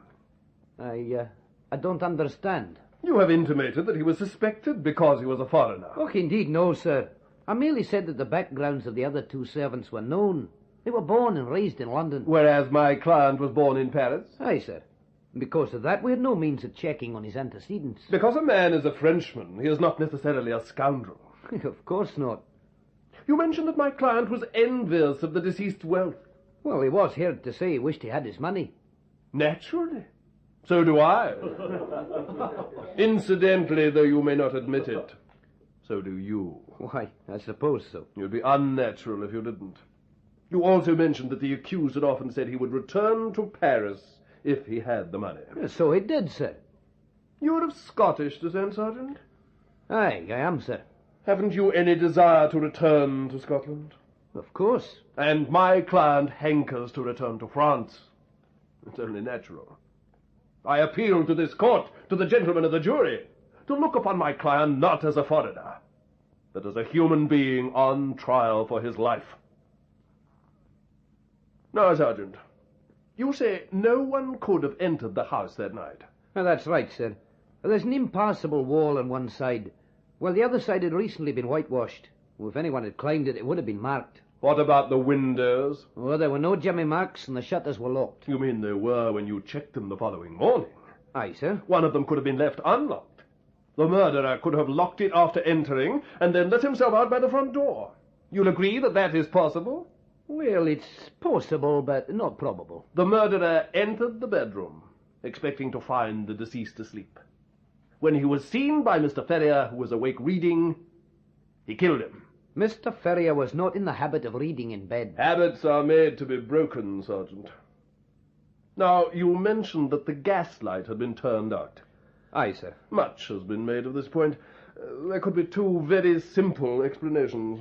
I don't understand. You have intimated that he was suspected because he was a foreigner. Oh, indeed, no, sir. I merely said that the backgrounds of the other 2 servants were known. They were born and raised in London. Whereas my client was born in Paris? Aye, sir. Because of that, we had no means of checking on his antecedents. Because a man is a Frenchman, he is not necessarily a scoundrel. Of course not. You mentioned that my client was envious of the deceased's wealth. Well, he was heard to say he wished he had his money. Naturally. So do I. Incidentally, though you may not admit it, so do you. Why, I suppose so. You'd be unnatural if you didn't. You also mentioned that the accused had often said he would return to Paris if he had the money. So he did, sir. You're of Scottish descent, Sergeant? Aye, I am, sir. Haven't you any desire to return to Scotland? Of course. And my client hankers to return to France. It's only natural. I appeal to this court, to the gentlemen of the jury, to look upon my client not as a foreigner, but as a human being on trial for his life. Now, Sergeant, you say no one could have entered the house that night. Oh, that's right, sir. There's an impassable wall on one side, while the other side had recently been whitewashed. Well, if anyone had climbed it, it would have been marked. What about the windows? Oh, there were no jemmy marks and the shutters were locked. You mean they were when you checked them the following morning? Aye, sir. One of them could have been left unlocked. The murderer could have locked it after entering and then let himself out by the front door. You'll agree that that is possible? Well, it's possible, but not probable. The murderer entered the bedroom, expecting to find the deceased asleep. When he was seen by Mr. Ferrier, who was awake reading, he killed him. Mr. Ferrier was not in the habit of reading in bed. Habits are made to be broken, Sergeant. Now, you mentioned that the gaslight had been turned out. Aye, sir. Much has been made of this point. There could be 2 very simple explanations.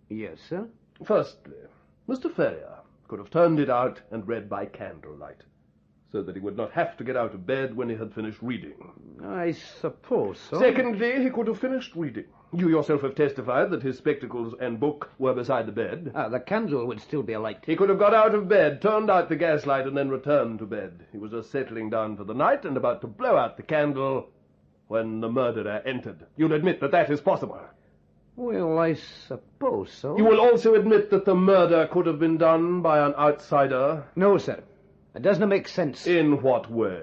Yes, sir? Firstly, Mr. Ferrier could have turned it out and read by candlelight. so that he would not have to get out of bed when he had finished reading. I suppose so. Secondly, he could have finished reading. You yourself have testified that his spectacles and book were beside the bed. The candle would still be alight. He could have got out of bed, turned out the gaslight, and then returned to bed. He was just settling down for the night and about to blow out the candle when the murderer entered. You'll admit that that is possible. Well, I suppose so. You will also admit that the murder could have been done by an outsider? No, sir. It doesn't make sense. In what way?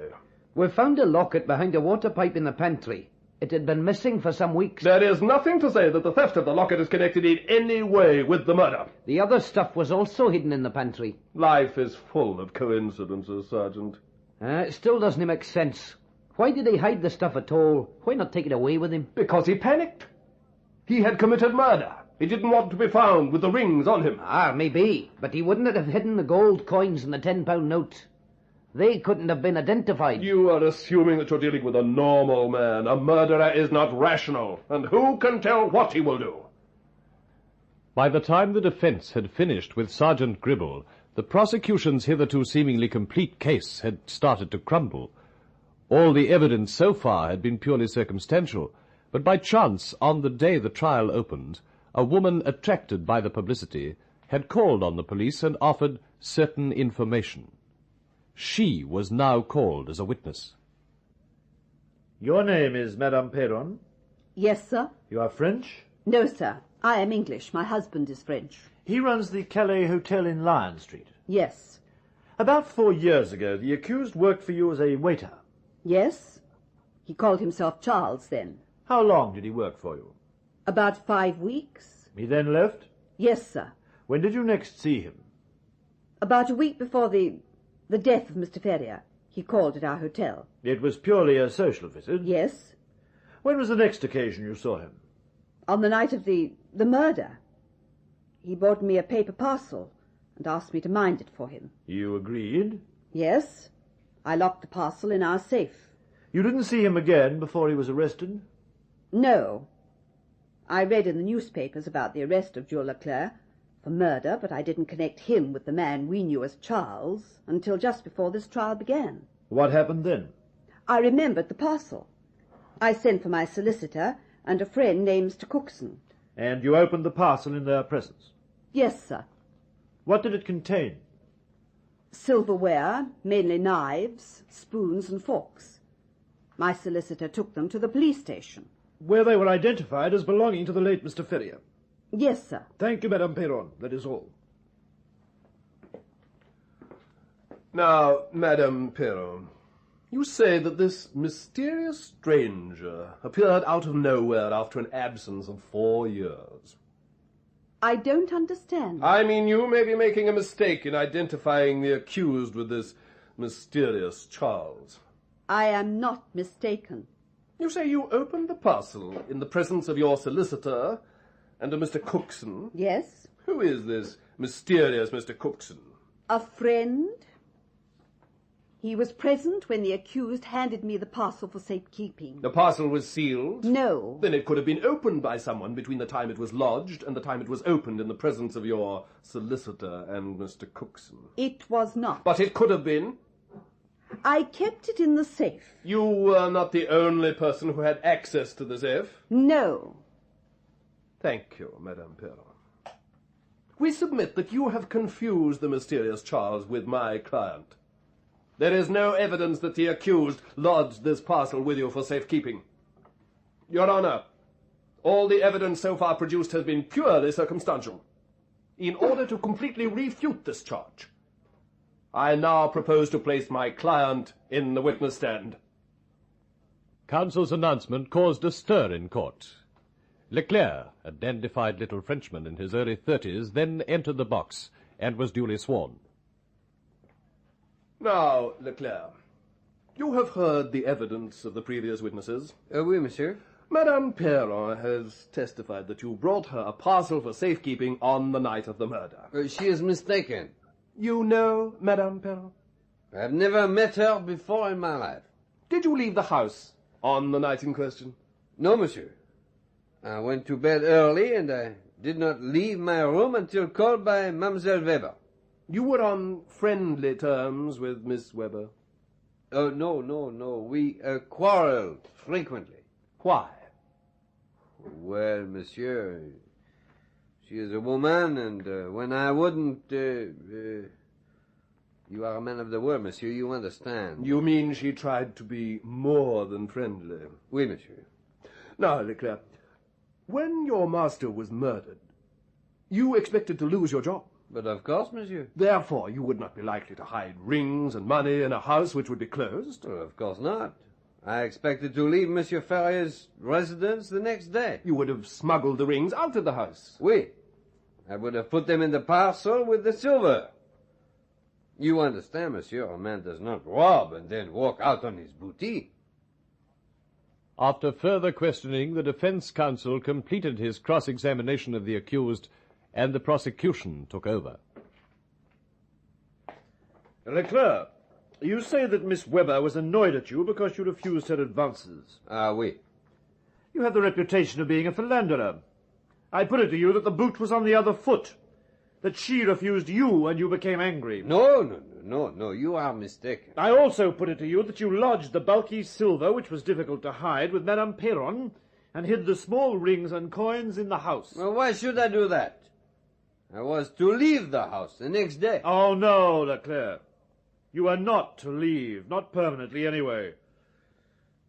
We found a locket behind a water pipe in the pantry. It had been missing for some weeks. There is nothing to say that the theft of the locket is connected in any way with the murder. The other stuff was also hidden in the pantry. Life is full of coincidences, Sergeant. It still doesn't make sense. Why did he hide the stuff at all? Why not take it away with him? Because he panicked. He had committed murder. He didn't want to be found with the rings on him. Maybe. But he wouldn't have hidden the gold coins and the £10 note. They couldn't have been identified. You are assuming that you're dealing with a normal man. A murderer is not rational. And who can tell what he will do? By the time the defense had finished with Sergeant Gribble, the prosecution's hitherto seemingly complete case had started to crumble. All the evidence so far had been purely circumstantial, but by chance, on the day the trial opened, a woman attracted by the publicity had called on the police and offered certain information. She was now called as a witness. Your name is Madame Perron? Yes, sir. You are French? No, sir. I am English. My husband is French. He runs the Calais Hotel in Lion Street? Yes. About 4 years ago, the accused worked for you as a waiter? Yes. He called himself Charles then. How long did he work for you? About 5 weeks. He then left? Yes, sir. When did you next see him? About a week before the death of Mr. Ferrier. He called at our hotel. It was purely a social visit? Yes. When was the next occasion you saw him? On the night of the murder. He bought me a paper parcel and asked me to mind it for him. You agreed? Yes. I locked the parcel in our safe. You didn't see him again before he was arrested? No. I read in the newspapers about the arrest of Jules Leclerc for murder, but I didn't connect him with the man we knew as Charles until just before this trial began. What happened then? I remembered the parcel. I sent for my solicitor and a friend named Mr. Cookson. And you opened the parcel in their presence? Yes, sir. What did it contain? Silverware, mainly knives, spoons and forks. My solicitor took them to the police station. Where they were identified as belonging to the late Mr. Ferrier? Yes, sir. Thank you, Madame Perron. That is all. Now, Madame Perron, you say that this mysterious stranger appeared out of nowhere after an absence of 4 years. I don't understand. I mean, you may be making a mistake in identifying the accused with this mysterious Charles. I am not mistaken. You say you opened the parcel in the presence of your solicitor and of Mr. Cookson? Yes. Who is this mysterious Mr. Cookson? A friend. He was present when the accused handed me the parcel for safekeeping. The parcel was sealed? No. Then it could have been opened by someone between the time it was lodged and the time it was opened in the presence of your solicitor and Mr. Cookson. It was not. But it could have been? I kept it in the safe. You were not the only person who had access to the safe? No. Thank you, Madame Perron. We submit that you have confused the mysterious Charles with my client. There is no evidence that the accused lodged this parcel with you for safekeeping. Your Honor, all the evidence so far produced has been purely circumstantial. In order to completely refute this charge, I now propose to place my client in the witness stand. Counsel's announcement caused a stir in court. Leclerc, a dandified little Frenchman in his early 30s, then entered the box and was duly sworn. Now, Leclerc, you have heard the evidence of the previous witnesses. Oui, monsieur. Madame Perron has testified that you brought her a parcel for safekeeping on the night of the murder. She is mistaken. You know Madame Perron? I've never met her before in my life. Did you leave the house on the night in question? No, monsieur. I went to bed early and I did not leave my room until called by Mademoiselle Weber. You were on friendly terms with Miss Weber? Oh, no. We quarreled frequently. Why? Well, monsieur, she is a woman, and when I wouldn't... you are a man of the world, monsieur, you understand. You mean she tried to be more than friendly? Oui, monsieur. Now, Leclerc, when your master was murdered, you expected to lose your job. But of course, monsieur. Therefore, you would not be likely to hide rings and money in a house which would be closed. Well, of course not. I expected to leave Monsieur Ferrier's residence the next day. You would have smuggled the rings out of the house. Oui. I would have put them in the parcel with the silver. You understand, monsieur, a man does not rob and then walk out on his booty. After further questioning, the defense counsel completed his cross-examination of the accused, and the prosecution took over. Leclerc, you say that Miss Weber was annoyed at you because you refused her advances. Oui. You have the reputation of being a philanderer. I put it to you that the boot was on the other foot, that she refused you and you became angry. No, you are mistaken. I also put it to you that you lodged the bulky silver, which was difficult to hide, with Madame Perron, and hid the small rings and coins in the house. Well, why should I do that? I was to leave the house the next day. Oh, no, Leclerc. You are not to leave, not permanently anyway.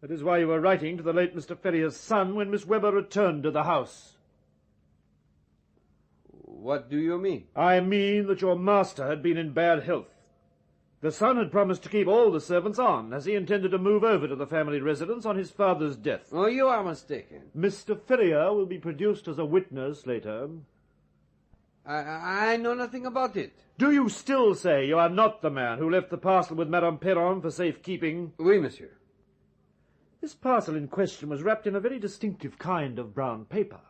That is why you were writing to the late Mr. Ferrier's son when Miss Weber returned to the house. What do you mean? I mean that your master had been in bad health. The son had promised to keep all the servants on, as he intended to move over to the family residence on his father's death. Oh, you are mistaken. Mr. Ferrier will be produced as a witness later. I know nothing about it. Do you still say you are not the man who left the parcel with Madame Perron for safekeeping? Oui, monsieur. This parcel in question was wrapped in a very distinctive kind of brown paper.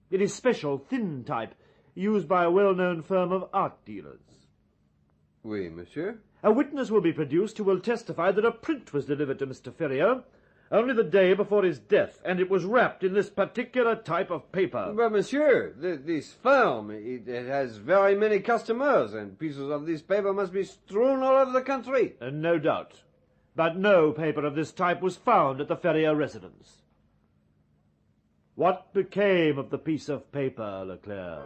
It is special, thin type, used by a well-known firm of art dealers. Oui, monsieur. A witness will be produced who will testify that a print was delivered to Mr. Ferrier only the day before his death, and it was wrapped in this particular type of paper. But, monsieur, this firm, it has very many customers, and pieces of this paper must be strewn all over the country. No doubt. But no paper of this type was found at the Ferrier residence. What became of the piece of paper, Leclerc?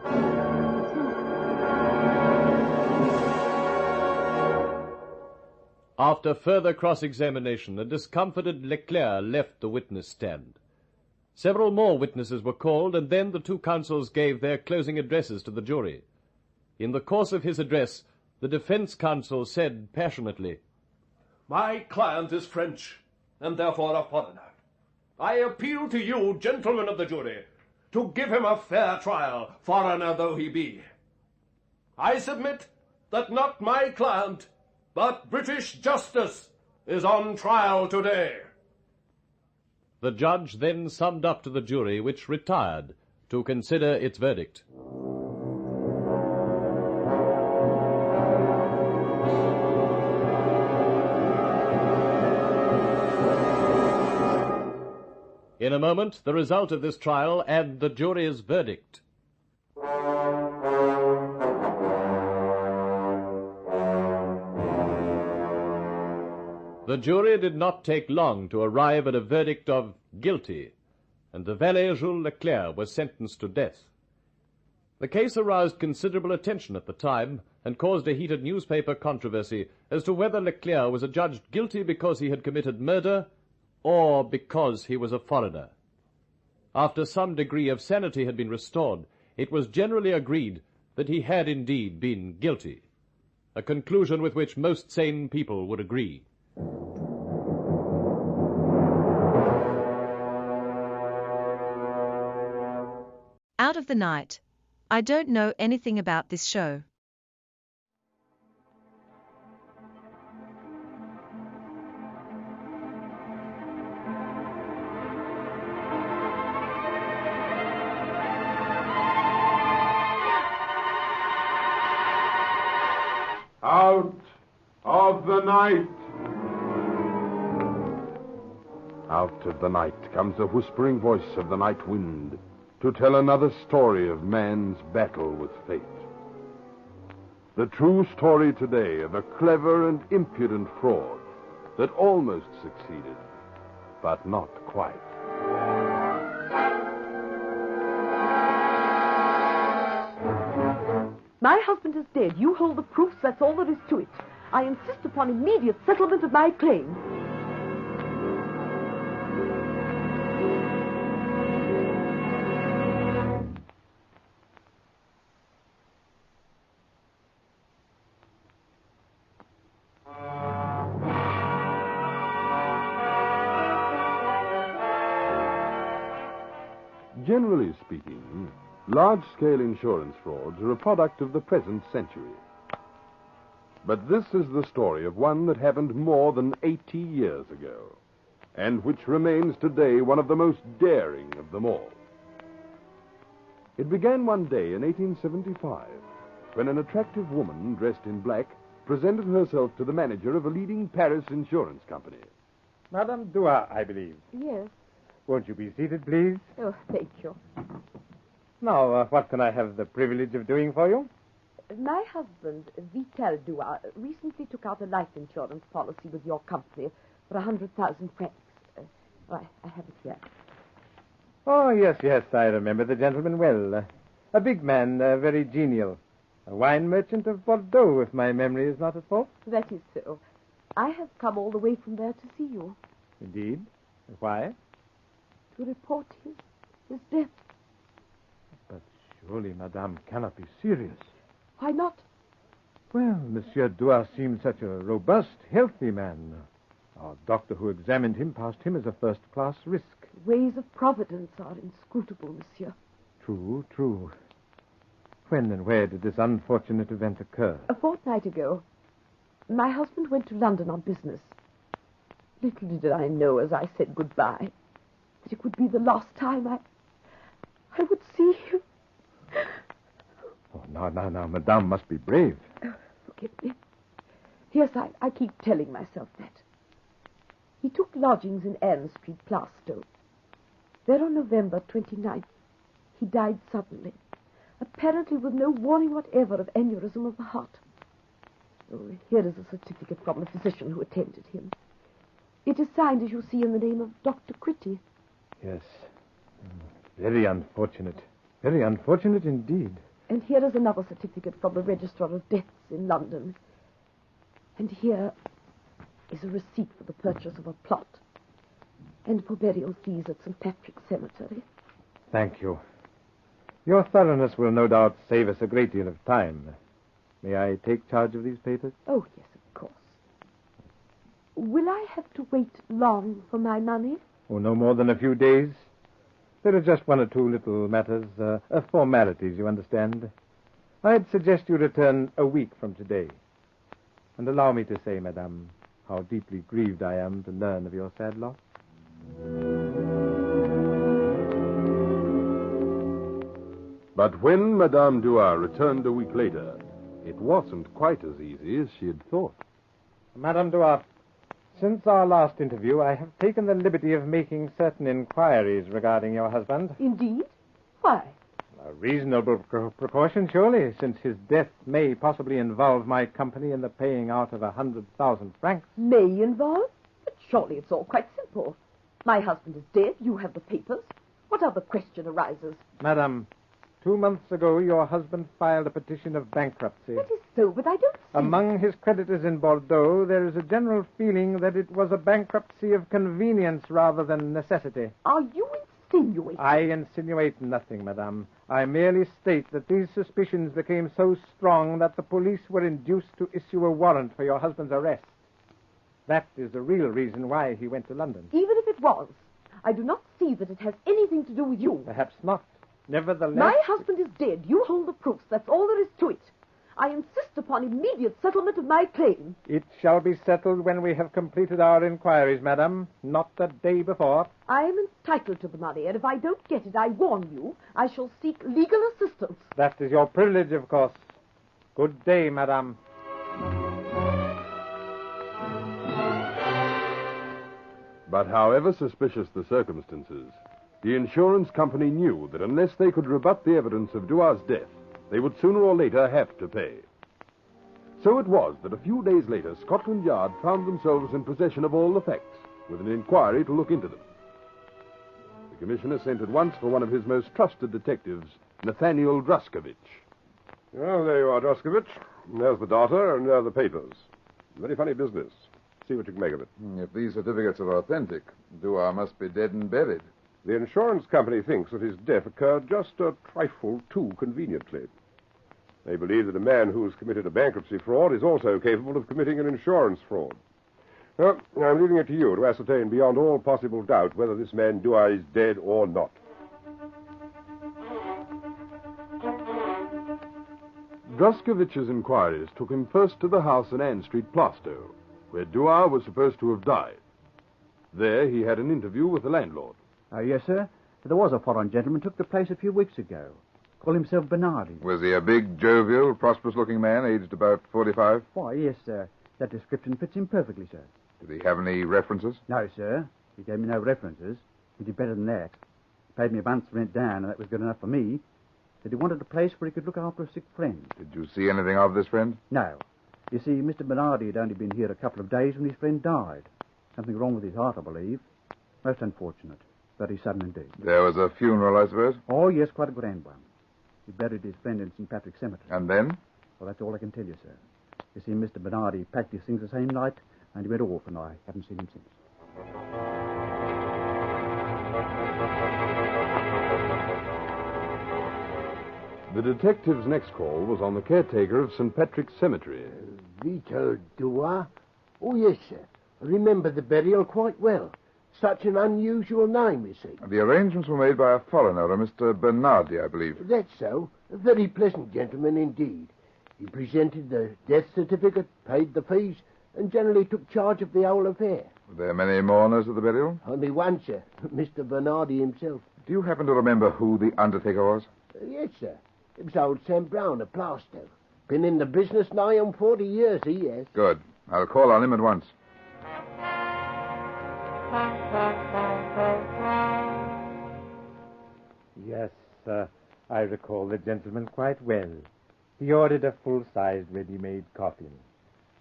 After further cross-examination, a discomfited Leclerc left the witness stand. Several more witnesses were called, and then the two counsels gave their closing addresses to the jury. In the course of his address, the defense counsel said passionately, My client is French, and therefore a foreigner. I appeal to you, gentlemen of the jury, to give him a fair trial, foreigner though he be. I submit that not my client, but British justice is on trial today. The judge then summed up to the jury, which retired to consider its verdict. In a moment, the result of this trial and the jury's verdict. The jury did not take long to arrive at a verdict of guilty, and the valet Jules Leclerc was sentenced to death. The case aroused considerable attention at the time and caused a heated newspaper controversy as to whether Leclerc was adjudged guilty because he had committed murder or because he was a foreigner. After some degree of sanity had been restored, it was generally agreed that he had indeed been guilty, a conclusion with which most sane people would agree. Out of the night. I don't know anything about this show. Out of the night. Out of the night comes the whispering voice of the night wind to tell another story of man's battle with fate. The true story today of a clever and impudent fraud that almost succeeded, but not quite. My husband is dead. You hold the proofs. That's all there is to it. I insist upon immediate settlement of my claim. Generally speaking, large-scale insurance frauds are a product of the present century. But this is the story of one that happened more than 80 years ago, and which remains today one of the most daring of them all. It began one day in 1875, when an attractive woman dressed in black presented herself to the manager of a leading Paris insurance company. Madame Dua, I believe. Yes. Won't you be seated, please? Oh, thank you. Now, what can I have the privilege of doing for you? My husband, Vital Dua, recently took out a life insurance policy with your company for 100,000 francs. I have it here. Oh, yes, I remember the gentleman well. A big man, very genial. A wine merchant of Bordeaux, if my memory is not at fault. That is so. I have come all the way from there to see you. Indeed? Why? To report his death. But surely Madame cannot be serious. Why not? Well, Monsieur Dua seemed such a robust, healthy man. Our doctor who examined him passed him as a first-class risk. Ways of Providence are inscrutable, Monsieur. True. When and where did this unfortunate event occur? A fortnight ago. My husband went to London on business. Little did I know as I said goodbye that it would be the last time I would see him. Oh, now, Madame must be brave. Oh, forgive me. Yes, I keep telling myself that. He took lodgings in Ann Street, Plaistow. There on November 29th, he died suddenly, apparently with no warning whatever of aneurysm of the heart. Oh, here is a certificate from the physician who attended him. It is signed, as you see, in the name of Dr. Critty. Yes. Very unfortunate. Very unfortunate indeed. And here is another certificate from the Registrar of Deaths in London. And here is a receipt for the purchase of a plot and for burial fees at St. Patrick's Cemetery. Thank you. Your thoroughness will no doubt save us a great deal of time. May I take charge of these papers? Oh, yes, of course. Will I have to wait long for my money? Oh, no more than a few days. There are just one or two little matters, formalities, you understand. I'd suggest you return a week from today. And allow me to say, Madame, how deeply grieved I am to learn of your sad loss. But when Madame Dua returned a week later, it wasn't quite as easy as she had thought. Madame Dua, since our last interview, I have taken the liberty of making certain inquiries regarding your husband. Indeed? Why? A reasonable precaution, surely, since his death may possibly involve my company in the paying out of 100,000 francs. May involve? But surely it's all quite simple. My husband is dead. You have the papers. What other question arises? Madam, 2 months ago, your husband filed a petition of bankruptcy. That is so, but I don't see... Among his creditors in Bordeaux, there is a general feeling that it was a bankruptcy of convenience rather than necessity. Are you insinuating? I insinuate nothing, Madame. I merely state that these suspicions became so strong that the police were induced to issue a warrant for your husband's arrest. That is the real reason why he went to London. Even if it was, I do not see that it has anything to do with you. Perhaps not. Nevertheless... My husband is dead. You hold the proofs. That's all there is to it. I insist upon immediate settlement of my claim. It shall be settled when we have completed our inquiries, madam, not the day before. I am entitled to the money, and if I don't get it, I warn you, I shall seek legal assistance. That is your privilege, of course. Good day, madam. But however suspicious the circumstances, the insurance company knew that unless they could rebut the evidence of Dua's death, they would sooner or later have to pay. So it was that a few days later Scotland Yard found themselves in possession of all the facts, with an inquiry to look into them. The Commissioner sent at once for one of his most trusted detectives, Nathaniel Druskovich. Well, there you are, Druskovich. There's the data, and there are the papers. Very funny business. See what you can make of it. If these certificates are authentic, Dua must be dead and buried. The insurance company thinks that his death occurred just a trifle too conveniently. They believe that a man who's committed a bankruptcy fraud is also capable of committing an insurance fraud. Well, I'm leaving it to you to ascertain beyond all possible doubt whether this man Dua is dead or not. Druskovich's inquiries took him first to the house in Ann Street, Plaistow, where Dua was supposed to have died. There he had an interview with the landlord. Yes, sir. There was a foreign gentleman took the place a few weeks ago. Called himself Bernardi. Was he a big, jovial, prosperous-looking man, aged about 45? Why, yes, sir. That description fits him perfectly, sir. Did he have any references? No, sir. He gave me no references. He did better than that. Paid me a month's rent down, and that was good enough for me. Said he wanted a place where he could look after a sick friend. Did you see anything of this friend? No. You see, Mr. Bernardi had only been here a couple of days when his friend died. Something wrong with his heart, I believe. Most unfortunate. Very sudden indeed. There was a funeral, I suppose? Oh, yes, quite a grand one. He buried his friend in St. Patrick's Cemetery. And then? Well, that's all I can tell you, sir. You see, Mr. Bernardi packed his things the same night, and he went off, and I haven't seen him since. The detective's next call was on the caretaker of St. Patrick's Cemetery. Vito Dua? Oh, yes, sir. I remember the burial quite well. Such an unusual name, you see. The arrangements were made by a foreigner, a Mr. Bernardi, I believe. That's so. A very pleasant gentleman indeed. He presented the death certificate, paid the fees, and generally took charge of the whole affair. Were there many mourners at the burial? Only one, sir. Mr. Bernardi himself. Do you happen to remember who the undertaker was? Yes, sir. It was old Sam Brown of Plaistow. Been in the business nigh on 40 years, he has. Good. I'll call on him at once. Yes, I recall the gentleman quite well. He ordered a full-sized ready-made coffin.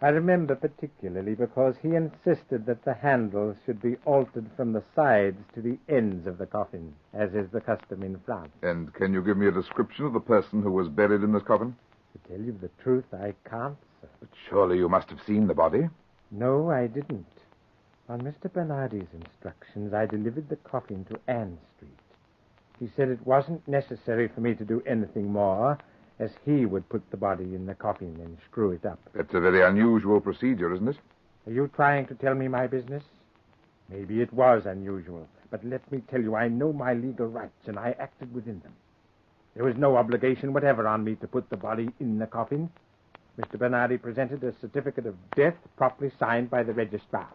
I remember particularly because he insisted that the handles should be altered from the sides to the ends of the coffin, as is the custom in France. And can you give me a description of the person who was buried in this coffin? To tell you the truth, I can't, sir. But surely you must have seen the body. No, I didn't. On Mr. Bernardi's instructions, I delivered the coffin to Ann Street. He said it wasn't necessary for me to do anything more, as he would put the body in the coffin and screw it up. That's a very unusual procedure, isn't it? Are you trying to tell me my business? Maybe it was unusual, but let me tell you, I know my legal rights, and I acted within them. There was no obligation whatever on me to put the body in the coffin. Mr. Bernardi presented a certificate of death properly signed by the registrar,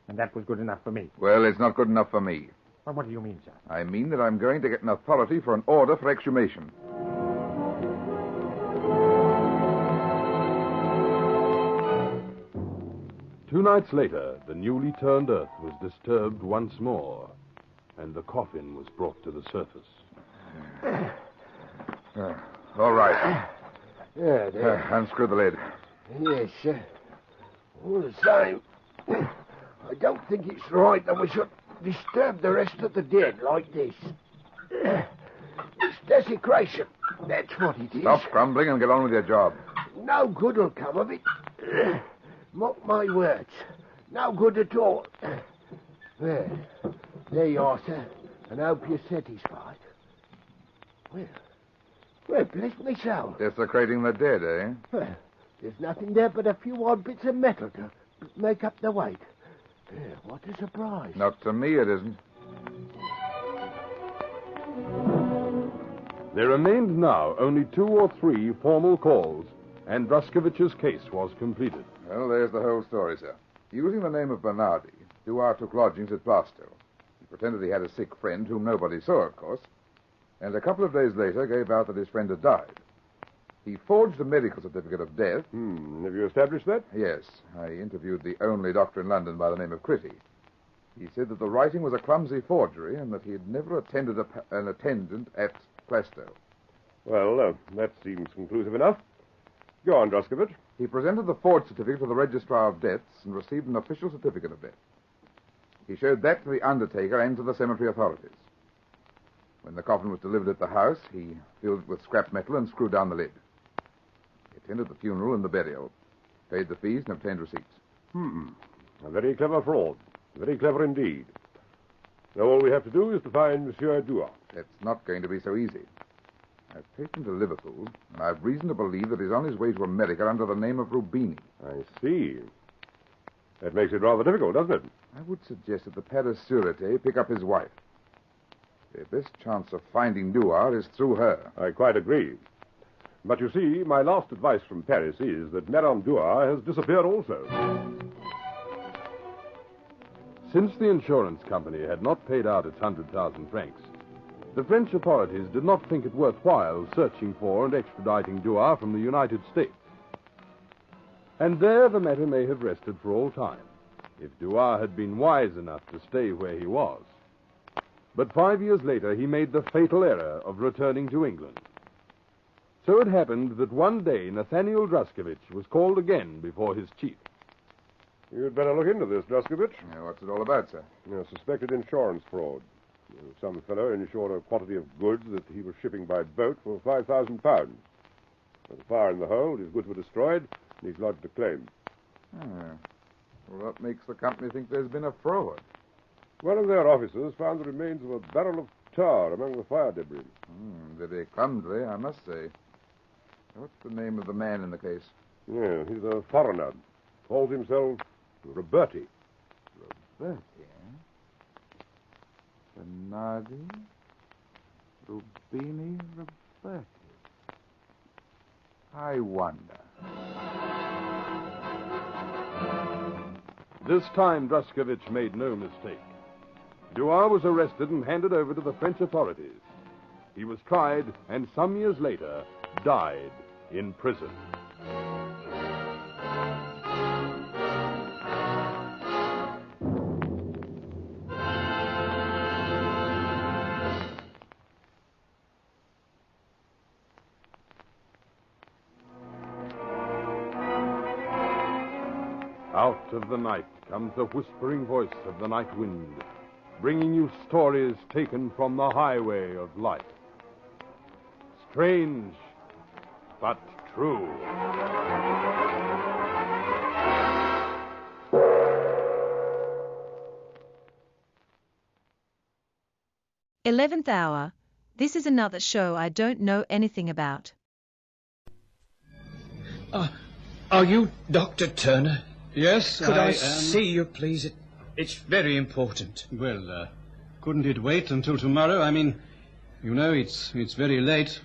and that was good enough for me. Well, it's not good enough for me. Well, what do you mean, sir? I mean that I'm going to get an authority for an order for exhumation. 2 nights later, the newly turned earth was disturbed once more, and the coffin was brought to the surface. All right. Yeah, there. Unscrew the lid. Yes, sir. All the same, I don't think it's right that we should disturb the rest of the dead like this. It's desecration. That's what it is. Stop grumbling and get on with your job. No good will come of it. Mark my words. No good at all. Well, there you are, sir. And I hope you're satisfied. Well, bless me soul. Desecrating the dead, eh? Well, there's nothing there but a few odd bits of metal to make up the weight. What a surprise. Not to me, it isn't. There remained now only 2 or 3 formal calls, and Druskovich's case was completed. Well, there's the whole story, sir. Using the name of Bernardi, Dua took lodgings at Plaistow. He pretended he had a sick friend whom nobody saw, of course, and a couple of days later gave out that his friend had died. He forged a medical certificate of death. Have you established that? Yes. I interviewed the only doctor in London by the name of Critty. He said that the writing was a clumsy forgery and that he had never attended an attendant at Plaistow. Well, that seems conclusive enough. Go on, Druskovich. He presented the forged certificate to the Registrar of Deaths and received an official certificate of death. He showed that to the undertaker and to the cemetery authorities. When the coffin was delivered at the house, he filled it with scrap metal and screwed down the lid. He attended the funeral and the burial, paid the fees, and obtained receipts. A very clever fraud. Very clever indeed. Now all we have to do is to find Monsieur Dua. That's not going to be so easy. I've traced him to Liverpool, and I've reason to believe that he's on his way to America under the name of Rubini. I see. That makes it rather difficult, doesn't it? I would suggest that the Paris Sûreté pick up his wife. Their best chance of finding Dua is through her. I quite agree. But you see, my last advice from Paris is that Madame Dua has disappeared also. Since the insurance company had not paid out its 100,000 francs, the French authorities did not think it worthwhile searching for and extraditing Dua from the United States. And there the matter may have rested for all time, if Dua had been wise enough to stay where he was. But 5 years later, he made the fatal error of returning to England. So it happened that one day Nathaniel Druskovich was called again before his chief. You'd better look into this, Druskovich. What's it all about, sir? Suspected insurance fraud. Some fellow insured a quantity of goods that he was shipping by boat for £5,000. There's a fire in the hold, his goods were destroyed, and he's lodged a claim. Well, what makes the company think there's been a fraud? One of their officers found the remains of a barrel of tar among the fire debris. Very clumsy, I must say. What's the name of the man in the case? Yeah, he's a foreigner. Calls himself Roberti. Roberti, Bernardi, Rubini, Roberti. I wonder. This time, Druskovich made no mistake. Dua was arrested and handed over to the French authorities. He was tried and some years later died in prison. Out of the night comes the whispering voice of the night wind, bringing you stories taken from the highway of life. Strange, but true. Eleventh hour. This is another show I don't know anything about. Are you Dr. Turner? Yes, Could I am. see you, please? It's very important. Well, couldn't it wait until tomorrow? I mean, you know, it's very late.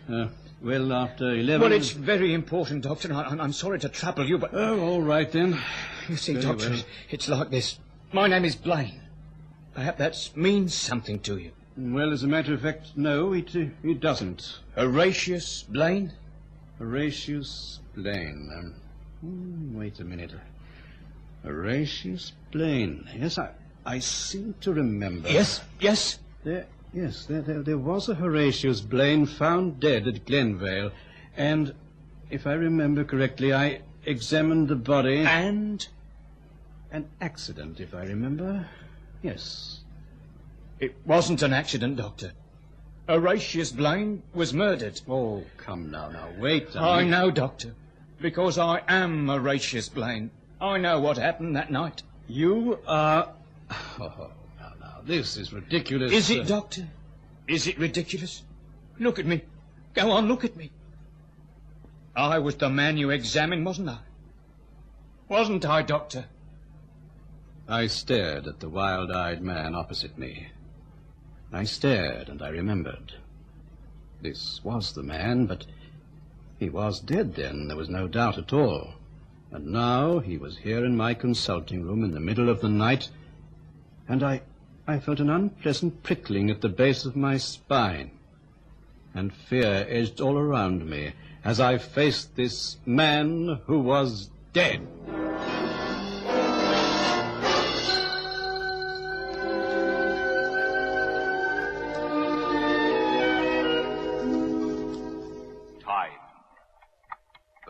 Well, after 11... Well, it's very important, Doctor. I'm sorry to trouble you, but... Oh, all right, then. You see, Very Doctor, well. it's like this. My name is Blaine. Perhaps that means something to you. Well, as a matter of fact, no, it doesn't. Horatius Blaine? Horatius Blaine. Wait a minute. Horatius Blaine. Yes, I seem to remember. Yes. There was a Horatius Blaine found dead at Glenvale, and if I remember correctly, I examined the body. And? An accident, if I remember. Yes. It wasn't an accident, Doctor. Horatius Blaine was murdered. Oh, come now, wait. I know, Doctor, because I am Horatius Blaine. I know what happened that night. You are... Oh, now, this is ridiculous. Is it, Doctor? Is it ridiculous? Look at me. Go on, look at me. I was the man you examined, wasn't I? Wasn't I, Doctor? I stared at the wild-eyed man opposite me. I stared, and I remembered. This was the man, but he was dead then, there was no doubt at all. And now he was here in my consulting room in the middle of the night, and I felt an unpleasant prickling at the base of my spine, and fear edged all around me as I faced this man who was dead.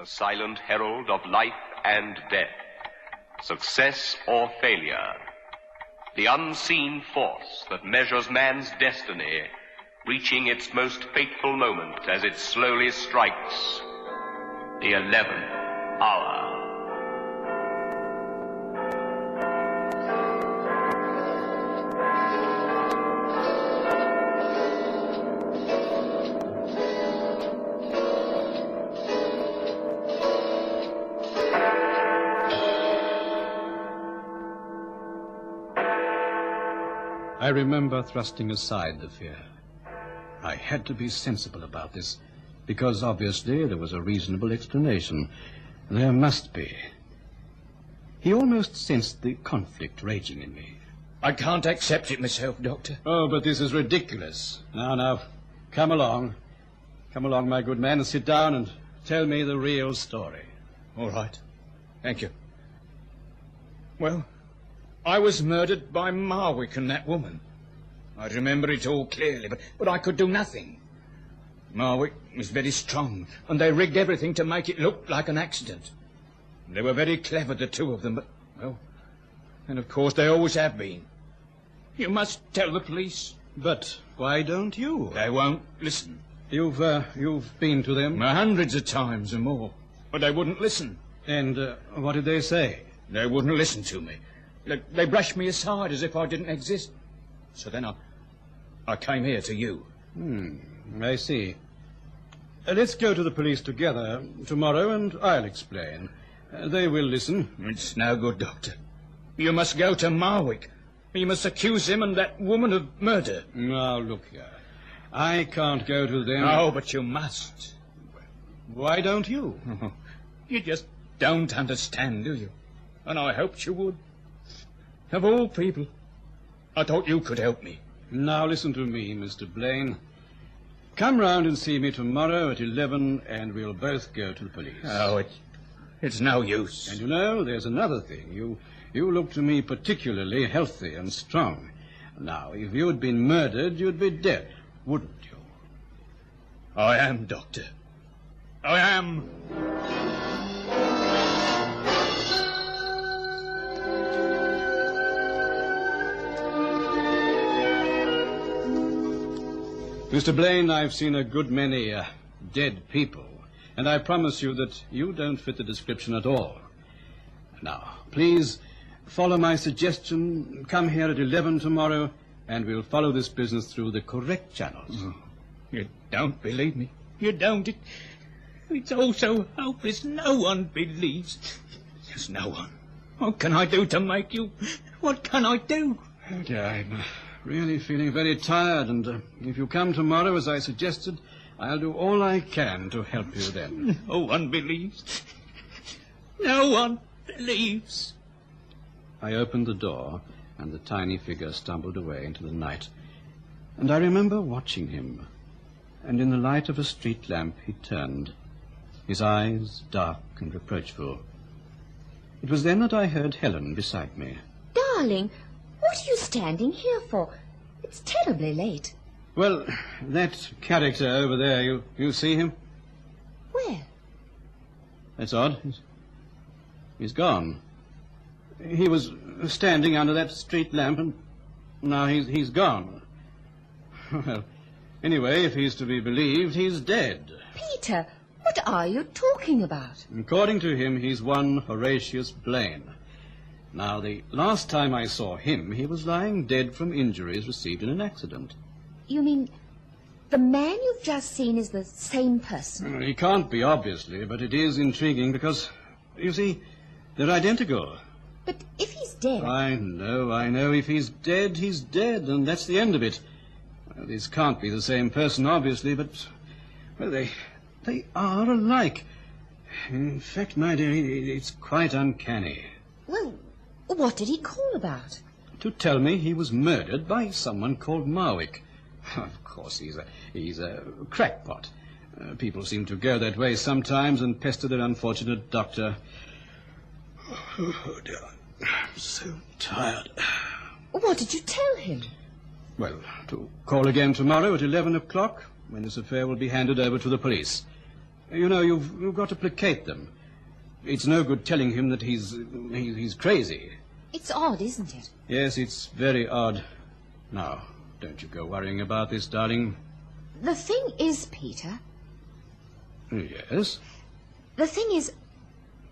the silent herald of life and death, success or failure, the unseen force that measures man's destiny, reaching its most fateful moment as it slowly strikes the 11th hour. I remember thrusting aside the fear. I had to be sensible about this, because obviously there was a reasonable explanation. There must be. He almost sensed the conflict raging in me. I can't accept it myself, Doctor. Oh, but this is ridiculous. Now, come along. Come along, my good man, and sit down and tell me the real story. All right. Thank you. Well, I was murdered by Marwick and that woman. I remember it all clearly, but I could do nothing. Marwick was very strong, and they rigged everything to make it look like an accident. They were very clever, the two of them, but, well, and of course they always have been. You must tell the police. But why don't you? They won't listen. You've been to them? Hundreds of times or more, but they wouldn't listen. And what did they say? They wouldn't listen to me. They brushed me aside as if I didn't exist. So then I came here to you. I see. Let's go to the police together tomorrow, and I'll explain. They will listen. It's no good, Doctor. You must go to Marwick. You must accuse him and that woman of murder. Now, look here. I can't go to them. No, but you must. Why don't you? You just don't understand, do you? And I hoped you would. Of all people, I thought you could help me. Now listen to me, Mr. Blaine. Come round and see me tomorrow at 11, and we'll both go to the police. Oh, it's no use. And you know, there's another thing. You look to me particularly healthy and strong. Now, if you'd been murdered, you'd be dead, wouldn't you? I am, Doctor. I am. Mr. Blaine, I've seen a good many dead people, and I promise you that you don't fit the description at all. Now, please follow my suggestion. Come here at 11 tomorrow, and we'll follow this business through the correct channels. Oh, you don't believe me. You don't. It's all so hopeless. No one believes. There's no one. What can I do to make you? What can I do? Okay, I'm really feeling very tired, and if you come tomorrow as I suggested, I'll do all I can to help you then. No one believes. No one believes. I opened the door, and the tiny figure stumbled away into the night. And I remember watching him, and in the light of a street lamp he turned, his eyes dark and reproachful. It was then that I heard Helen beside me. Darling, what are you standing here for? It's terribly late. Well, that character over there, you see him? Where? That's odd. He's gone. He was standing under that street lamp, and now he's gone. Well, anyway, if he's to be believed, he's dead. Peter, what are you talking about? According to him, he's one Horatius Blaine. Now, the last time I saw him, he was lying dead from injuries received in an accident. You mean the man you've just seen is the same person? He can't be, obviously, but it is intriguing because, you see, they're identical. But if he's dead... I know. If he's dead, he's dead, and that's the end of it. Well, these can't be the same person, obviously, but, well, they are alike. In fact, my dear, it's quite uncanny. Well, what did he call about? To tell me he was murdered by someone called Marwick. Of course, he's a crackpot. People seem to go that way sometimes and pester their unfortunate doctor. Oh, dear, I'm so tired. What did you tell him? Well, to call again tomorrow at 11 o'clock, when this affair will be handed over to the police. You know, you've got to placate them. It's no good telling him that he's crazy. It's odd, isn't it? Yes, it's very odd. Now, don't you go worrying about this, darling. The thing is, Peter... Yes? The thing is,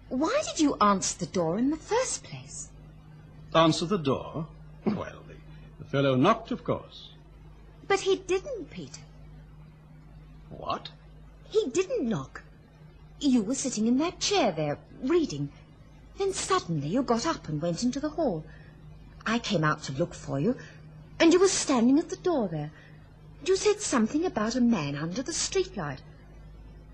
why did you answer the door in the first place? Answer the door? Well, the fellow knocked, of course. But he didn't, Peter. What? He didn't knock. You were sitting in that chair there, reading. Then suddenly you got up and went into the hall. I came out to look for you, and you were standing at the door there. You said something about a man under the streetlight.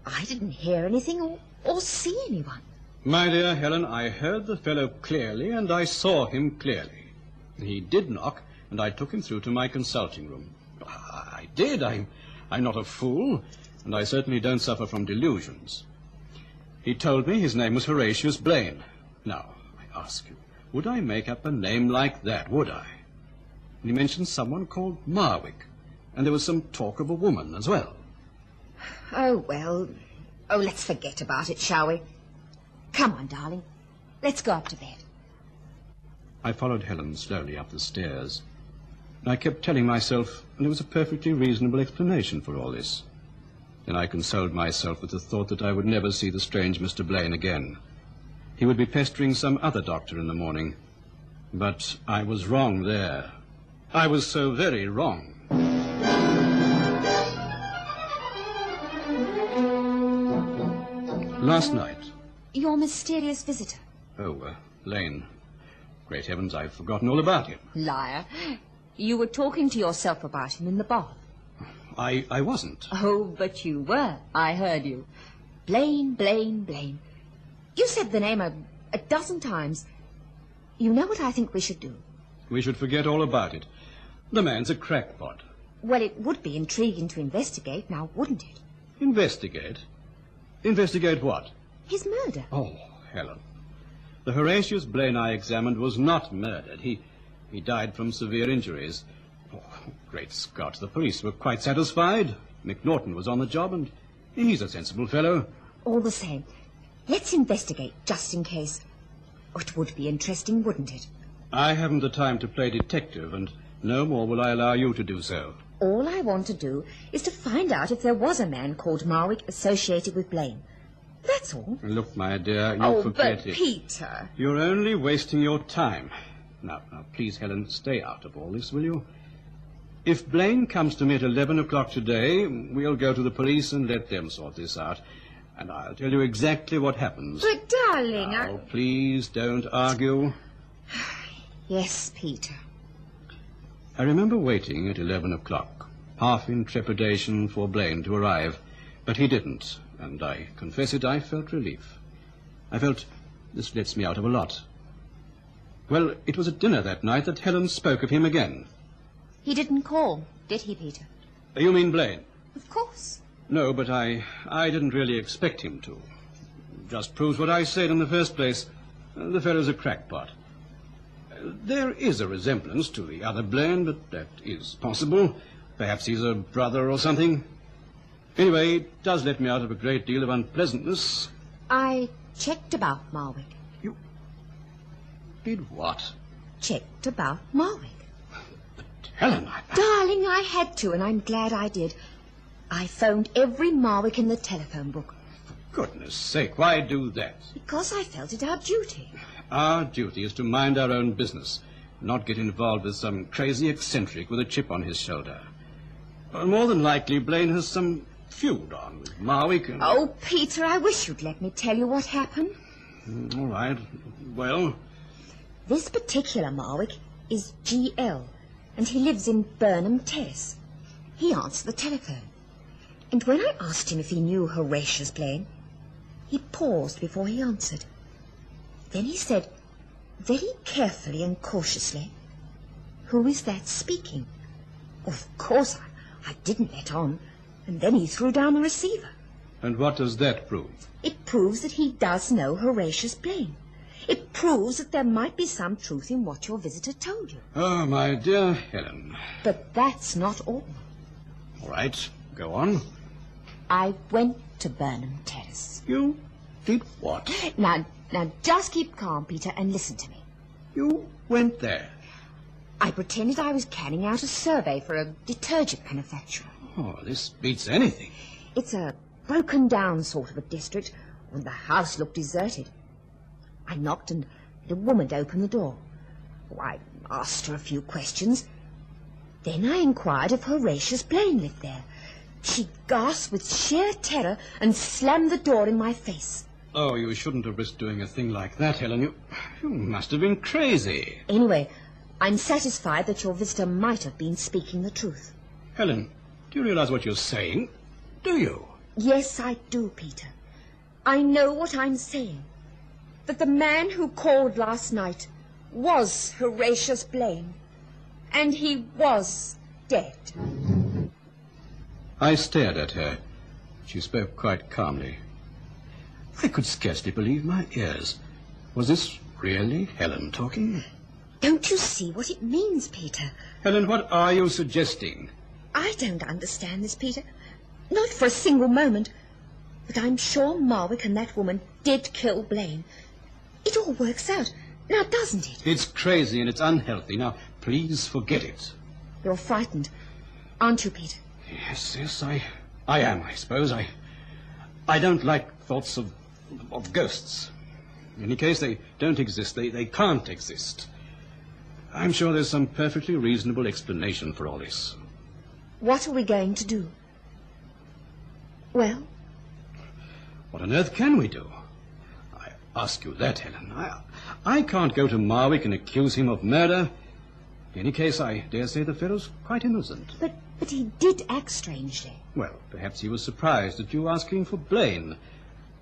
I didn't hear anything or see anyone. My dear Helen, I heard the fellow clearly, and I saw him clearly. He did knock, and I took him through to my consulting room. I did. I'm not a fool, and I certainly don't suffer from delusions. He told me his name was Horatius Blaine. Now, I ask you, would I make up a name like that, would I? And he mentioned someone called Marwick, and there was some talk of a woman as well. Oh, well... Oh, let's forget about it, shall we? Come on, darling. Let's go up to bed. I followed Helen slowly up the stairs. I kept telling myself there was a perfectly reasonable explanation for all this. Then I consoled myself with the thought that I would never see the strange Mr. Blaine again. He would be pestering some other doctor in the morning. But I was wrong there. I was so very wrong. Last night. Your mysterious visitor. Oh, Lane. Great heavens, I've forgotten all about him. Liar. You were talking to yourself about him in the bath. I wasn't. Oh, but you were. I heard you. Blaine, Blaine, Blaine. You said the name a dozen times. You know what I think we should do? We should forget all about it. The man's a crackpot. Well, it would be intriguing to investigate, now wouldn't it? Investigate? Investigate what? His murder. Oh, Helen. The Horatius Blaine I examined was not murdered. He died from severe injuries. Oh, great Scott, the police were quite satisfied. McNaughton was on the job, and he's a sensible fellow. All the same, let's investigate, just in case. Oh, it would be interesting, wouldn't it? I haven't the time to play detective, and no more will I allow you to do so. All I want to do is to find out if there was a man called Marwick associated with Blaine. That's all. Look, my dear, you forget but it. Peter... You're only wasting your time. Now, please, Helen, stay out of all this, will you? If Blaine comes to me at 11 o'clock today, we'll go to the police and let them sort this out. And I'll tell you exactly what happens. But, darling, Now, please don't argue. Yes, Peter. I remember waiting at 11 o'clock, half in trepidation for Blaine to arrive. But he didn't, and I confess it, I felt relief. I felt this lets me out of a lot. Well, it was at dinner that night that Helen spoke of him again. He didn't call, did he, Peter? You mean Blaine? Of course. No, but I didn't really expect him to. Just proves what I said in the first place. The fellow's a crackpot. There is a resemblance to the other Blaine, but that is possible. Perhaps he's a brother or something. Anyway, it does let me out of a great deal of unpleasantness. I checked about Marwick. You did what? Checked about Marwick. Helen, Darling, I had to, and I'm glad I did. I phoned every Marwick in the telephone book. For goodness sake, why do that? Because I felt it our duty. Our duty is to mind our own business, not get involved with some crazy eccentric with a chip on his shoulder. More than likely, Blaine has some feud on with Marwick and... Oh, Peter, I wish you'd let me tell you what happened. All right. Well? This particular Marwick is GL, and he lives in Burnham Terrace. He answered the telephone. And when I asked him if he knew Horatius Blaine, he paused before he answered. Then he said, very carefully and cautiously, "Who is that speaking?" Of course, I didn't let on, and then he threw down the receiver. And what does that prove? It proves that he does know Horatius Blaine. It proves that there might be some truth in what your visitor told you. Oh, my dear Helen. But that's not all. All right, go on. I went to Burnham Terrace. You did what? Now, just keep calm, Peter, and listen to me. You went there? I pretended I was carrying out a survey for a detergent manufacturer. Oh, this beats anything. It's a broken-down sort of a district, and the house looked deserted. I knocked, and a woman opened the door. Oh, I asked her a few questions. Then I inquired if Horatius Blaine lived there. She gasped with sheer terror and slammed the door in my face. Oh, you shouldn't have risked doing a thing like that, Helen. You must have been crazy. Anyway, I'm satisfied that your visitor might have been speaking the truth. Helen, do you realize what you're saying? Do you? Yes, I do, Peter. I know what I'm saying. That the man who called last night was Horatius Blaine. And he was dead. I stared at her. She spoke quite calmly. I could scarcely believe my ears. Was this really Helen talking? Don't you see what it means, Peter? Helen, what are you suggesting? I don't understand this, Peter. Not for a single moment. But I'm sure Marwick and that woman did kill Blaine. It all works out, now doesn't it? It's crazy and it's unhealthy. Now, please forget it. You're frightened, aren't you, Peter? Yes, I am, I suppose. I don't like thoughts of ghosts. In any case, they don't exist. They can't exist. I'm sure there's some perfectly reasonable explanation for all this. What are we going to do? Well? What on earth can we do? I ask you that, Helen. I can't go to Marwick and accuse him of murder. In any case, I dare say the fellow's quite innocent. But he did act strangely. Well, perhaps he was surprised at you asking for Blaine.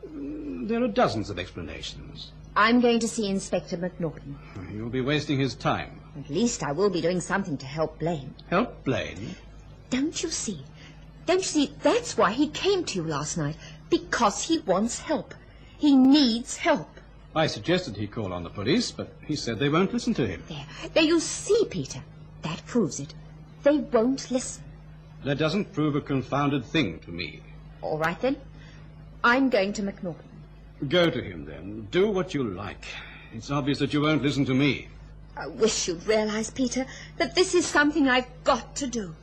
There are dozens of explanations. I'm going to see Inspector McNaughton. You'll be wasting his time. At least I will be doing something to help Blaine. Help Blaine? Don't you see? Don't you see? That's why he came to you last night. Because he wants help. He needs help. I suggested he call on the police, but he said they won't listen to him. There you see, Peter. That proves it. They won't listen. That doesn't prove a confounded thing to me. All right, then. I'm going to McNaughton. Go to him, then. Do what you like. It's obvious that you won't listen to me. I wish you'd realize, Peter, that this is something I've got to do.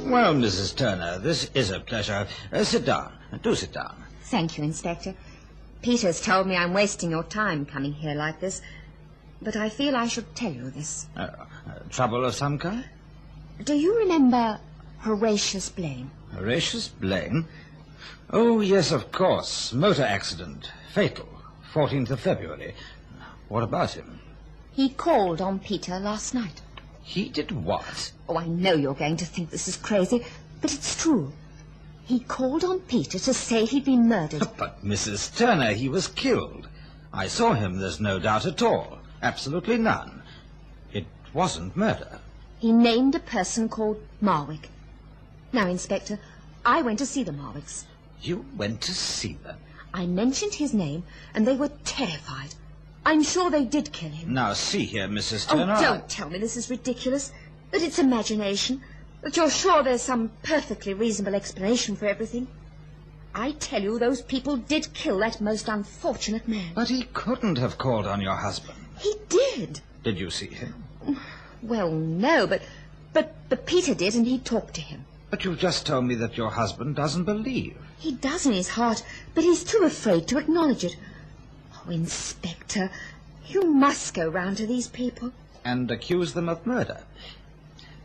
Well, Mrs. Turner, this is a pleasure. Sit down. Do sit down. Thank you, Inspector. Peter's told me I'm wasting your time coming here like this, but I feel I should tell you this. Trouble of some kind? Do you remember Horatius Blaine? Horatius Blaine? Oh, yes, of course. Motor accident. Fatal. 14th of February. What about him? He called on Peter last night. He did what? Oh, I know you're going to think this is crazy, but it's true. He called on Peter to say he'd been murdered. But, Mrs. Turner, he was killed. I saw him, there's no doubt at all. Absolutely none. It wasn't murder. He named a person called Marwick. Now, Inspector, I went to see the Marwicks. You went to see them? I mentioned his name, and they were terrified. I'm sure they did kill him. Now, see here, Mrs. Turner. Oh, don't tell me this is ridiculous, that it's imagination, that you're sure there's some perfectly reasonable explanation for everything. I tell you, those people did kill that most unfortunate man. But he couldn't have called on your husband. He did. Did you see him? Well, no, but Peter did, and he talked to him. But you've just told me that your husband doesn't believe. He does in his heart, but he's too afraid to acknowledge it. Oh, Inspector, you must go round to these people. And accuse them of murder.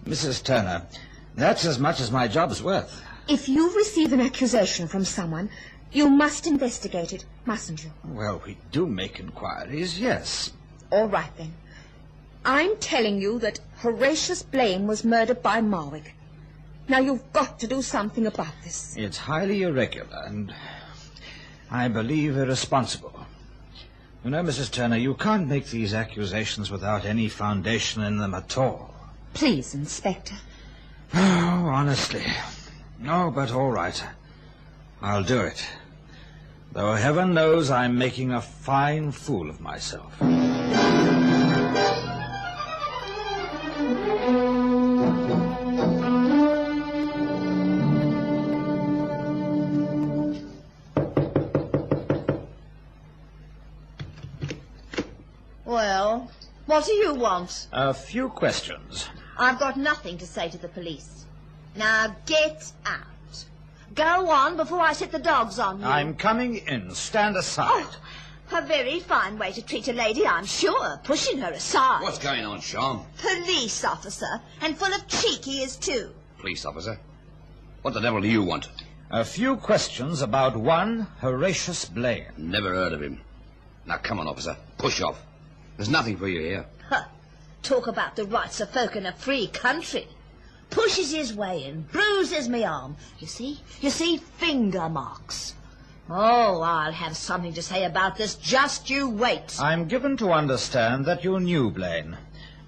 Mrs. Turner, that's as much as my job's worth. If you receive an accusation from someone, you must investigate it, mustn't you? Well, we do make inquiries, yes. All right, then. I'm telling you that Horatius Blaine was murdered by Marwick. Now, you've got to do something about this. It's highly irregular and, I believe, irresponsible. You know, Mrs. Turner, you can't make these accusations without any foundation in them at all. Please, Inspector. Oh, honestly. No, but all right. I'll do it. though heaven knows I'm making a fine fool of myself. Well, what do you want? A few questions. I've got nothing to say to the police. Now get out. Go on before I set the dogs on you. I'm coming in. Stand aside. Oh, a very fine way to treat a lady, I'm sure, pushing her aside. What's going on, Sean? Police officer, and full of cheek he is too. Police officer? What the devil do you want? A few questions about one Horatius Blaine. Never heard of him. Now, come on, officer. Push off. There's nothing for you here. Huh. Talk about the rights of folk in a free country. Pushes his way in, bruises me arm. You see, finger marks. Oh, I'll have something to say about this. Just you wait. I'm given to understand that you knew Blaine,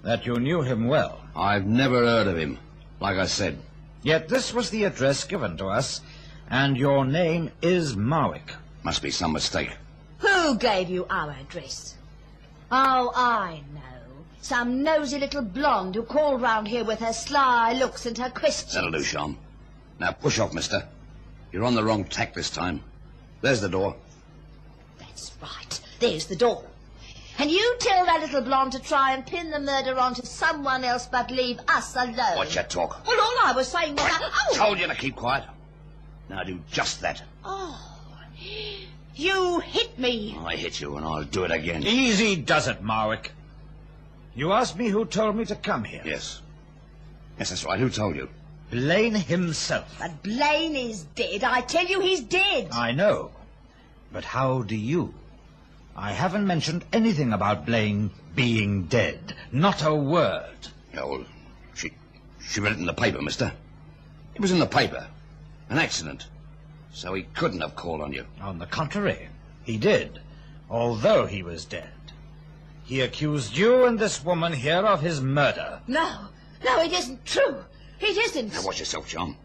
that you knew him well. I've never heard of him, like I said. Yet this was the address given to us, and your name is Marwick. Must be some mistake. Who gave you our address? Oh, I know. Some nosy little blonde who called round here with her sly looks and her questions. That'll do, Sean. Now push off, mister. You're on the wrong tack this time. There's the door. That's right. There's the door. And you tell that little blonde to try and pin the murder onto someone else but leave us alone. Watch your talk. Well, all I was saying was... Oh! Told you to keep quiet. Now do just that. Oh, you hit me. I hit you and I'll do it again. Easy does it, Marwick. You asked me who told me to come here. Yes. Yes, that's right. Who told you? Blaine himself. But Blaine is dead. I tell you, he's dead. I know. But how do you? I haven't mentioned anything about Blaine being dead. Not a word. Yeah, well, she read it in the paper, mister. It was in the paper. An accident. So he couldn't have called on you. On the contrary, he did, although he was dead. He accused you and this woman here of his murder. No, it isn't true. It isn't. Now watch yourself, John.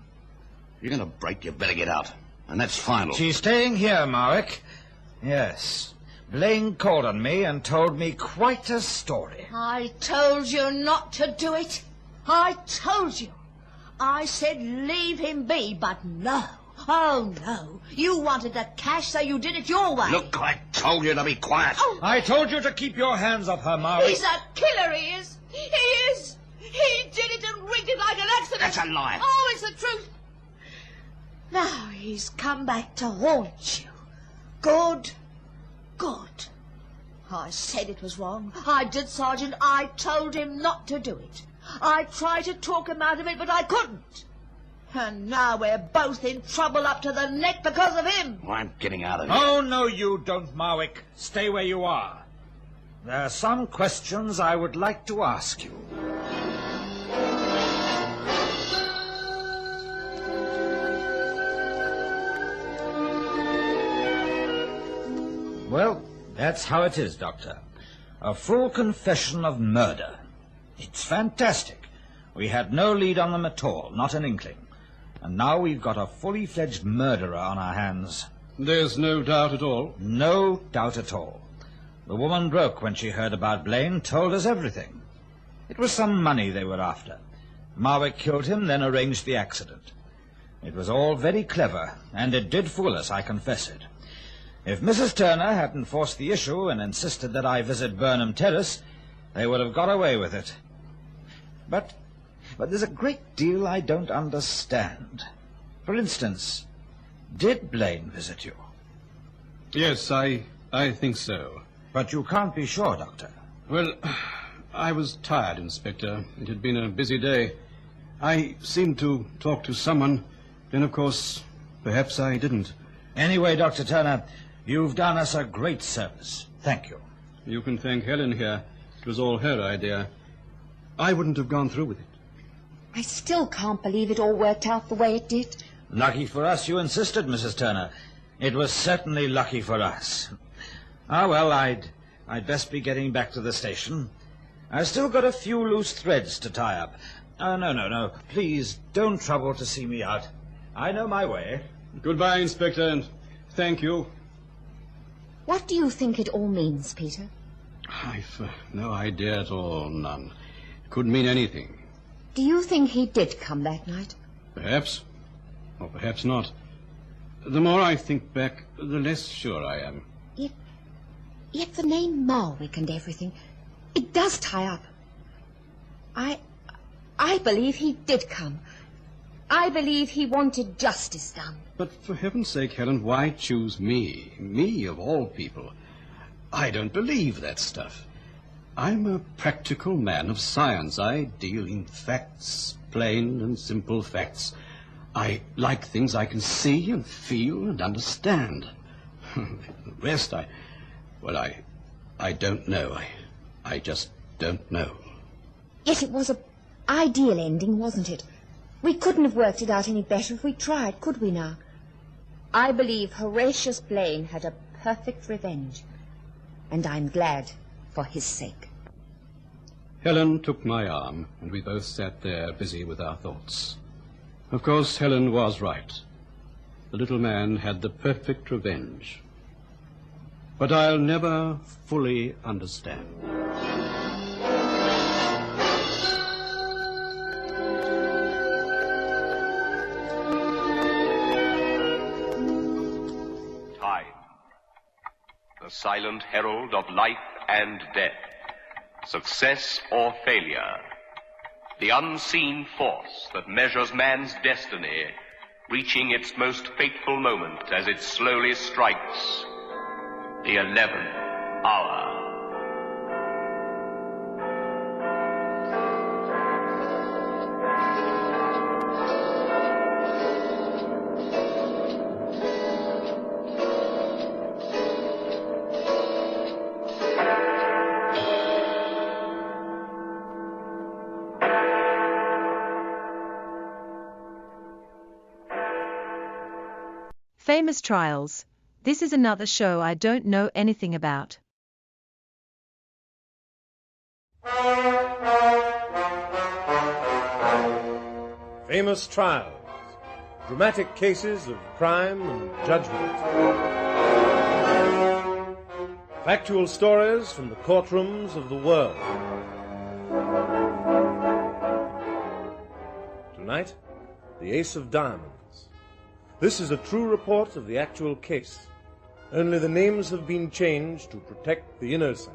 If you're going to break, you better get out. And that's final. She's staying here, Marwick. Yes. Blaine called on me and told me quite a story. I told you not to do it. I told you. I said leave him be, but no. Oh, no. You wanted the cash, so you did it your way. Look, I told you to be quiet. Oh. I told you to keep your hands off her, Marwick. He's a killer, he is. He is. He did it and rigged it like an accident. That's a lie. Oh, it's the truth. Now he's come back to haunt you. Good. I said it was wrong. I did, Sergeant. I told him not to do it. I tried to talk him out of it, but I couldn't. And now we're both in trouble up to the neck because of him. Well, I'm getting out of here. Oh, no, you don't, Marwick. Stay where you are. There are some questions I would like to ask you. Well, that's how it is, Doctor. A full confession of murder. It's fantastic. We had no lead on them at all, not an inkling. And now we've got a fully fledged murderer on our hands. There's no doubt at all? No doubt at all. The woman broke when she heard about Blaine, told us everything. It was some money they were after. Marwick killed him, then arranged the accident. It was all very clever, and it did fool us, I confess it. If Mrs. Turner hadn't forced the issue and insisted that I visit Burnham Terrace, they would have got away with it. But there's a great deal I don't understand. For instance, did Blaine visit you? Yes, I think so. But you can't be sure, Doctor. Well, I was tired, Inspector. It had been a busy day. I seemed to talk to someone, then, of course, perhaps I didn't. Anyway, Dr. Turner, you've done us a great service. Thank you. You can thank Helen here. It was all her idea. I wouldn't have gone through with it. I still can't believe it all worked out the way it did. Lucky for us you insisted, Mrs. Turner. It was certainly lucky for us. Ah, well, I'd best be getting back to the station. I've still got a few loose threads to tie up. No. Please, don't trouble to see me out. I know my way. Goodbye, Inspector, and thank you. What do you think it all means, Peter? I've no idea at all, none. It couldn't mean anything. Do you think he did come that night? Perhaps, or perhaps not. The more I think back, the less sure I am. Yet the name Marwick and everything, it does tie up. I believe he did come. I believe he wanted justice done. But for heaven's sake, Helen, why choose me? Me, of all people. I don't believe that stuff. I'm a practical man of science. I deal in facts, plain and simple facts. I like things I can see and feel and understand. The rest, I don't know. I just don't know. Yet it was an ideal ending, wasn't it? We couldn't have worked it out any better if we tried, could we now? I believe Horatius Blaine had a perfect revenge, and I'm glad for his sake. Helen took my arm, and we both sat there busy with our thoughts. Of course, Helen was right. The little man had the perfect revenge. But I'll never fully understand. Time, the silent herald of life and death, success or failure, the unseen force that measures man's destiny, reaching its most fateful moment as it slowly strikes the 11th hour. Famous Trials. This is another show I don't know anything about. Famous Trials. Dramatic cases of crime and judgment. Factual stories from the courtrooms of the world. Tonight, the Ace of Diamonds. This is a true report of the actual case. Only the names have been changed to protect the innocent.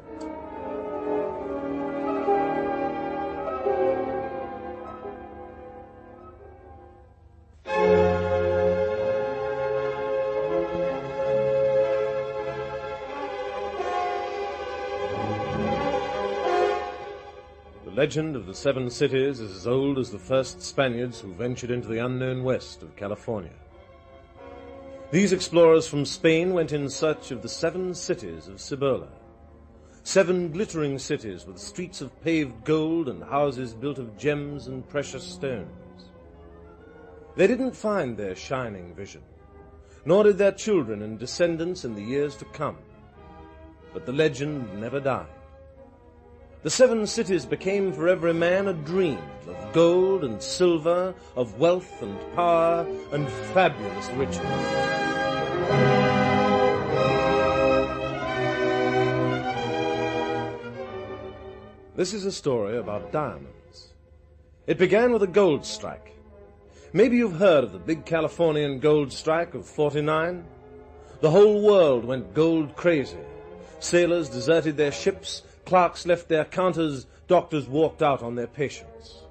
The legend of the 7 cities is as old as the first Spaniards who ventured into the unknown west of California. These explorers from Spain went in search of the 7 cities of Cibola. 7 glittering cities with streets of paved gold and houses built of gems and precious stones. They didn't find their shining vision, nor did their children and descendants in the years to come. But the legend never died. The 7 cities became for every man a dream of gold and silver, of wealth and power and fabulous riches. This is a story about diamonds. It began with a gold strike. Maybe you've heard of the big Californian gold strike of '49. The whole world went gold crazy. Sailors deserted their ships, clerks left their counters, doctors walked out on their patients.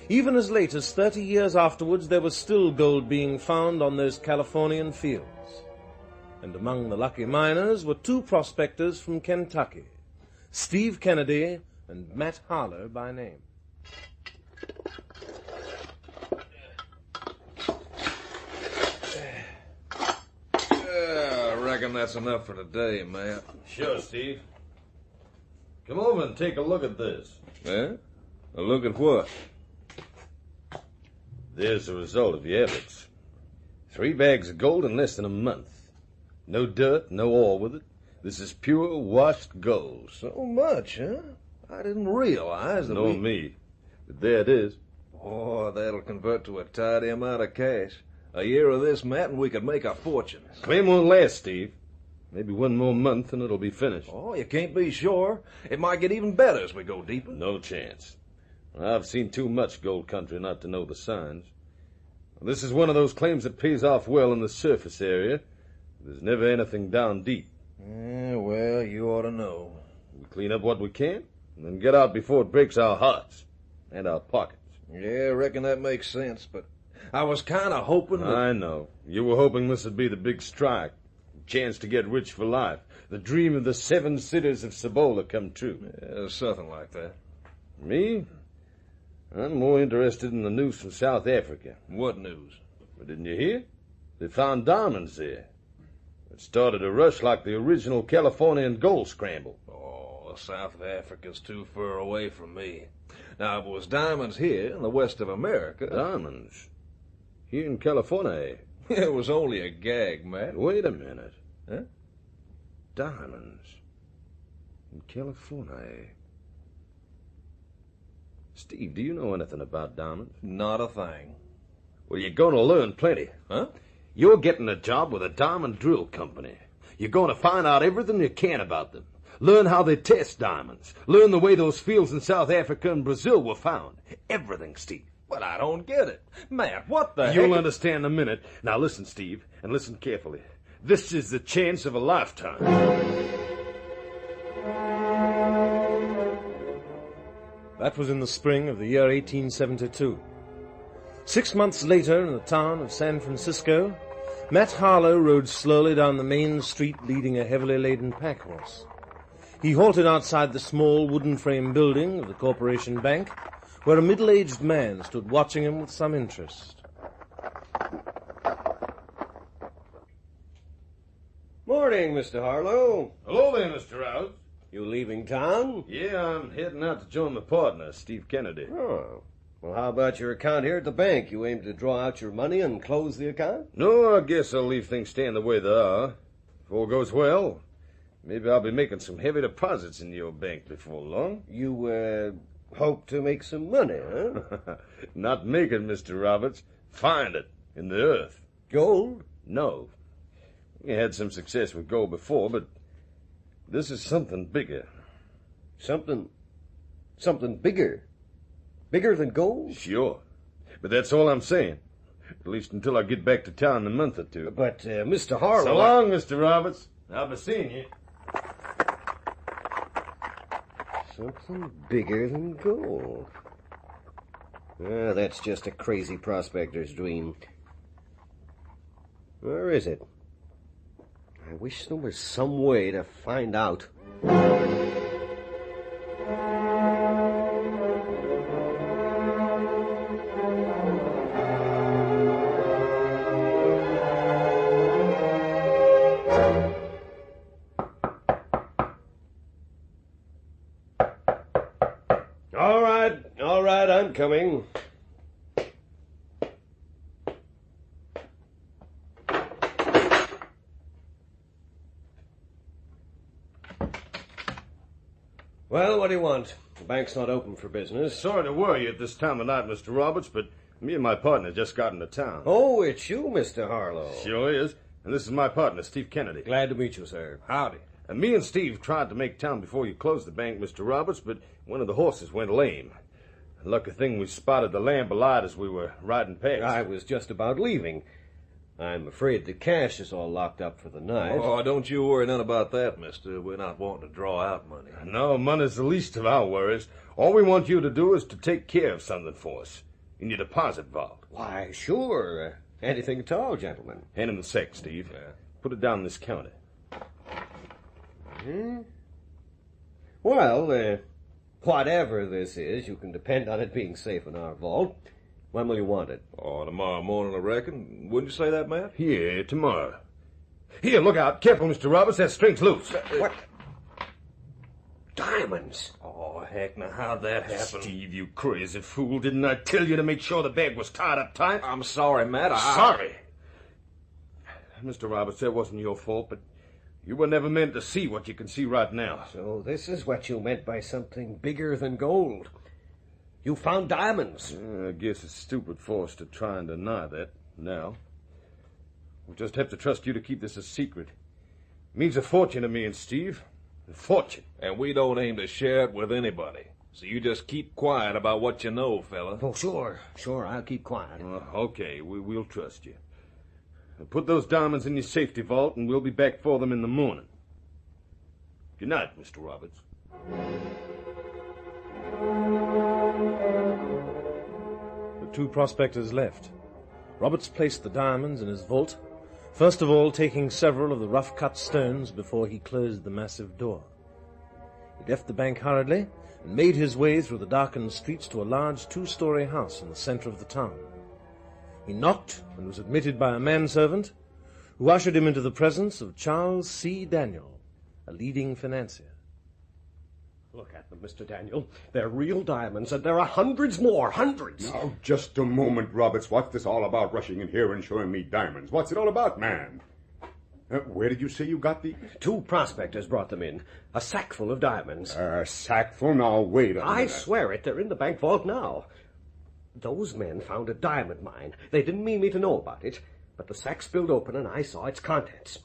Even as late as 30 years afterwards, there was still gold being found on those Californian fields. And among the lucky miners were 2 prospectors from Kentucky, Steve Kennedy and Matt Harlow by name. I reckon that's enough for today, Matt. Sure, Steve. Come over and take a look at this. Eh? A look at what? There's the result of the efforts. 3 bags of gold in less than a month. No dirt, no ore with it. This is pure washed gold. So much, huh? I didn't realize that Nor me. But there it is. Oh, that'll convert to a tidy amount of cash. A year of this, Matt, and we could make a fortune. Claim won't last, Steve. Maybe one more month and it'll be finished. Oh, you can't be sure. It might get even better as we go deeper. No chance. I've seen too much gold country not to know the signs. This is one of those claims that pays off well in the surface area. There's never anything down deep. Yeah, well, you ought to know. We clean up what we can, and then get out before it breaks our hearts and our pockets. Yeah, I reckon that makes sense, but I was kind of hoping that... I know. You were hoping this would be the big strike. Chance to get rich for life. The dream of the 7 cities of Cibola come true. Yeah, something like that. Me? I'm more interested in the news from South Africa. What news? Well, didn't you hear? They found diamonds there. It started a rush like the original Californian gold scramble. Oh, South Africa's too far away from me. Now, if it was diamonds here in the west of America... Diamonds? Here in California? It was only a gag, Matt. Wait a minute. Huh? Diamonds. In California. Steve, do you know anything about diamonds? Not a thing. Well, you're going to learn plenty. Huh? You're getting a job with a diamond drill company. You're going to find out everything you can about them. Learn how they test diamonds. Learn the way those fields in South Africa and Brazil were found. Everything, Steve. But I don't get it. Matt, what the heck? You'll understand in a minute. Now listen, Steve, and listen carefully. This is the chance of a lifetime. That was in the spring of the year 1872. 6 months later, in the town of San Francisco, Matt Harlow rode slowly down the main street leading a heavily laden pack horse. He halted outside the small wooden frame building of the Corporation Bank, where a middle-aged man stood watching him with some interest. Morning, Mr. Harlow. Hello there, Mr. Rouse. You leaving town? Yeah, I'm heading out to join my partner, Steve Kennedy. Oh. Well, how about your account here at the bank? You aim to draw out your money and close the account? No, I guess I'll leave things staying the way they are. If all goes well, maybe I'll be making some heavy deposits in your bank before long. You, hope to make some money, huh? Not make it, Mr. Roberts. Find it in the earth. Gold? No. We had some success with gold before, but this is something bigger. Something bigger? Bigger than gold? Sure. But that's all I'm saying. At least until I get back to town in a month or two. But, Mr. Harlow... So long, Mr. Roberts. I'll be seeing you. Something bigger than gold. That's just a crazy prospector's dream. Where is it? I wish there was some way to find out. All right, I'm coming. Well, what do you want? The bank's not open for business. Sorry to worry you at this time of night, Mr. Roberts, but me and my partner just got into town. Oh, it's you, Mr. Harlow. Sure is. And this is my partner, Steve Kennedy. Glad to meet you, sir. Howdy. And me and Steve tried to make town before you closed the bank, Mr. Roberts, but one of the horses went lame. Lucky thing we spotted the lamp alight as we were riding past. I was just about leaving. I'm afraid the cash is all locked up for the night. Oh, don't you worry none about that, mister. We're not wanting to draw out money. No, money's the least of our worries. All we want you to do is to take care of something for us. In your deposit vault. Why, sure. Anything at all, gentlemen. Hand him the sack, Steve. Put it down on this counter. Well, whatever this is, you can depend on it being safe in our vault. When will you want it? Oh, tomorrow morning, I reckon. Wouldn't you say that, Matt? Yeah, tomorrow. Here, look out. Careful, Mr. Roberts. That string's loose. What? Diamonds. Oh, heck, now how'd that happen? Steve, you crazy fool. Didn't I tell you to make sure the bag was tied up tight? I'm sorry, Matt. Sorry? Mr. Roberts, that wasn't your fault, but you were never meant to see what you can see right now. So this is what you meant by something bigger than gold. You found diamonds. I guess it's stupid for us to try and deny that now. We'll just have to trust you to keep this a secret. Means a fortune to me and Steve. A fortune. And we don't aim to share it with anybody. So you just keep quiet about what you know, fella. Oh, sure. Sure, I'll keep quiet. Okay, we'll trust you. Put those diamonds in your safety vault, and we'll be back for them in the morning. Good night, Mr. Roberts. The two prospectors left. Roberts placed the diamonds in his vault, first of all taking several of the rough-cut stones before he closed the massive door. He left the bank hurriedly and made his way through the darkened streets to a large two-story house in the center of the town. He knocked and was admitted by a manservant who ushered him into the presence of Charles C. Daniel, a leading financier. Look at them, Mr. Daniel. They're real diamonds, and there are hundreds more, hundreds. Now, just a moment, Roberts. What's this all about, rushing in here and showing me diamonds? What's it all about, man? Where did you say you got these? Two prospectors brought them in. A sack full of diamonds. A sack full? Now, wait a minute. I swear it. They're in the bank vault now. Those men found a diamond mine. They didn't mean me to know about it, but the sack spilled open and I saw its contents.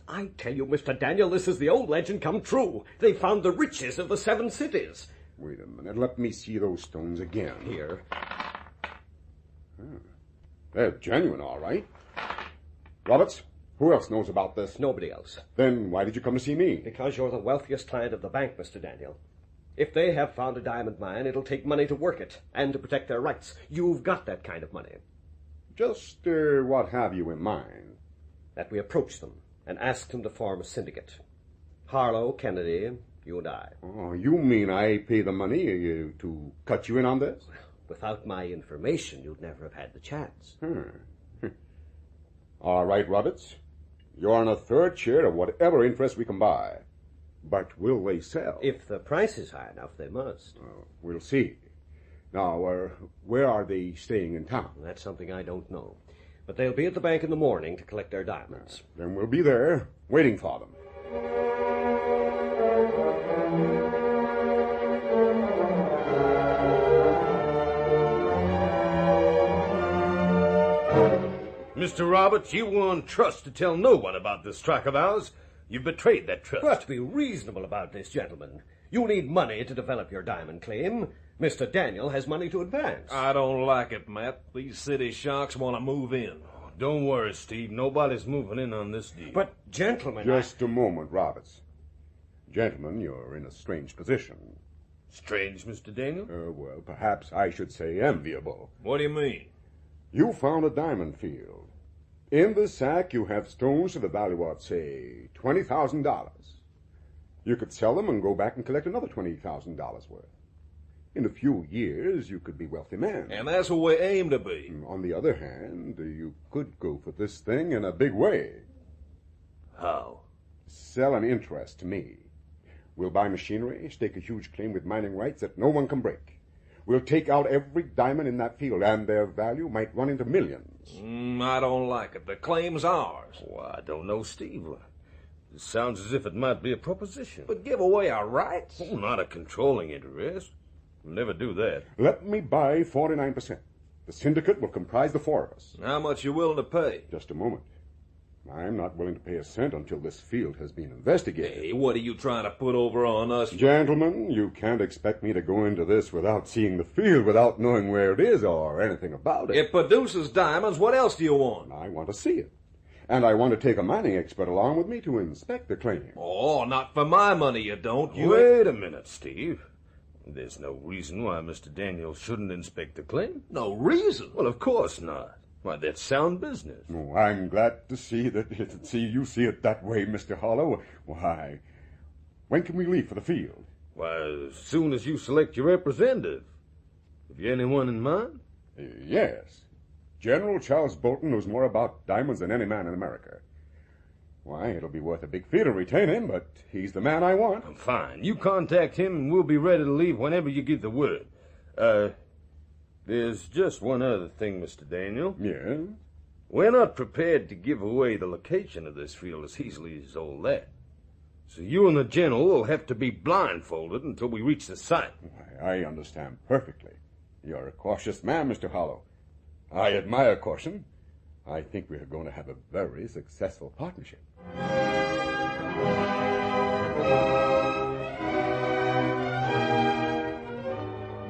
I tell you, Mr. Daniel, this is the old legend come true. They found the riches of the 7 cities. Wait a minute. Let me see those stones again. Here. They're genuine, all right. Roberts, who else knows about this? Nobody else. Then why did you come to see me? Because you're the wealthiest client of the bank, Mr. Daniel. If they have found a diamond mine, it'll take money to work it and to protect their rights. You've got that kind of money. Just what have you in mind? That we approach them and ask them to form a syndicate. Harlow, Kennedy, you and I. Oh, you mean I pay the money to cut you in on this? Without my information, you'd never have had the chance. All right, Roberts. You're on a third share of whatever interest we can buy. But will they sell? If the price is high enough, they must. We'll see. Now, where are they staying in town? That's something I don't know. But they'll be at the bank in the morning to collect their diamonds. Then we'll be there, waiting for them. Mr. Roberts, you were on trust to tell no one about this track of ours. You've betrayed that trust. Let's be reasonable about this, gentlemen. You need money to develop your diamond claim. Mr. Daniel has money to advance. I don't like it, Matt. These city sharks want to move in. Don't worry, Steve. Nobody's moving in on this deal. But, gentlemen... Just a moment, Roberts. Gentlemen, you're in a strange position. Strange, Mr. Daniel? Well, perhaps I should say enviable. What do you mean? You found a diamond field. In the sack, you have stones to the value of, say, $20,000. You could sell them and go back and collect another $20,000 worth. In a few years, you could be a wealthy man. And that's what we aim to be. On the other hand, you could go for this thing in a big way. How? Sell an interest to me. We'll buy machinery, stake a huge claim with mining rights that no one can break. We'll take out every diamond in that field, and their value might run into millions. I don't like it. The claim's ours. Well, I don't know, Steve. It sounds as if it might be a proposition. But give away our rights? Oh, not a controlling interest. We'll never do that. Let me buy 49%. The syndicate will comprise the four of us. How much you willing to pay? Just a moment. I'm not willing to pay a cent until this field has been investigated. Hey, what are you trying to put over on us? Gentlemen, you can't expect me to go into this without seeing the field, without knowing where it is or anything about it. It produces diamonds. What else do you want? I want to see it. And I want to take a mining expert along with me to inspect the claim. Oh, not for my money, you don't. Wait a minute, Steve. There's no reason why Mr. Daniel shouldn't inspect the claim. No reason? Well, of course not. Why, that's sound business. Oh, I'm glad to see you see it that way, Mr. Harlow. Why, when can we leave for the field? Why, as soon as you select your representative. Have you anyone in mind? Yes. General Charles Bolton knows more about diamonds than any man in America. Why, it'll be worth a big fee to retain him, but he's the man I want. Fine. You contact him and we'll be ready to leave whenever you give the word. There's just one other thing, Mr. Daniel. Yeah? We're not prepared to give away the location of this field as easily as all that. So you and the general will have to be blindfolded until we reach the site. I understand perfectly. You're a cautious man, Mr. Harlow. I admire caution. I think we are going to have a very successful partnership.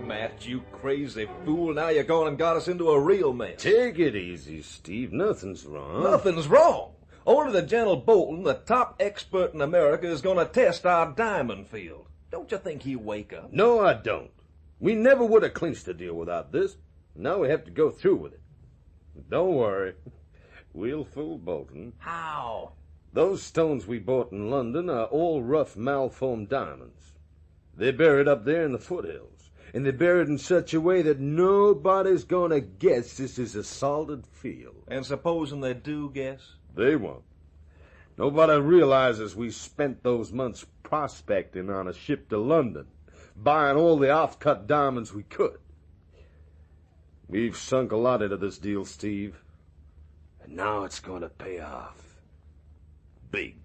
Matt, you crazy fool. Now you're going and got us into a real mess. Take it easy, Steve. Nothing's wrong. Nothing's wrong. Only the General Bolton, the top expert in America, is going to test our diamond field. Don't you think he'll wake up? No, I don't. We never would have clinched the deal without this. Now we have to go through with it. Don't worry. We'll fool Bolton. How? Those stones we bought in London are all rough, malformed diamonds. They're buried up there in the foothills, and they're buried in such a way that nobody's going to guess this is a solid field. And supposing they do guess? They won't. Nobody realizes we spent those months prospecting on a ship to London, buying all the off-cut diamonds we could. We've sunk a lot into this deal, Steve, and now it's going to pay off. Big.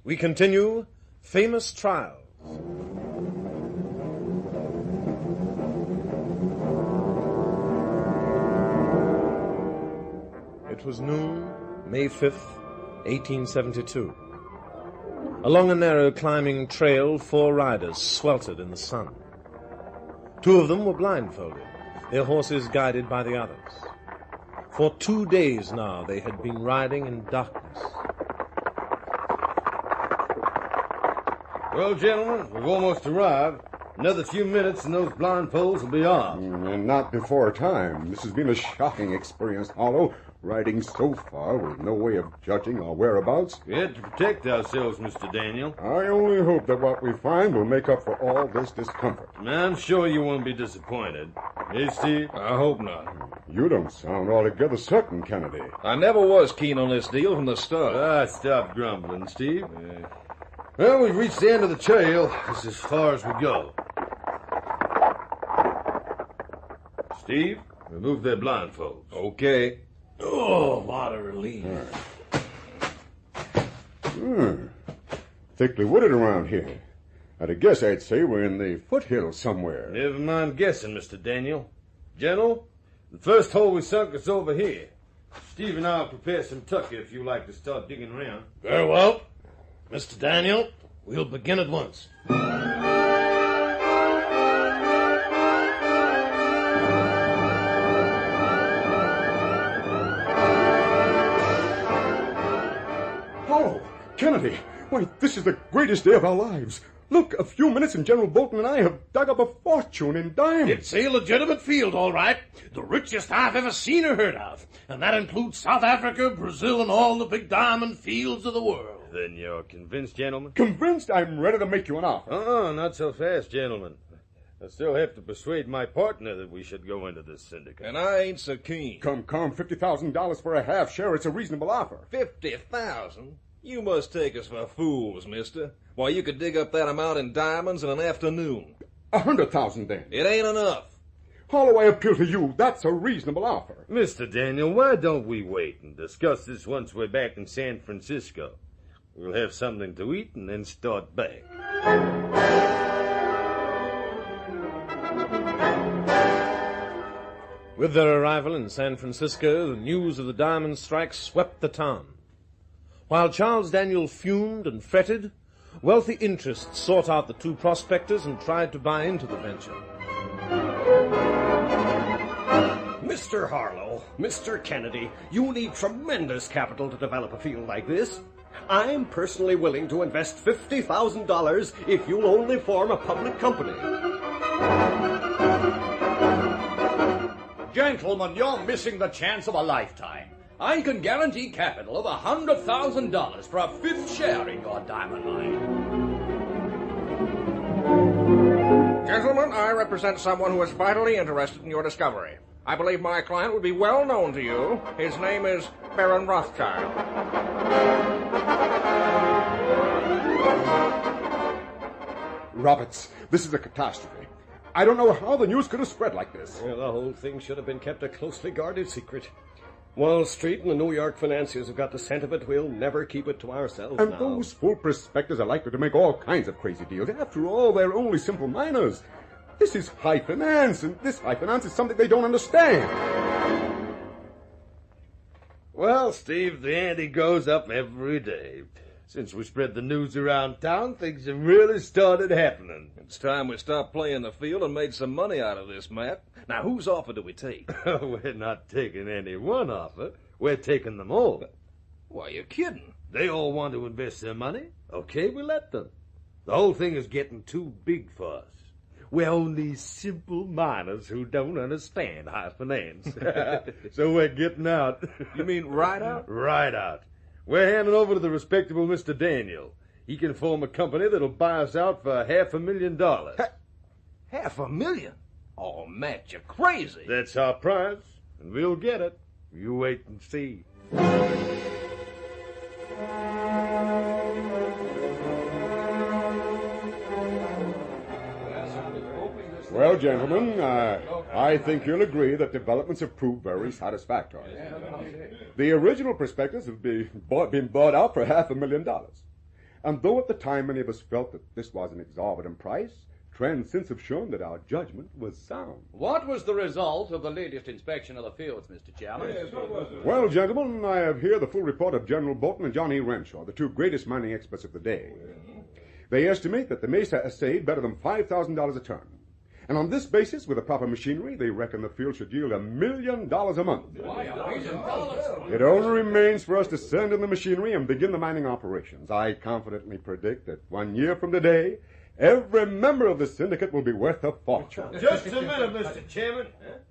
We continue Famous Trials. It was noon, May 5th, 1872. Along a narrow climbing trail, 4 riders sweltered in the sun. 2 of them were blindfolded, their horses guided by the others. For 2 days now they had been riding in darkness. Well, gentlemen, we've almost arrived. Another few minutes and those blindfolds will be off. And not before time. This has been a shocking experience, Hollow. Riding so far with no way of judging our whereabouts. We had to protect ourselves, Mr. Daniel. I only hope that what we find will make up for all this discomfort. I'm sure you won't be disappointed. Hey, Steve? I hope not. You don't sound altogether certain, Kennedy. I never was keen on this deal from the start. Stop grumbling, Steve. Well, we've reached the end of the trail. This is as far as we go. Steve, remove their blindfolds. Okay. Oh, what a relief. Thickly wooded around here. I'd guess I'd say we're in the foothills somewhere. Never mind guessing, Mr. Daniel. General, the first hole we sunk is over here. Steve and I'll prepare some tucker if you like to start digging around. Very well. Mr. Daniel, we'll begin at once. Kennedy, why, this is the greatest day of our lives. Look, a few minutes and General Bolton and I have dug up a fortune in diamonds. It's a legitimate field, all right. The richest I've ever seen or heard of. And that includes South Africa, Brazil, and all the big diamond fields of the world. Then you're convinced, gentlemen? Convinced? I'm ready to make you an offer. Not so fast, gentlemen. I still have to persuade my partner that we should go into this syndicate. And I ain't so keen. Come, $50,000 for a half share. It's a reasonable offer. 50,000? You must take us for fools, mister. Why, you could dig up that amount in diamonds in an afternoon. 100,000 then. It ain't enough. Hollow, I appeal to you. That's a reasonable offer. Mr. Daniel, why don't we wait and discuss this once we're back in San Francisco? We'll have something to eat and then start back. With their arrival in San Francisco, the news of the diamond strike swept the town. While Charles Daniel fumed and fretted, wealthy interests sought out the 2 prospectors and tried to buy into the venture. Mr. Harlow, Mr. Kennedy, you need tremendous capital to develop a field like this. I'm personally willing to invest $50,000 if you'll only form a public company. Gentlemen, you're missing the chance of a lifetime. I can guarantee capital of $100,000 for a 5th share in your diamond mine. Gentlemen, I represent someone who is vitally interested in your discovery. I believe my client would be well known to you. His name is Baron Rothschild. Roberts, this is a catastrophe. I don't know how the news could have spread like this. Well, the whole thing should have been kept a closely guarded secret. Wall Street and the New York financiers have got the scent of it. We'll never keep it to ourselves And now. those fool prospectors are likely to make all kinds of crazy deals. After all, they're only simple miners. This is high finance, and this high finance is something they don't understand. Well, Steve, the ante goes up every day. Since we spread the news around town, things have really started happening. It's time we stopped playing the field and made some money out of this, Matt. Now, whose offer do we take? We're not taking any one offer. We're taking them all. Why, you're kidding. They all want to invest their money. Okay, we let them. The whole thing is getting too big for us. We're only simple miners who don't understand high finance. So we're getting out. You mean right out? Right out. We're handing over to the respectable Mr. Daniel. He can form a company that'll buy us out for $500,000. $500,000? Oh, Matt, you're crazy. That's our price, and we'll get it. You wait and see. Well, gentlemen, I think you'll agree that developments have proved very satisfactory. The original prospectus has been bought out for $500,000. And though at the time many of us felt that this was an exorbitant price, trends since have shown that our judgment was sound. What was the result of the latest inspection of the fields, Mr. Chairman? Well, gentlemen, I have here the full report of General Bolton and John E. Renshaw, the two greatest mining experts of the day. They estimate that the Mesa essayed better than $5,000 a ton. And on this basis, with the proper machinery, they reckon the field should yield $1 million a month. It only remains for us to send in the machinery and begin the mining operations. I confidently predict that 1 year from today, every member of the syndicate will be worth a fortune. Just a minute, Mr. Chairman.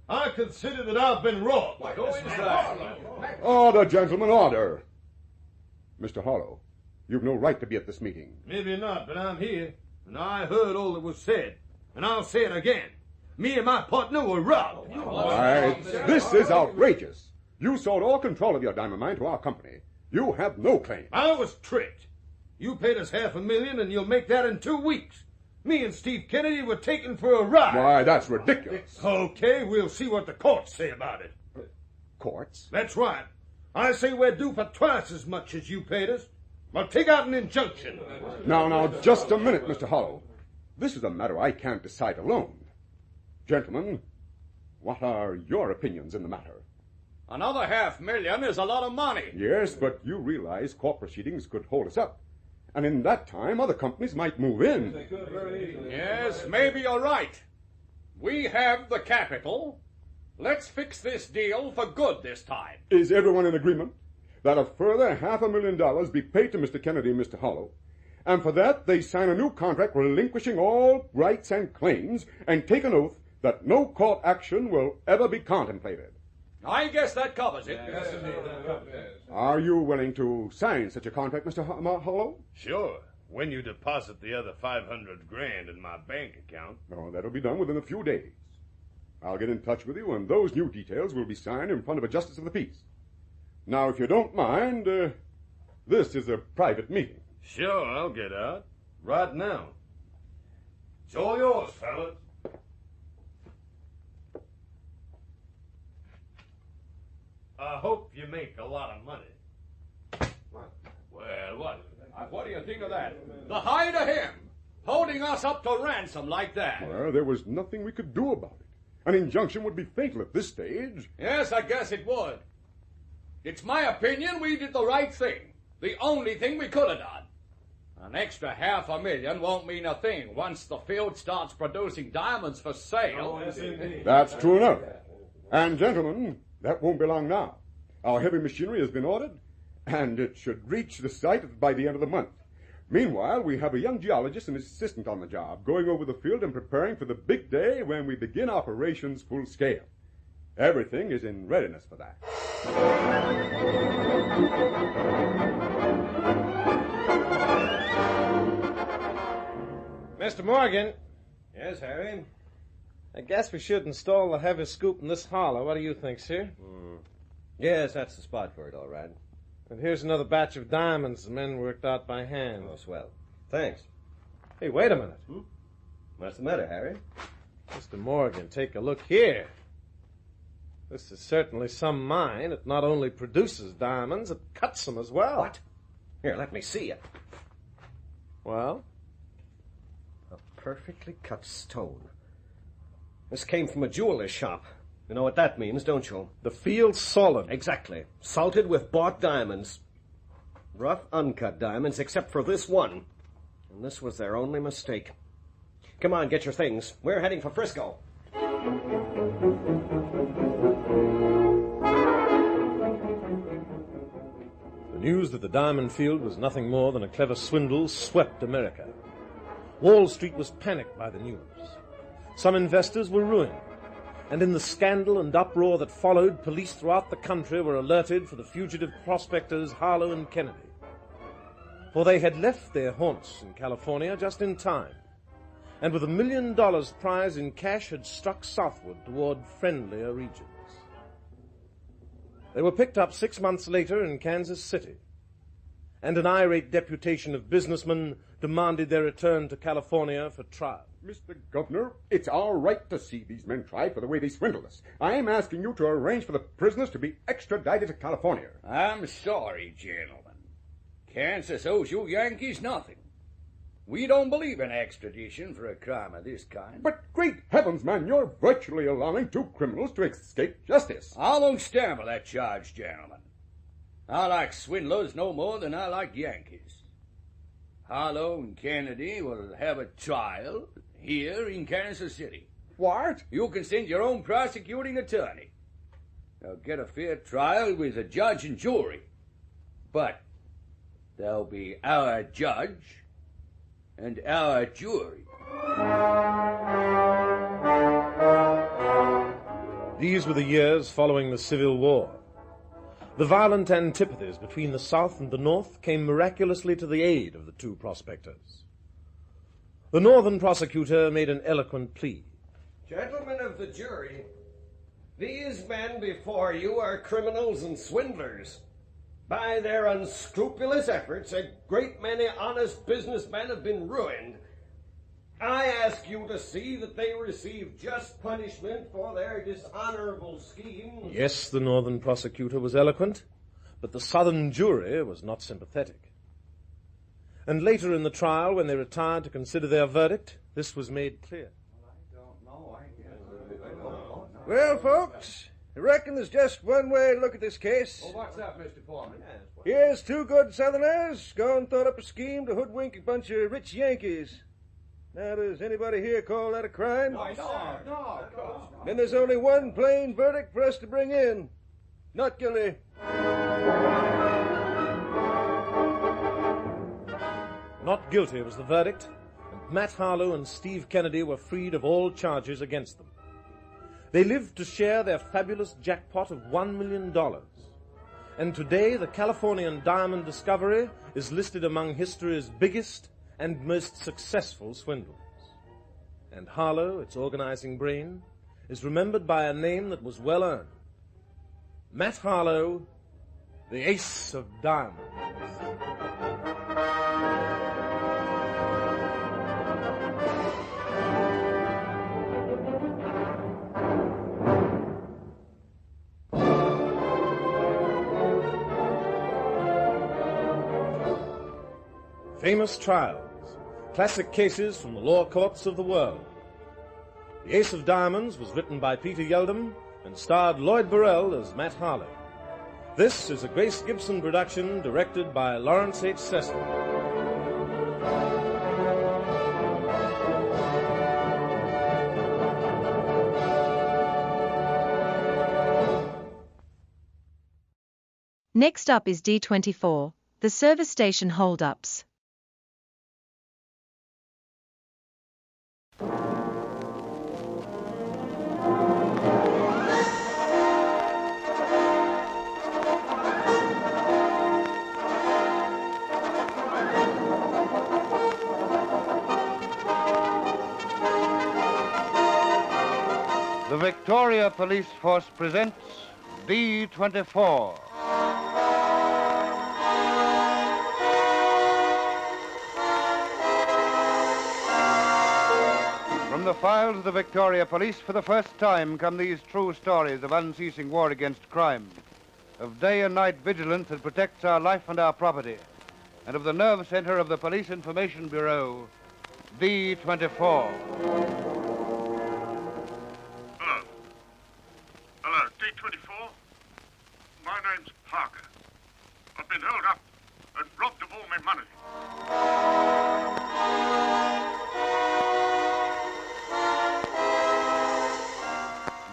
I consider that I've been robbed. Go inside. Order, gentlemen, order. Mr. Hollow, you've no right to be at this meeting. Maybe not, but I'm here, and I heard all that was said. And I'll say it again. Me and my partner were robbed. This is outrageous. You sold all control of your diamond mine to our company. You have no claim. I was tricked. You paid us $500,000, and you'll make that in 2 weeks. Me and Steve Kennedy were taken for a ride. Why, that's ridiculous. Okay, we'll see what the courts say about it. Courts? That's right. I say we're due for twice as much as you paid us. I'll take out an injunction. Now, just a minute, Mr. Hollow. This is a matter I can't decide alone. Gentlemen, what are your opinions in the matter? Another $500,000 is a lot of money. Yes, but you realize court proceedings could hold us up. And in that time, other companies might move in. Yes, maybe you're right. We have the capital. Let's fix this deal for good this time. Is everyone in agreement that a further $500,000 be paid to Mr. Kennedy and Mr. Hollow? And for that, they sign a new contract relinquishing all rights and claims and take an oath that no court action will ever be contemplated. I guess that covers it. Are you willing to sign such a contract, Mr. Hollow? Sure, when you deposit the other $500,000 in my bank account. Oh, that'll be done within a few days. I'll get in touch with you, and those new details will be signed in front of a justice of the peace. Now, if you don't mind, this is a private meeting. Sure, I'll get out. Right now. It's all yours, fellas. I hope you make a lot of money. Well, what do you think of that? The hide of him, holding us up to ransom like that. Well, there was nothing we could do about it. An injunction would be fatal at this stage. Yes, I guess it would. It's my opinion we did the right thing. The only thing we could have done. An extra $500,000 won't mean a thing once the field starts producing diamonds for sale. That's true enough. And, gentlemen, that won't be long now. Our heavy machinery has been ordered, and it should reach the site by the end of the month. Meanwhile, we have a young geologist and his assistant on the job, going over the field and preparing for the big day when we begin operations full scale. Everything is in readiness for that. Mr. Morgan, Yes, Harry? I guess we should install the heavy scoop in this hollow. What do you think, sir? Yes, that's the spot for it, all right. And here's another batch of diamonds the men worked out by hand. Oh, swell. Thanks. Hey, wait a minute. What's the matter, Harry? Mr. Morgan, take a look here. This is certainly some mine. It not only produces diamonds, it cuts them as well. What? Here, let me see it. Well? A perfectly cut stone. This came from a jeweler's shop. You know what that means, don't you? The field's solid. Exactly. Salted with bought diamonds. Rough, uncut diamonds, except for this one. And this was their only mistake. Come on, get your things. We're heading for Frisco. The news that the diamond field was nothing more than a clever swindle swept America. Wall Street was panicked by the news. Some investors were ruined. And in the scandal and uproar that followed, police throughout the country were alerted for the fugitive prospectors Harlow and Kennedy. For they had left their haunts in California just in time, and with $1 million prize in cash had struck southward toward friendlier regions. They were picked up 6 months later in Kansas City, and an irate deputation of businessmen demanded their return to California for trial. Mr. Governor, it's all right to see these men tried for the way they swindled us. I'm asking you to arrange for the prisoners to be extradited to California. I'm sorry, gentlemen. Kansas owes you Yankees nothing. We don't believe in extradition for a crime of this kind. But great heavens, man, you're virtually allowing two criminals to escape justice. I won't stand for that charge, gentlemen. I like swindlers no more than I like Yankees. Harlow and Kennedy will have a trial here in Kansas City. What? You can send your own prosecuting attorney. They'll get a fair trial with a judge and jury. But there'll be our judge and our jury. These were the years following the Civil War. The violent antipathies between the South and the North came miraculously to the aid of the two prospectors. The Northern prosecutor made an eloquent plea. Gentlemen of the jury, these men before you are criminals and swindlers. By their unscrupulous efforts, a great many honest businessmen have been ruined. I ask you to see that they receive just punishment for their dishonorable schemes. Yes, the Northern prosecutor was eloquent, but the Southern jury was not sympathetic. And later in the trial, when they retired to consider their verdict, this was made clear. Well, folks, I reckon there's just one way to look at this case. Oh, what's that, Mr. Foreman? Here's two good Southerners gone thought up a scheme to hoodwink a bunch of rich Yankees. Now, does anybody here call that a crime? No. Then there's only one plain verdict for us to bring in. Not guilty. Not guilty was the verdict, and Matt Harlow and Steve Kennedy were freed of all charges against them. They lived to share their fabulous jackpot of $1 million. And today, the Californian diamond discovery is listed among history's biggest and most successful swindles. And Harlow, its organizing brain, is remembered by a name that was well earned. Matt Harlow, the Ace of Diamonds. Famous trials, classic cases from the law courts of the world. The Ace of Diamonds was written by Peter Yeldham and starred Lloyd Burrell as Matt Harlow. This is a Grace Gibson production directed by Lawrence H. Cecil. Next up is D24, the service station holdups. The Victoria Police Force presents D24. From the files of the Victoria Police, for the first time come these true stories of unceasing war against crime, of day and night vigilance that protects our life and our property, and of the nerve center of the Police Information Bureau, D24. Hello, D24. My name's Parker. I've been held up and robbed of all my money.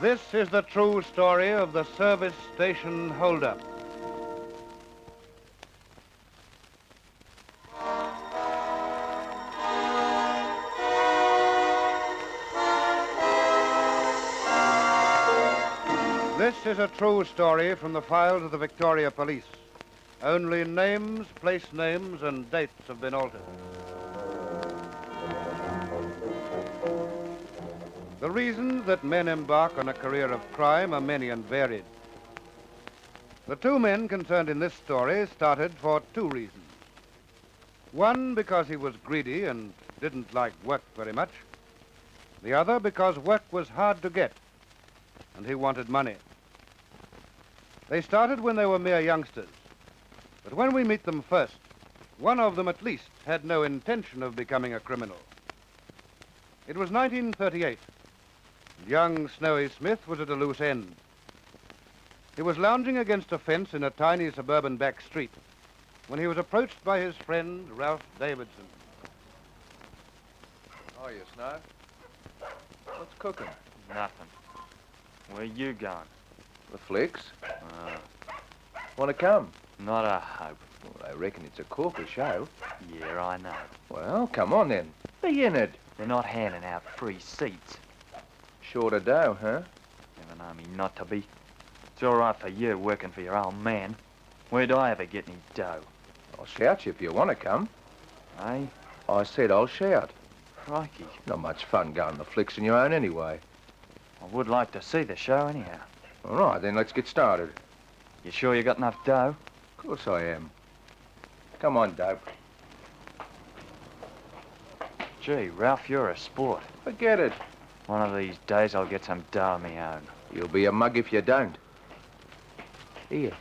This is the true story of the service station holdup. This is a true story from the files of the Victoria Police. Only names, place names, and dates have been altered. The reasons that men embark on a career of crime are many and varied. The two men concerned in this story started for two reasons. One, because he was greedy and didn't like work very much. The other, because work was hard to get, and he wanted money. They started when they were mere youngsters. But when we meet them first, one of them at least had no intention of becoming a criminal. It was 1938. Young Snowy Smith was at a loose end. He was lounging against a fence in a tiny suburban back street when he was approached by his friend, Ralph Davidson. How are you, Snow? What's cooking? Nothing. Where you going? The flicks. Want to come? Not a hope. Well, I reckon it's a corker show. Yeah, I know. Well, come on then. Be in it. They're not handing out free seats. Short of dough, huh? Never know me not to be. It's all right for you working for your old man. Where'd I ever get any dough? I'll shout you if you want to come. Eh? I said I'll shout. Crikey. Not much fun going the flicks on your own anyway. I would like to see the show anyhow. All right, then let's get started. You sure you got enough dough? Of course I am. Come on, Dope. Gee, Ralph, you're a sport. Forget it. One of these days I'll get some dough of my own. You'll be a mug if you don't. Here.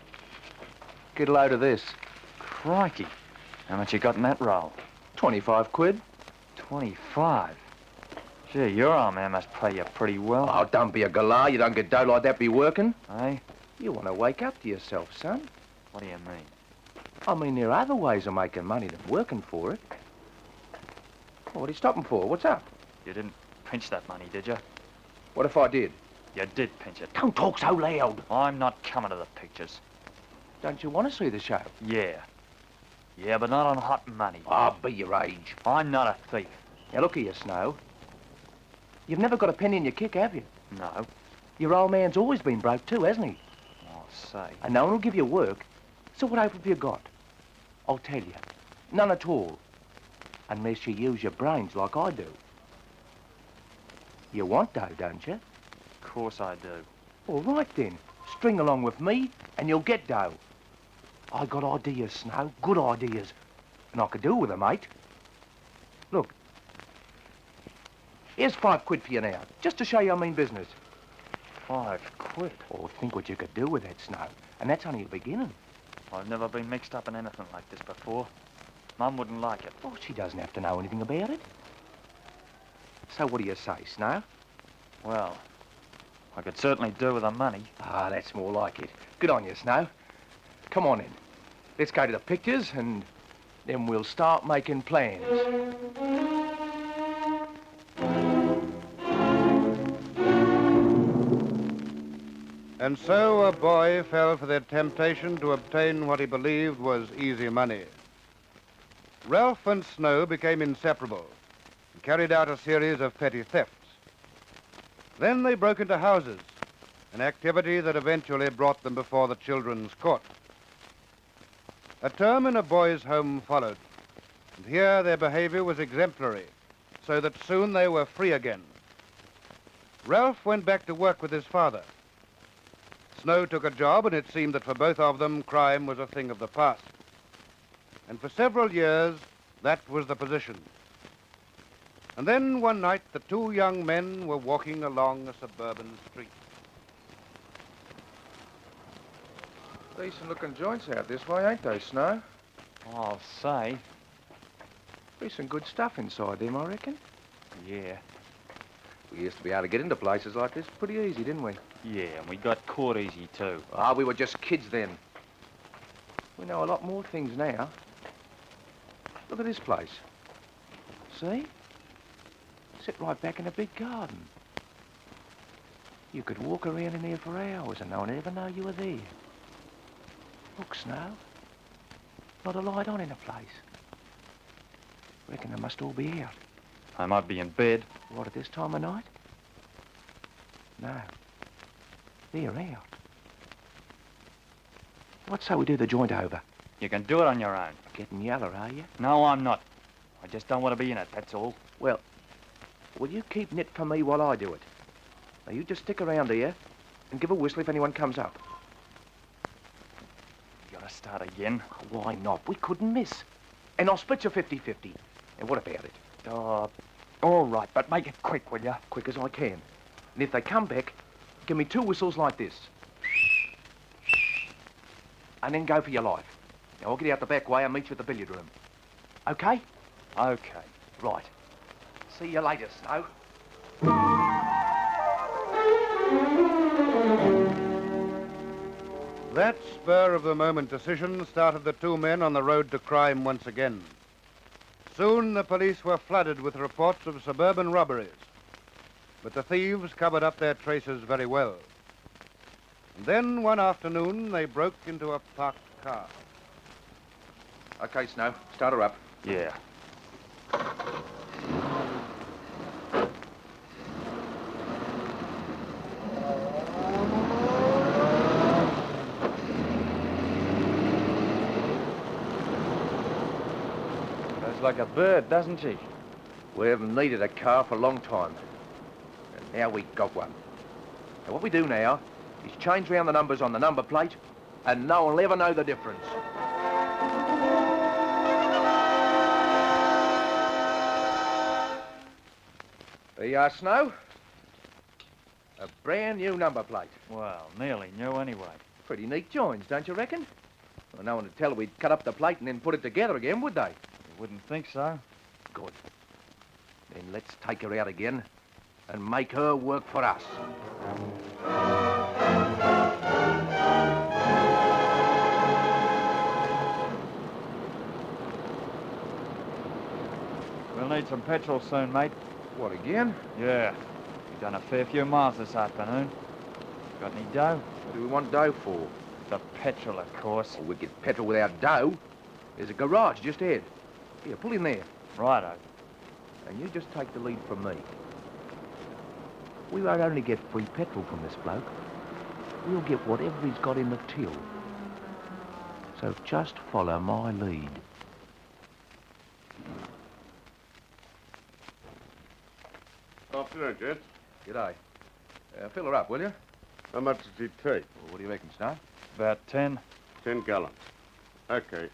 Get a load of this. Crikey. How much you got in that roll? 25 quid. 25? Gee, your old man must pay you pretty well. Oh, don't be a galah. You don't get dough like that be working. Eh? You want to wake up to yourself, son. What do you mean? I mean, there are other ways of making money than working for it. Well, what are you stopping for? What's up? You didn't pinch that money, did you? What if I did? You did pinch it. Don't talk so loud. I'm not coming to the pictures. Don't you want to see the show? Yeah. Yeah, but not on hot money. Oh, be your age. I'm not a thief. Now, look here, Snow. You've never got a penny in your kick, have you? No. Your old man's always been broke too, hasn't he? I'll say. And no one will give you work. So what hope have you got? I'll tell you. None at all. Unless you use your brains like I do. You want dough, don't you? Of course I do. All right, then. String along with me, and you'll get dough. I got ideas, Snow. Good ideas. And I could do with them, mate. Look. Here's 5 quid for you now, just to show you I mean business. 5 quid? Oh, think what you could do with that, Snow. And that's only the beginning. I've never been mixed up in anything like this before. Mum wouldn't like it. Oh, she doesn't have to know anything about it. So what do you say, Snow? Well, I could certainly do with the money. Ah, that's more like it. Good on you, Snow. Come on in. Let's go to the pictures and then we'll start making plans. And so a boy fell for the temptation to obtain what he believed was easy money. Ralph and Snow became inseparable and carried out a series of petty thefts. Then they broke into houses, an activity that eventually brought them before the children's court. A term in a boys' home followed, and here their behavior was exemplary, so that soon they were free again. Ralph went back to work with his father. Snow took a job, and it seemed that for both of them, crime was a thing of the past. And for several years, that was the position. And then one night, the two young men were walking along a suburban street. Decent-looking joints out this way, ain't they, Snow? I'll say. Be some good stuff inside them, I reckon. Yeah. We used to be able to get into places like this pretty easy, didn't we? Yeah, and we got caught easy, too. Ah, we were just kids then. We know a lot more things now. Look at this place. See? Sit right back in a big garden. You could walk around in here for hours and no one would ever know you were there. Look, Snow. Not a light on in the place. Reckon they must all be out. I might be in bed. What, at this time of night? No. They're out. What say we do the joint over? You can do it on your own. Getting yeller, are you? No, I'm not. I just don't want to be in it, that's all. Well, will you keep knit for me while I do it? Now, you just stick around here and give a whistle if anyone comes up. You gotta start again? Why not? We couldn't miss. And I'll split you 50-50. And what about it? Oh, all right, but make it quick, will you? Quick as I can. And if they come back, give me 2 whistles like this. And then go for your life. Now, I'll get out the back way and meet you at the billiard room. Okay? Okay. Right. See you later, Snow. That spur-of-the-moment decision started the 2 men on the road to crime once again. Soon the police were flooded with reports of suburban robberies. But the thieves covered up their traces very well. And then one afternoon they broke into a parked car. Okay, Snow. Start her up. Yeah. Goes like a bird, doesn't she? We haven't needed a car for a long time. And now we got one. Now what we do now is change round the numbers on the number plate and no one will ever know the difference. There you are, Snow. A brand new number plate. Well, nearly new anyway. Pretty neat joins, don't you reckon? Well, no one would tell her we'd cut up the plate and then put it together again, would they? You wouldn't think so. Good. Then let's take her out again and make her work for us. We'll need some petrol soon, mate. What, again? Yeah. We've done a fair few miles this afternoon. Got any dough? What do we want dough for? The petrol, of course. Well, we get petrol without dough. There's a garage just ahead. Here, pull in there. Righto. And you just take the lead from me. We won't only get free petrol from this bloke. We'll get whatever he's got in the till. So just follow my lead. Afternoon, gents. G'day. Fill her up, will you? How much does he take? Well, what do you reckon, Snow? About 10. 10 gallons. Okay.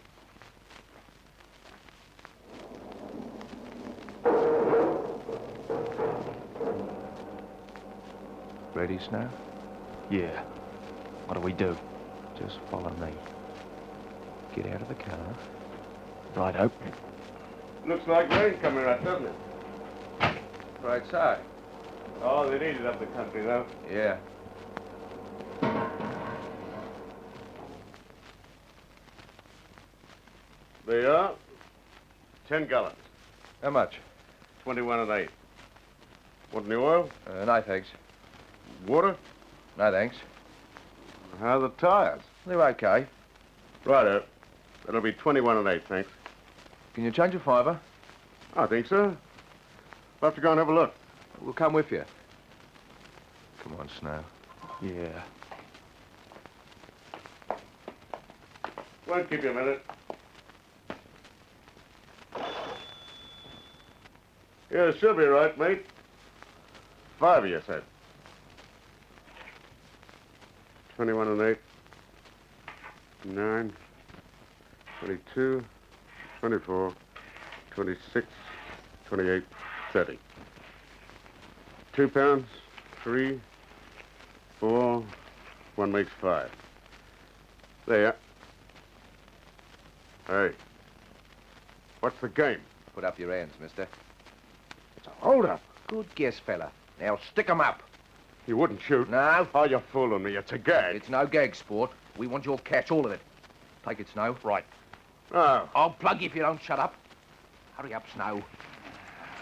Ready, Snow? Yeah. What do we do? Just follow me. Get out of the car. Righto. Looks like rain coming up, doesn't it? Right so. Oh, they need it up the country, though. Yeah. There you are. 10 gallons. How much? 21 and 8. Want any oil? No, thanks. Water? No, thanks. How are the tires? They're okay. Righto. That'll be 21 and 8, thanks. Can you change a fiver? I think so. We'll have to go and have a look. We'll come with you. Come on, Snow. Yeah. Won't keep you a minute. Yeah, it should be right, mate. 5 you said. 21 and 8. 9. 22. 24. 26. 28. 30. 2 pounds. 3. 4. 1 makes 5. There. Hey. What's the game? Put up your hands, mister. It's a hold-up. Good guess, fella. Now stick 'em up. You wouldn't shoot? No. Oh, you're fooling me. It's a gag. It's no gag, sport. We want your catch, all of it. Take it, Snow. Right. Oh. I'll plug you if you don't shut up. Hurry up, Snow.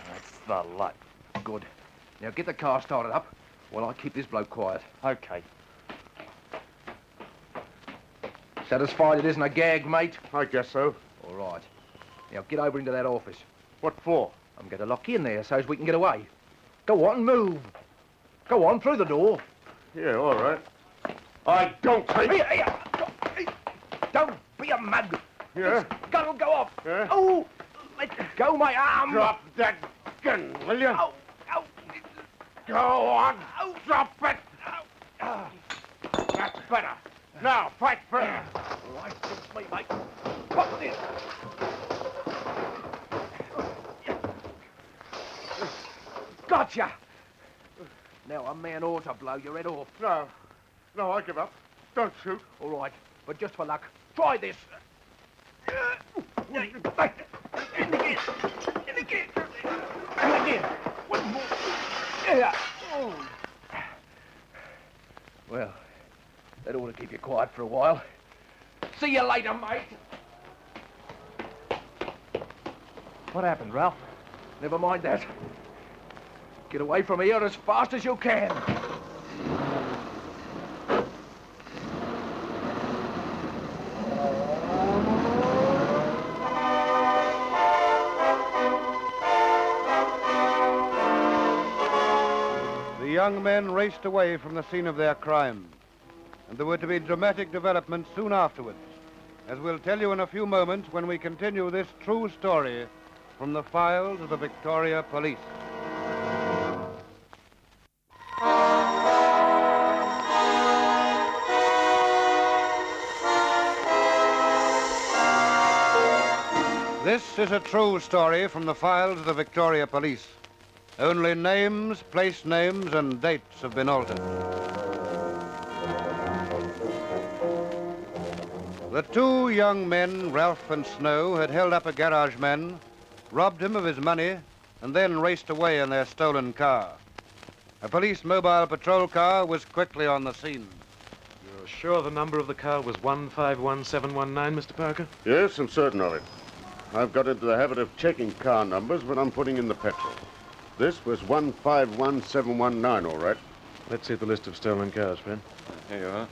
That's the luck. Good. Now get the car started up while I keep this bloke quiet. Okay. Satisfied it isn't a gag, mate? I guess so. All right. Now get over into that office. What for? I'm going to lock you in there so as we can get away. Go on, move. Go on, through the door. Yeah, all right. I don't take... Here. Don't be a mug. Yeah? This gun will go off. Yeah? Oh, let go my arm. Drop that gun, will you? Oh. Go on. Oh. Drop it. That's better. Now, fight for it. All right, it's me, mate. Pop this. Gotcha. Now a man ought to blow your head off. No, I give up. Don't shoot. All right, but just for luck, try this. In again. One more. Yeah. Oh. Well, that ought to keep you quiet for a while. See you later, mate. What happened, Ralph? Never mind that. Get away from here as fast as you can. The young men raced away from the scene of their crime, and there were to be dramatic developments soon afterwards, as we'll tell you in a few moments when we continue this true story from the files of the Victoria Police. This is a true story from the files of the Victoria Police. Only names, place names, and dates have been altered. The two young men, Ralph and Snow, had held up a garage man, robbed him of his money, and then raced away in their stolen car. A police mobile patrol car was quickly on the scene. You're sure the number of the car was 151719, Mr. Parker? Yes, I'm certain of it. I've got into the habit of checking car numbers when I'm putting in the petrol. This was 151719, all right. Let's see the list of stolen cars, Ben. Here you are.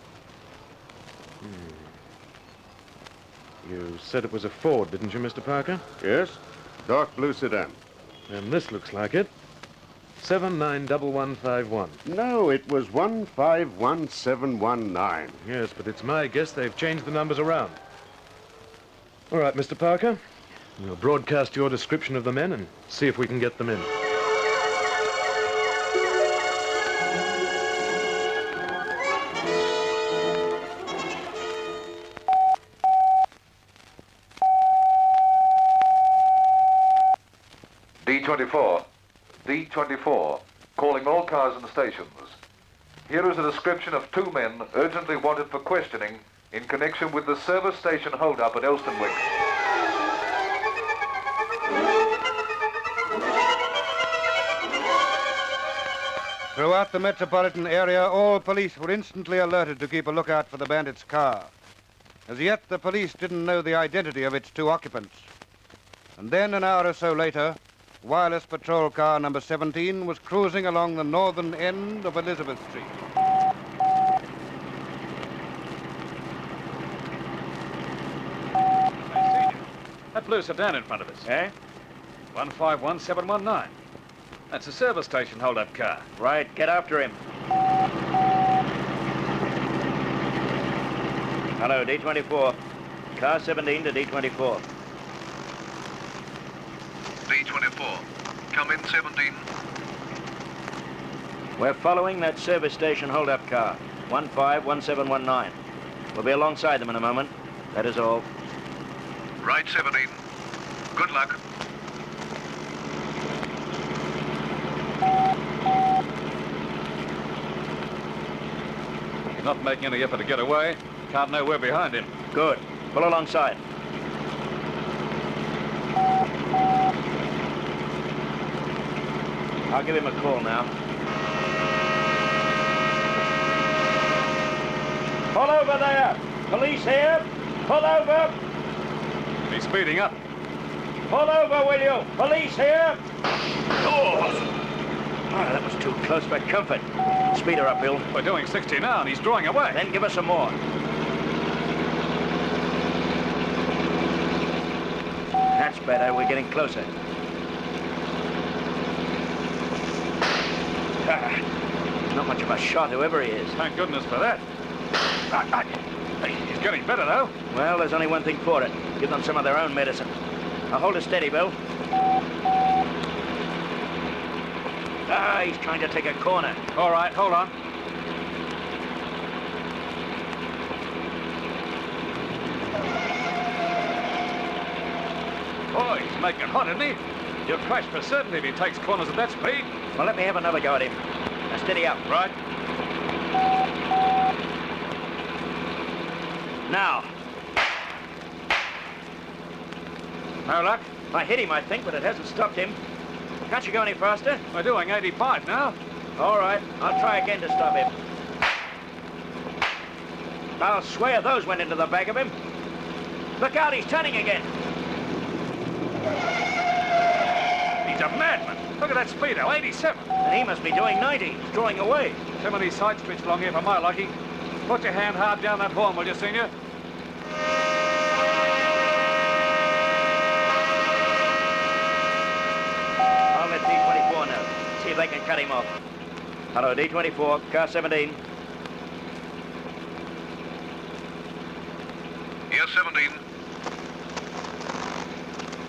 You said it was a Ford, didn't you, Mr. Parker? Yes, dark blue sedan. And this looks like it. 791151. No, it was 151719. Yes, but it's my guess they've changed the numbers around. All right, Mr. Parker. We'll broadcast your description of the men and see if we can get them in. D24. D24. Calling all cars in the stations. Here is a description of two men urgently wanted for questioning in connection with the service station hold-up at Elstonwick. Throughout the metropolitan area, all police were instantly alerted to keep a lookout for the bandit's car. As yet, the police didn't know the identity of its two occupants. And then, an hour or so later, wireless patrol car number 17 was cruising along the northern end of Elizabeth Street. That blue sedan in front of us, eh? 151719. That's a service station hold-up car. Right, get after him. Hello, D24. Car 17 to D24. D24. Come in, 17. We're following that service station hold-up car, 151719. We'll be alongside them in a moment. That is all. Right, 17. Good luck. He's not making any effort to get away. Can't know we're behind him. Good. Pull alongside. I'll give him a call now. over there! Police here! Pull over! He's speeding up. Pull over, will you? Police here! Oh, that was too close for comfort. Speed her up, Bill. We're doing 60 now, and he's drawing away. Then give us some more. That's better. We're getting closer. Not much of a shot, whoever he is. Thank goodness for that. He's getting better, though. Well, there's only one thing for it. Give them some of their own medicine. Now hold it steady, Bill. He's trying to take a corner. All right, hold on. Oh, he's making hot, isn't he? He'll crash for certainty if he takes corners at that speed. Well, let me have another go at him. Now steady up. Right. Now. No luck? I hit him, I think, but it hasn't stopped him. Can't you go any faster? We're doing 85 now. All right, I'll try again to stop him. I'll swear those went into the back of him. Look out, he's turning again. He's a madman. Look at that speedo, 87. And he must be doing 90. He's drawing away. Too many side streets along here for my liking. Put your hand hard down that horn, will you, Senior? I'll let D24 know. See if they can cut him off. Hello, D24, car 17. Here's 17.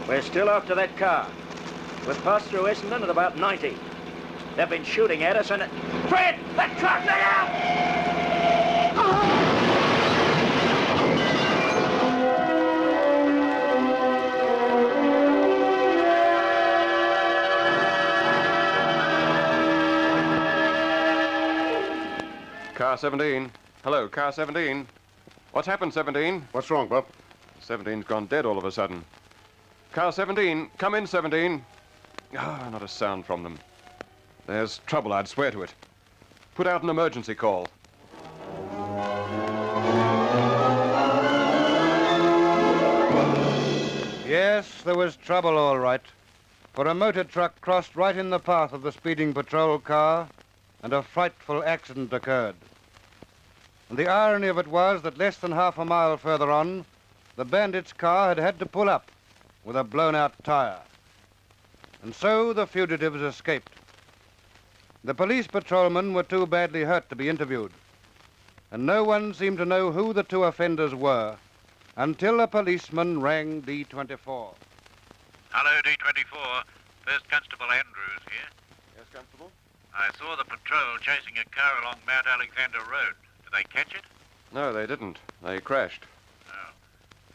We're still after that car. We've passed through Essendon at about 90. They've been shooting at us and... Fred! That truck! Look out! Car 17. Hello, car 17. What's happened, 17? What's wrong, Bub? 17's gone dead all of a sudden. Car 17, come in, 17. Ah, not a sound from them. There's trouble, I'd swear to it. Put out an emergency call. Yes, there was trouble, all right. For a motor truck crossed right in the path of the speeding patrol car, and a frightful accident occurred. And the irony of it was that less than half a mile further on, the bandits' car had had to pull up with a blown-out tire. And so the fugitives escaped. The police patrolmen were too badly hurt to be interviewed, and no one seemed to know who the two offenders were until a policeman rang D24. Hello, D24. First Constable Andrews here. Yes, Constable? I saw the patrol chasing a car along Mount Alexander Road. Did they catch it? No, they didn't. They crashed. Oh.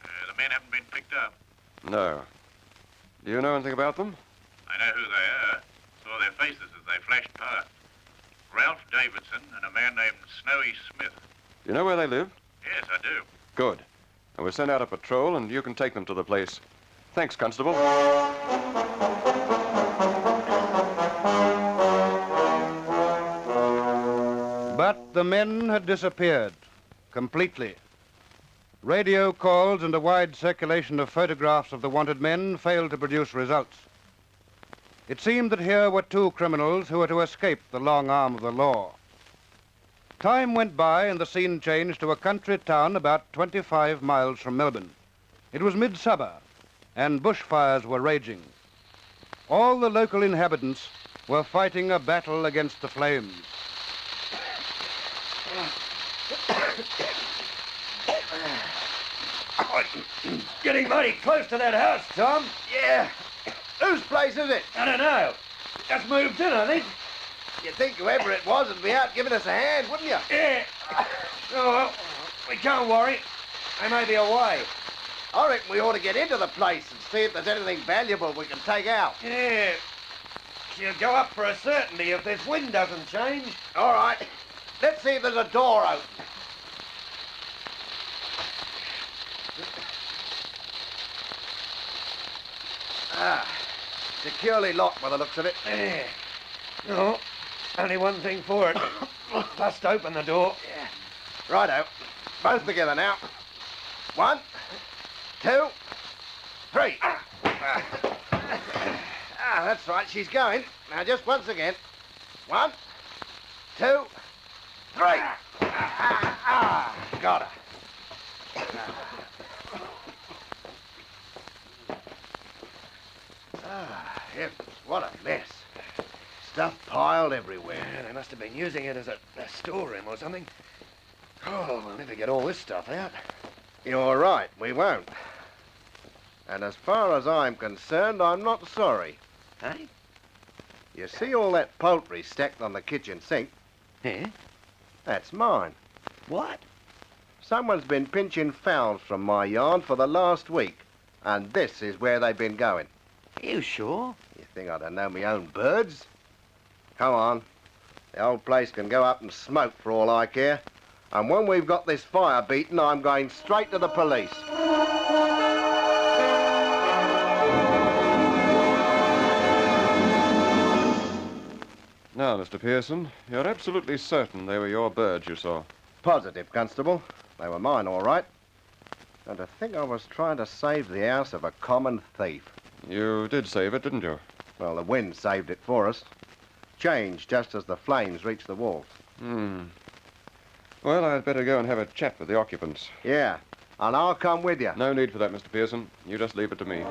The men haven't been picked up. No. Do you know anything about them? I know who they are. Saw their faces as they flashed past. Ralph Davidson and a man named Snowy Smith. Do you know where they live? Yes, I do. Good. And we'll send out a patrol, and you can take them to the place. Thanks, Constable. But the men had disappeared completely. Radio calls and a wide circulation of photographs of the wanted men failed to produce results. It seemed that here were two criminals who were to escape the long arm of the law. Time went by and the scene changed to a country town about 25 miles from Melbourne. It was midsummer and bushfires were raging. All the local inhabitants were fighting a battle against the flames. Oh, getting mighty close to that house, Tom. Yeah. Whose place is it? I don't know. Just moved in, I think. You'd think whoever it was would be out giving us a hand, wouldn't you? Yeah. Oh, well, we can't worry. They may be away. I reckon we ought to get into the place and see if there's anything valuable we can take out. Yeah. She'll go up for a certainty if this wind doesn't change. All right. Let's see if there's a door open. Securely locked by the looks of it. Yeah. No, only one thing for it. Bust open the door. Yeah. Righto. Both together now. 1, 2, 3. That's right, she's going. Now, just once again. 1, 2, 3. Got her. Heavens, what a mess. Stuff piled everywhere. Yeah, they must have been using it as a storeroom or something. Oh, we'll never get all this stuff out. You're right, we won't. And as far as I'm concerned, I'm not sorry. Hey? You see all that poultry stacked on the kitchen sink? Yeah? That's mine. What? Someone's been pinching fowls from my yard for the last week, and this is where they've been going. You sure? You think I don't know my own birds? Come on. The old place can go up and smoke for all I care. And when we've got this fire beaten, I'm going straight to the police. Now, Mr. Pearson, you're absolutely certain they were your birds you saw? Positive, Constable. They were mine, all right. And to think I was trying to save the house of a common thief. You did save it, didn't you? Well, the wind saved it for us. Changed just as the flames reached the walls. Well, I'd better go and have a chat with the occupants. Yeah, and I'll come with you. No need for that, Mr. Pearson. You just leave it to me.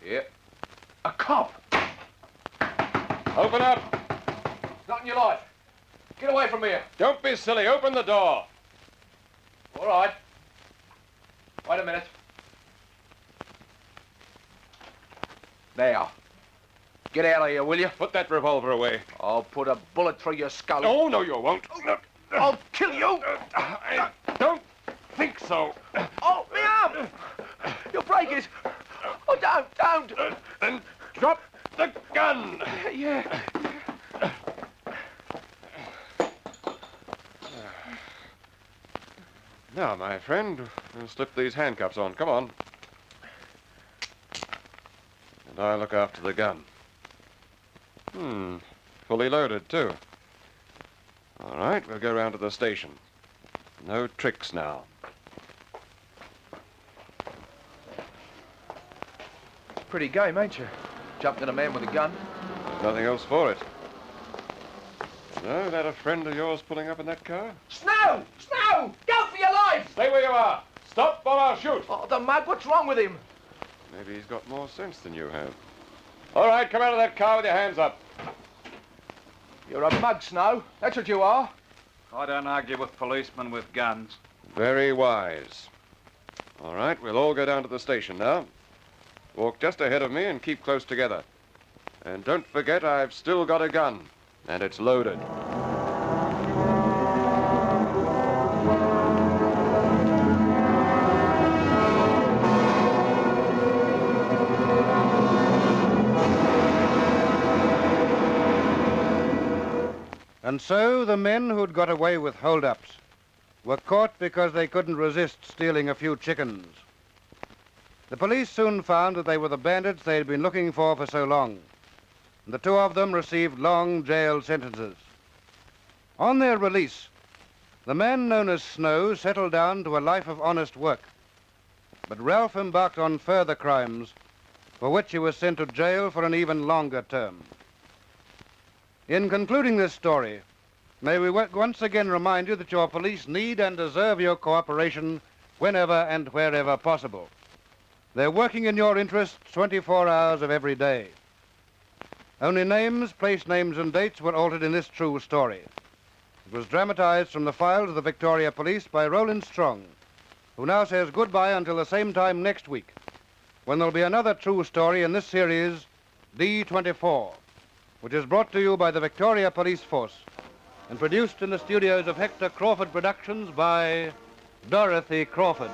Yep. A cop! Open up! Not in your life. Get away from here. Don't be silly. Open the door. All right. Wait a minute. There. Get out of here, will you? Put that revolver away. I'll put a bullet through your skull. Oh, no, you won't. I'll kill you. I don't think so. Oh, my arm! You'll break it. Oh, don't. Then drop the gun. Yeah. Now, my friend, we'll slip these handcuffs on. Come on. And I'll look after the gun. Fully loaded, too. All right, we'll go round to the station. No tricks now. Pretty game, ain't you? Jumped at a man with a gun. There's nothing else for it. No, that a friend of yours pulling up in that car? Snow! Snow! Go for your life! Stay where you are. Stop or I'll shoot. Oh, the mug, what's wrong with him? Maybe he's got more sense than you have. All right, come out of that car with your hands up. You're a mug, Snow. That's what you are. I don't argue with policemen with guns. Very wise. All right, we'll all go down to the station now. Walk just ahead of me and keep close together. And don't forget I've still got a gun, and it's loaded. And so the men who'd got away with hold-ups were caught because they couldn't resist stealing a few chickens. The police soon found that they were the bandits they had been looking for so long. And the two of them received long jail sentences. On their release, the man known as Snow settled down to a life of honest work. But Ralph embarked on further crimes, for which he was sent to jail for an even longer term. In concluding this story, may we once again remind you that your police need and deserve your cooperation whenever and wherever possible. They're working in your interests 24 hours of every day. Only names, place names, and dates were altered in this true story. It was dramatized from the files of the Victoria Police by Roland Strong, who now says goodbye until the same time next week, when there'll be another true story in this series, D24, which is brought to you by the Victoria Police Force and produced in the studios of Hector Crawford Productions by Dorothy Crawford.